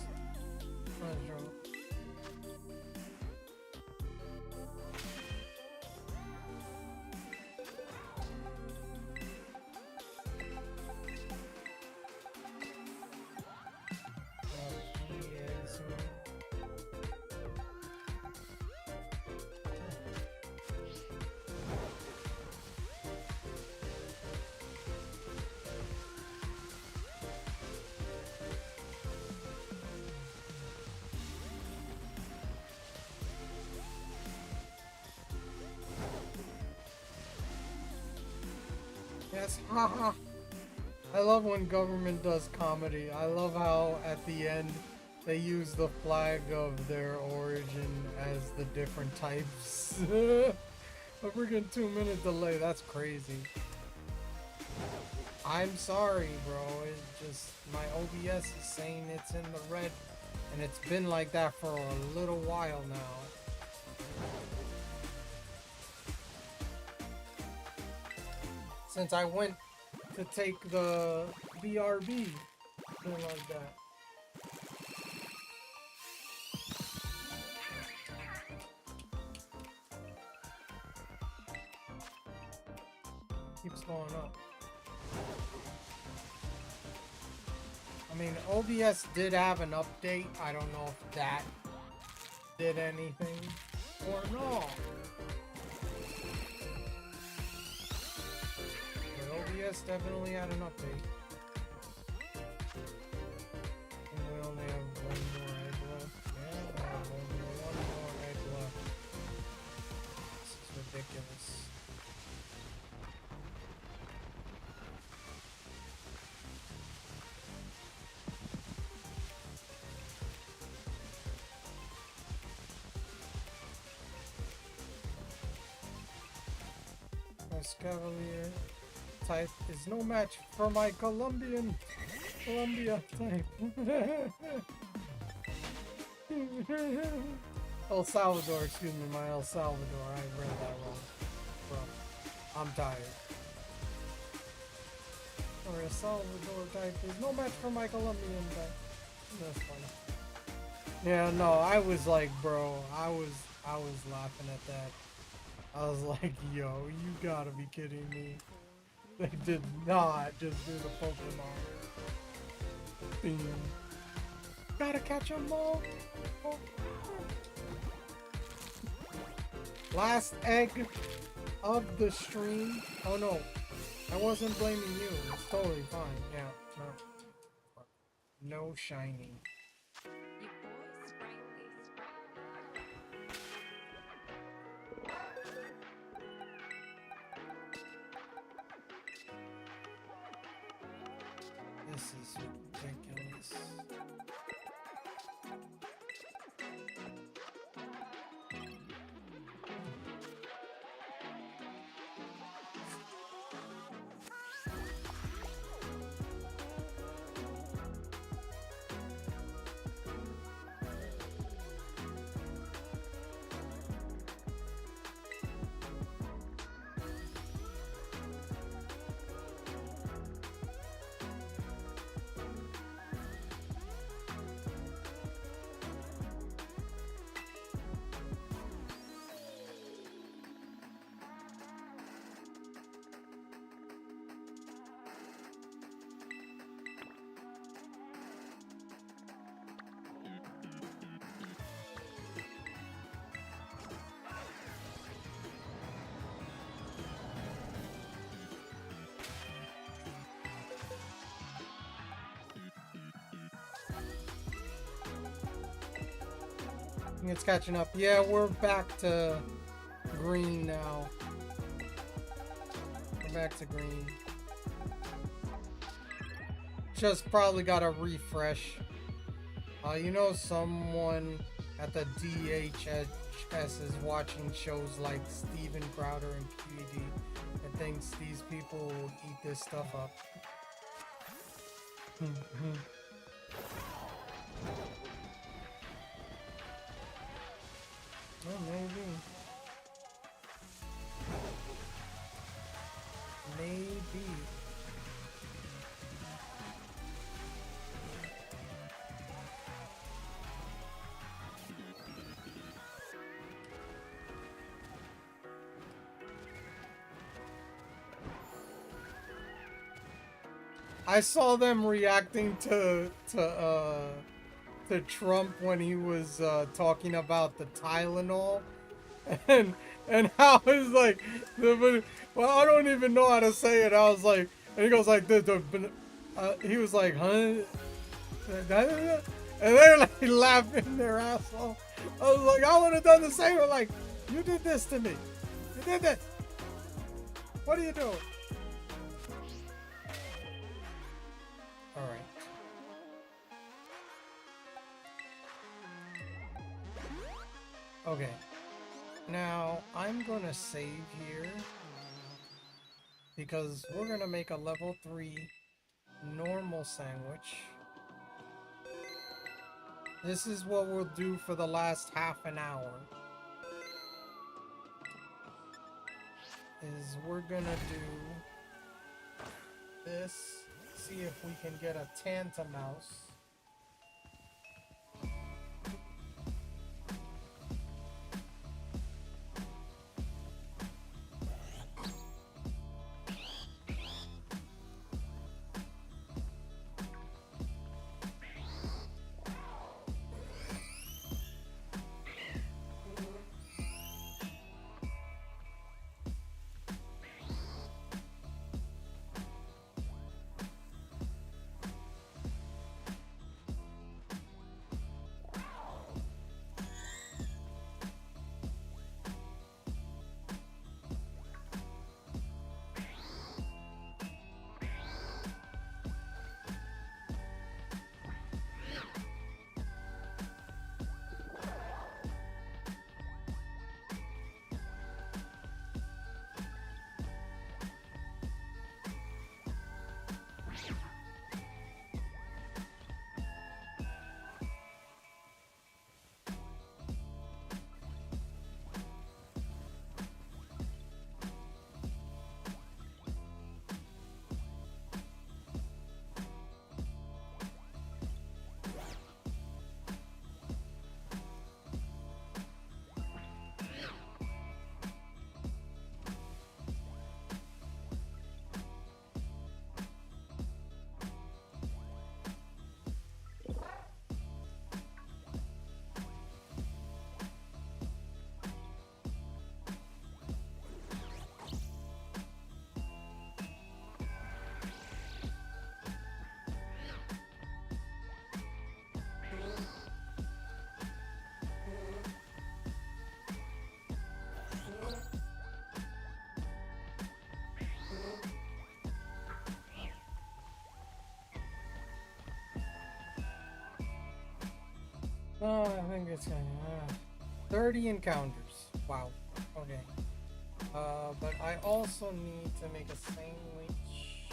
OBS. Haha. I love when government does comedy. I love how at the end they use the flag of their origin as the different types. A freaking 2-minute delay. That's crazy. I'm sorry, bro. It's just my OBS is saying it's in the red, and it's been like that for a little while now. Since I went to take the BRB, something like that. Keeps going up. I mean, OBS did have an update. I don't know if that did anything or not. But OBS definitely had an update. And we only have one more egg left. Yeah, we have one more egg left. This is ridiculous. Cavalier type is no match for my Colombia type. El Salvador, excuse me, my El Salvador. I read that wrong. Bro, I'm tired. Or El Salvador type is no match for my Colombian type. That's funny. Yeah, no, I was like, bro, I was laughing at that. I was like, yo, you gotta be kidding me. They did not just do the Pokemon thing. Gotta catch 'em all. Oh. Last egg of the stream. Oh no, I wasn't blaming you. It's totally fine. Yeah, no shiny. This is ridiculous. It's catching up. Yeah, we're back to green now. We're back to green. Just probably got a refresh. You know, someone at the DHS is watching shows like Steven Crowder and QED and thinks these people will eat this stuff up. Oh, maybe. Maybe. I saw them reacting to Trump when he was talking about the Tylenol, and how it's like, well, I don't even know how to say it. I was like, and he goes like, he was like, huh? And they're like laughing their ass off. I was like, I would have done the same. I'm like, you did this to me. You did this. What are you doing? Okay. Now, I'm gonna save here because we're gonna make a level 3 normal sandwich. This is what we'll do for the last half an hour. Is we're gonna do this, see if we can get a Tanta mouse. Oh, I think it's gonna 30 encounters. Wow. Okay. But I also need to make a sandwich.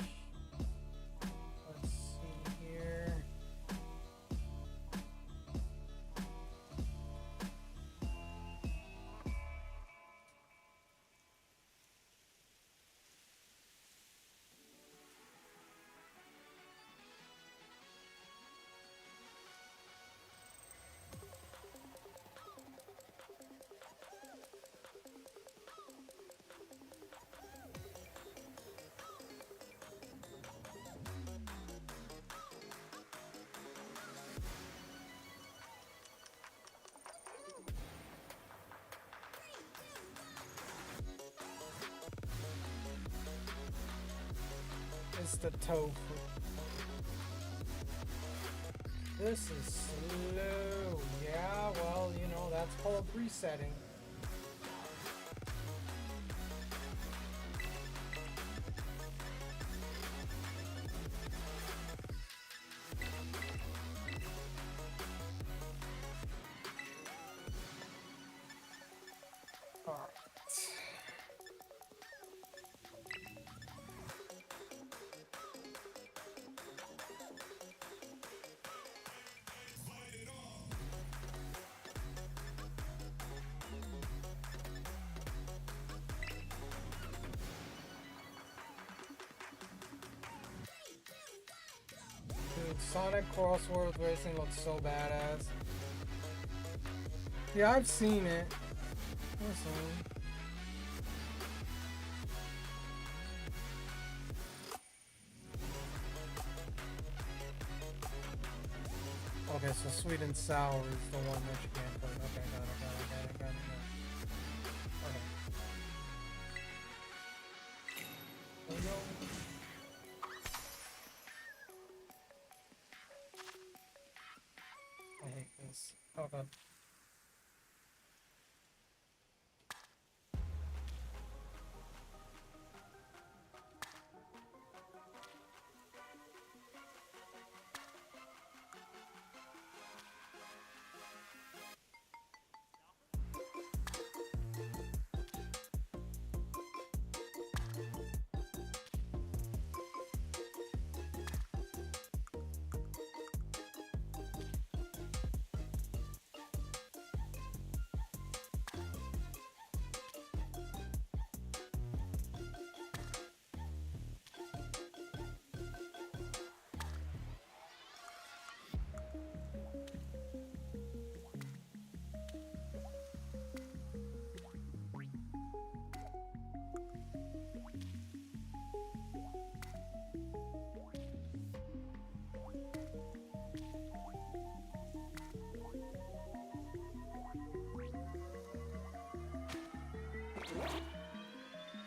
Let's see here. It's the tofu. This is slow. Yeah, well, you know, that's called resetting. Alright. Dude, Sonic Crossworld Racing looks so badass. Yeah, I've seen it. Listen. Okay, so sweet and sour is the one that you can't put. Okay, got it. Okay. Oh no. I hate this. Oh god.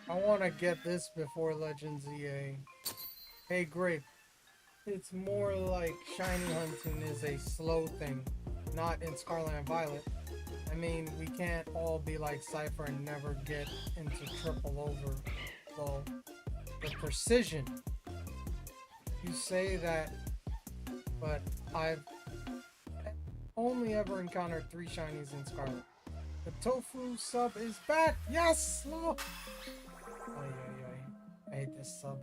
I want to get this before Legends EA. Hey, Grape. It's more like shiny hunting is a slow thing, not in Scarlet and Violet. I mean, we can't all be like Cypher and never get into triple overflow. The precision. You say that, but I've only ever encountered 3 shinies in Scarlet. The Tofu sub is back! Yes! No! I hate this sub.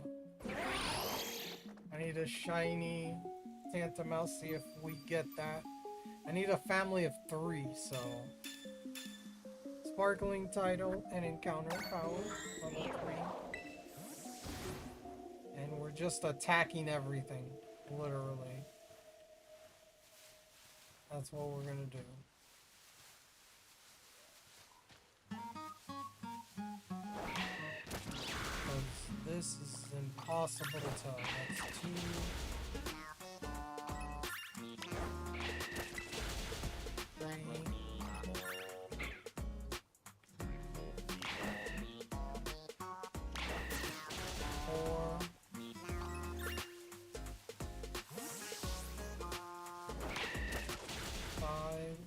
I need a shiny Tantamouse, see if we get that. I need a family of 3, so... Sparkling title and encounter power, level 3. And we're just attacking everything, literally. That's what we're gonna do. This is impossible to tell. That's 2. 3. 4. 5.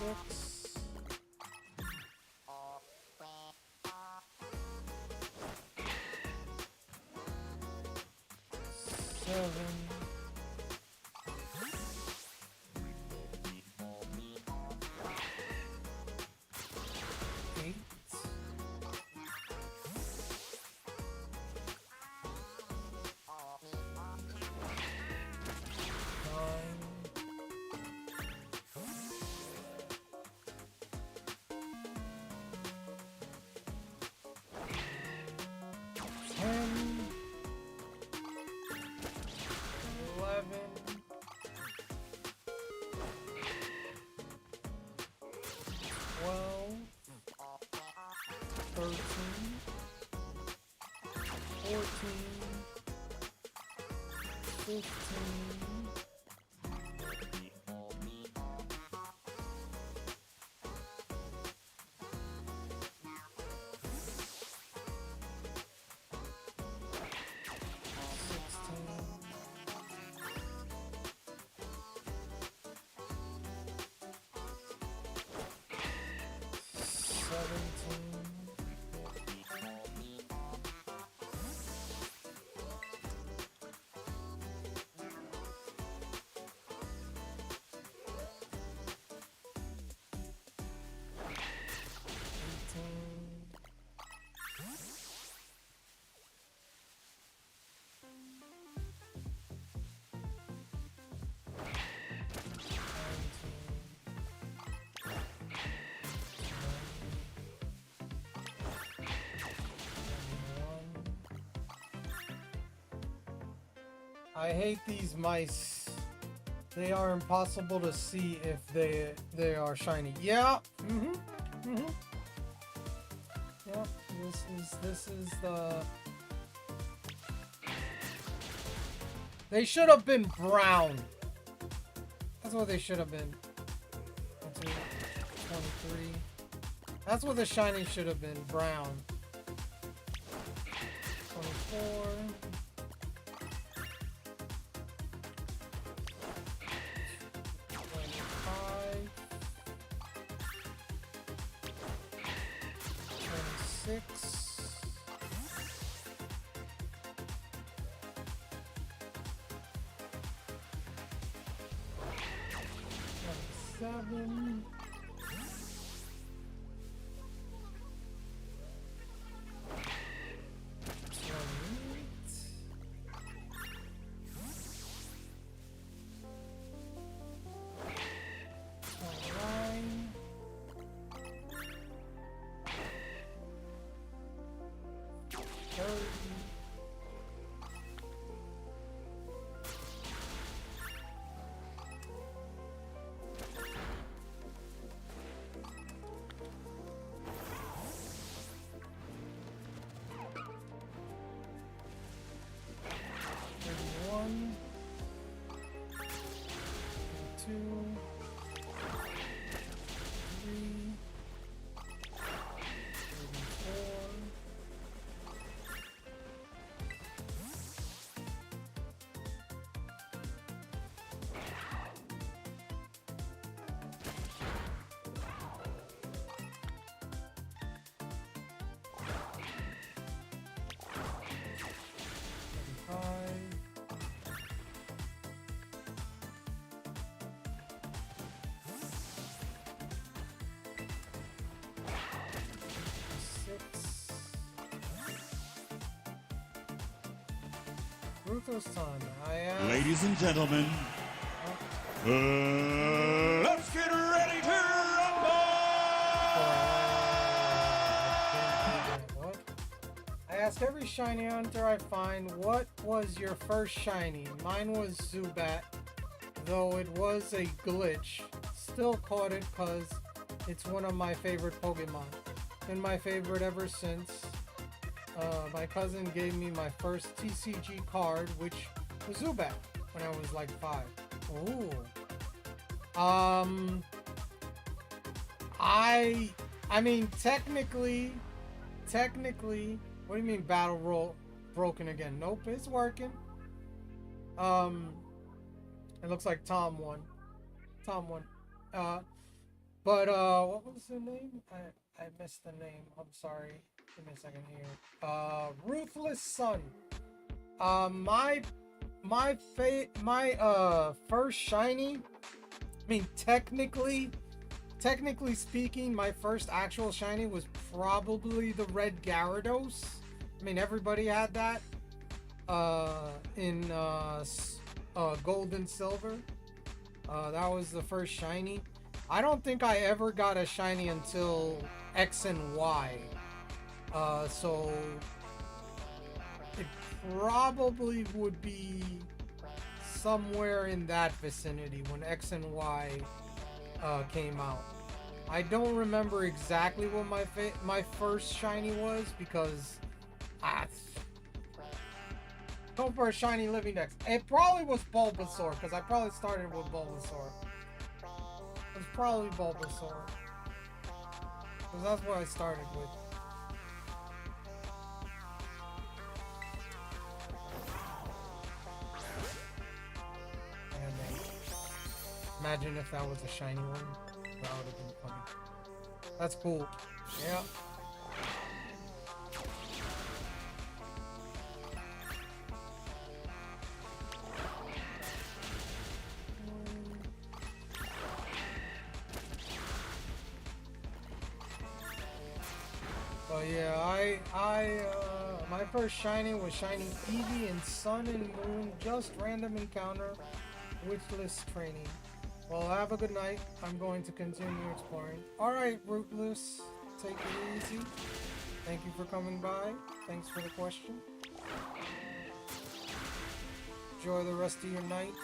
6. 7. 8. 13, 14, 15, 17, 19, I hate these mice. They are impossible to see if they are shiny. Yeah. Yep. This is the. They should have been brown. That's what they should have been. 23. That's what the shiny should have been. Brown. 24. 26. 27. 29. Ruthless Sun. I am. Ladies and gentlemen, let's get ready to rumble! What? I ask every shiny hunter I find, what was your first shiny? Mine was Zubat, though it was a glitch. Still caught it because it's one of my favorite Pokemon. Been my favorite ever since. My cousin gave me my first TCG card, which was Zubat, when I was like 5. Ooh. I mean, technically, what do you mean battle roll broken again? Nope, it's working. It looks like Tom won. But what was the name? I missed the name. I'm sorry. Give me a second here. Ruthless Sun. My first shiny. I mean, technically speaking, my first actual shiny was probably the red Gyarados. I mean, everybody had that. In gold and silver. That was the first shiny. I don't think I ever got a shiny until X and Y. So it probably would be somewhere in that vicinity when X and Y came out. I don't remember exactly what my first shiny was because go for a shiny living dex. It probably was Bulbasaur because I probably started with Bulbasaur. It was probably Bulbasaur because that's what I started with. Imagine if that was a shiny one. That would have been funny. That's cool. Yeah. But yeah, my first shiny was shiny Eevee in Sun and Moon, just random encounter, wishlist training. Well, have a good night. I'm going to continue exploring. Alright, Rootless, take it easy. Thank you for coming by. Thanks for the question. Enjoy the rest of your night.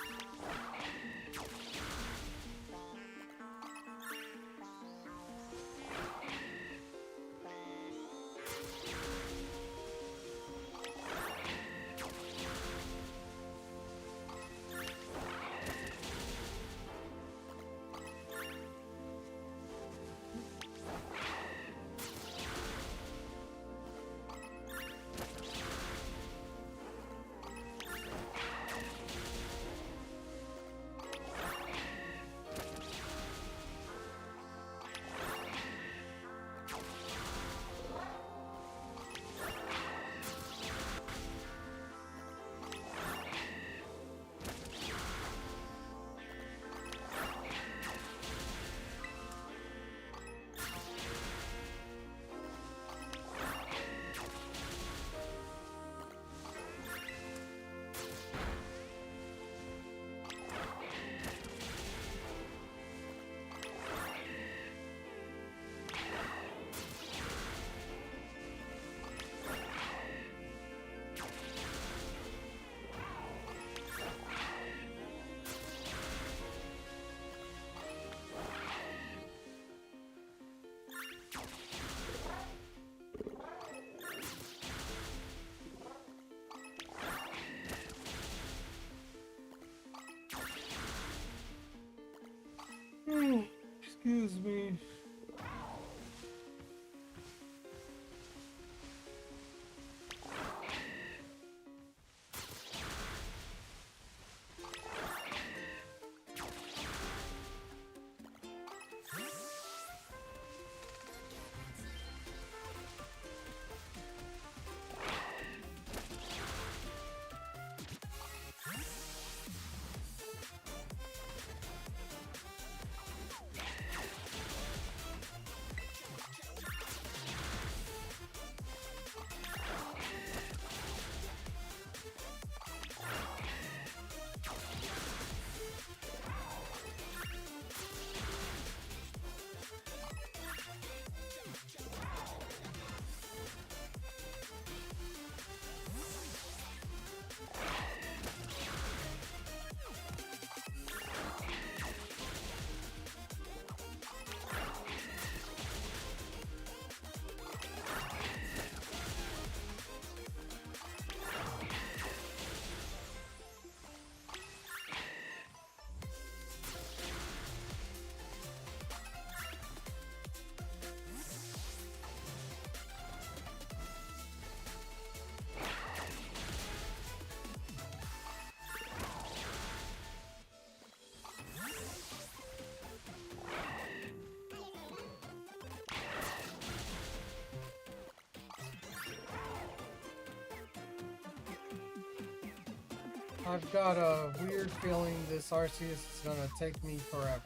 I've got a weird feeling this Arceus is gonna take me forever.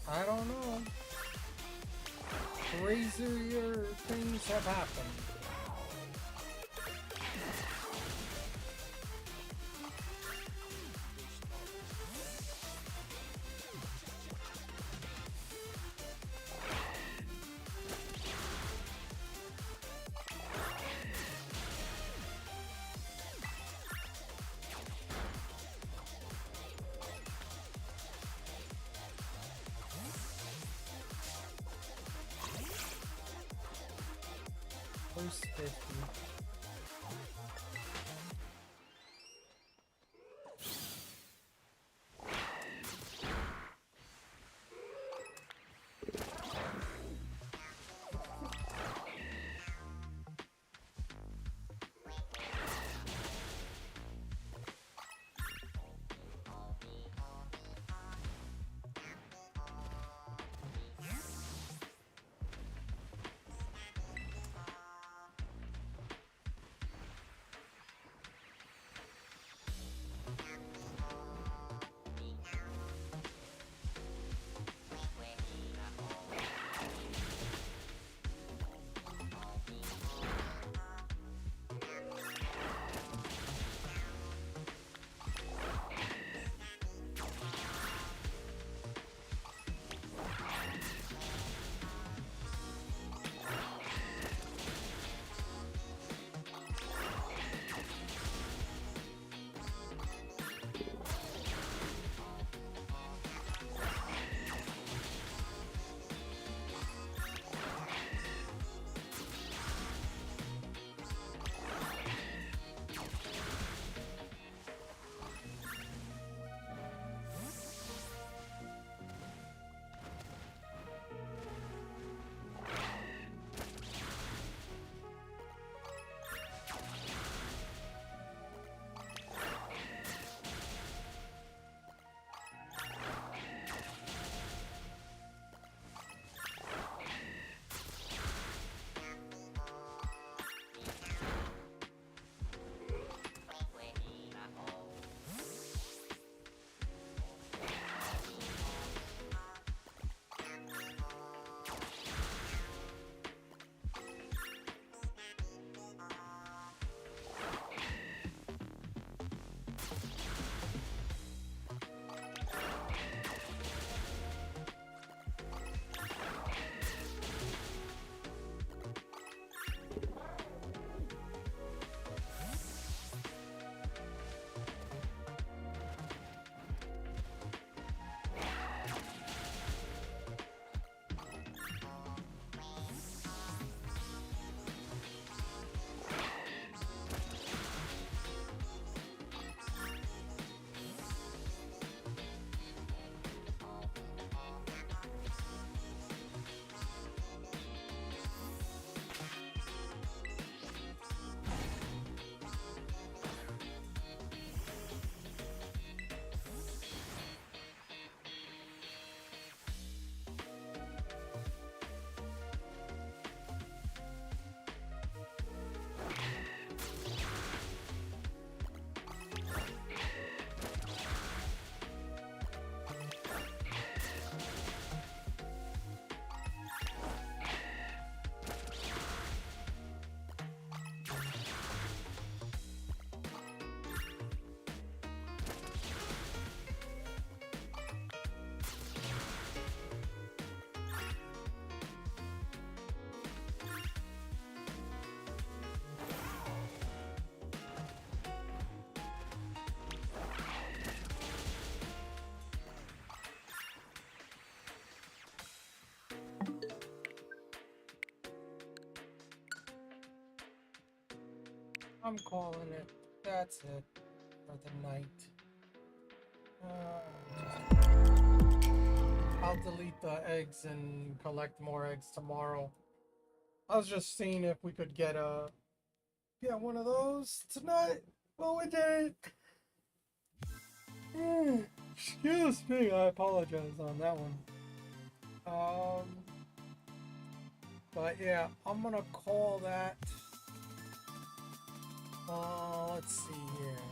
I don't know. Crazier things have happened. First 50. I'm calling it. That's it for the night. I'll delete the eggs and collect more eggs tomorrow. I was just seeing if we could get one of those tonight. Well, we did. Excuse me, I apologize on that one. But yeah, I'm gonna call that. Let's see here.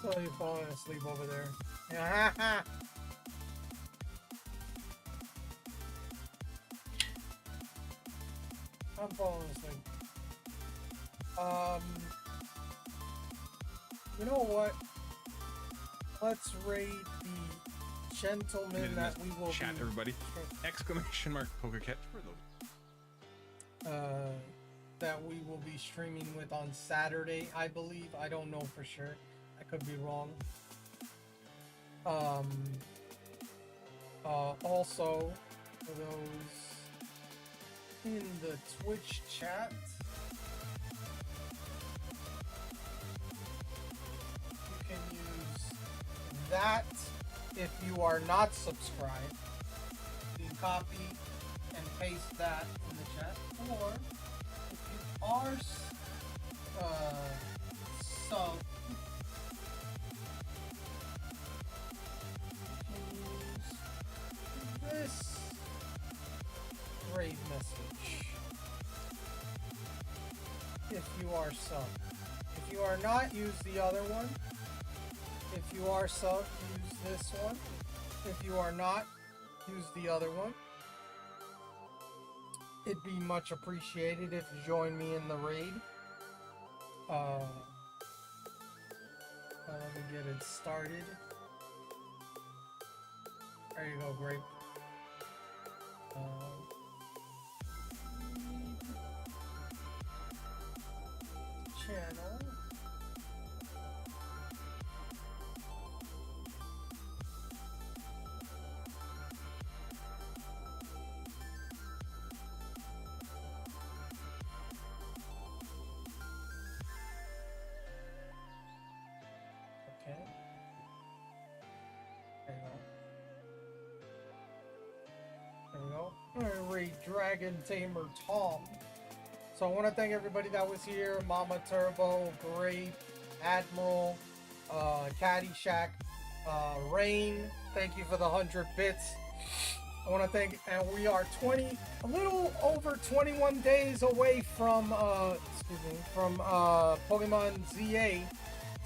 So you're falling asleep over there. Yeah. I'm falling asleep. You know what? Let's raid the gentleman that we will chat, be... everybody. Exclamation mark poker catch for those. That we will be streaming with on Saturday, I believe. I don't know for sure. I could be wrong. Also, for those in the Twitch chat, you can use that if you are not subscribed. You can copy and paste that in the chat, or if you are sub, you can use this raid message. If you are sub. If you are not, use the other one. If you are sub, use this one. If you are not, use the other one. It'd be much appreciated if you join me in the raid. Let me get it started. There you go, Grape. Channel. Okay. There we go. I'm gonna raid Dragon Tamer Tom. So I want to thank everybody that was here. Mama Turbo, Great, Admiral, Caddyshack, Rain. Thank you for the 100 bits. I want to thank, and we are a little over 21 days away from, Pokemon ZA.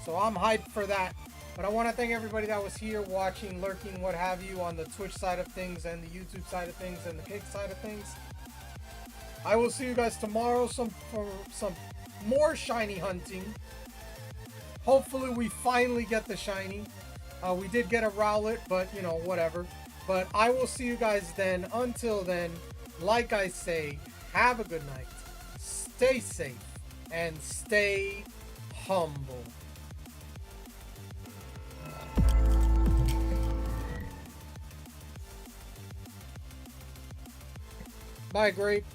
So I'm hyped for that. But I want to thank everybody that was here watching, lurking, what have you, on the Twitch side of things and the YouTube side of things and the Kick side of things. I will see you guys tomorrow for some more shiny hunting. Hopefully we finally get the shiny. We did get a Rowlet, but you know, whatever. But I will see you guys then. Until then, like I say, have a good night. Stay safe and stay humble. Bye, Grape.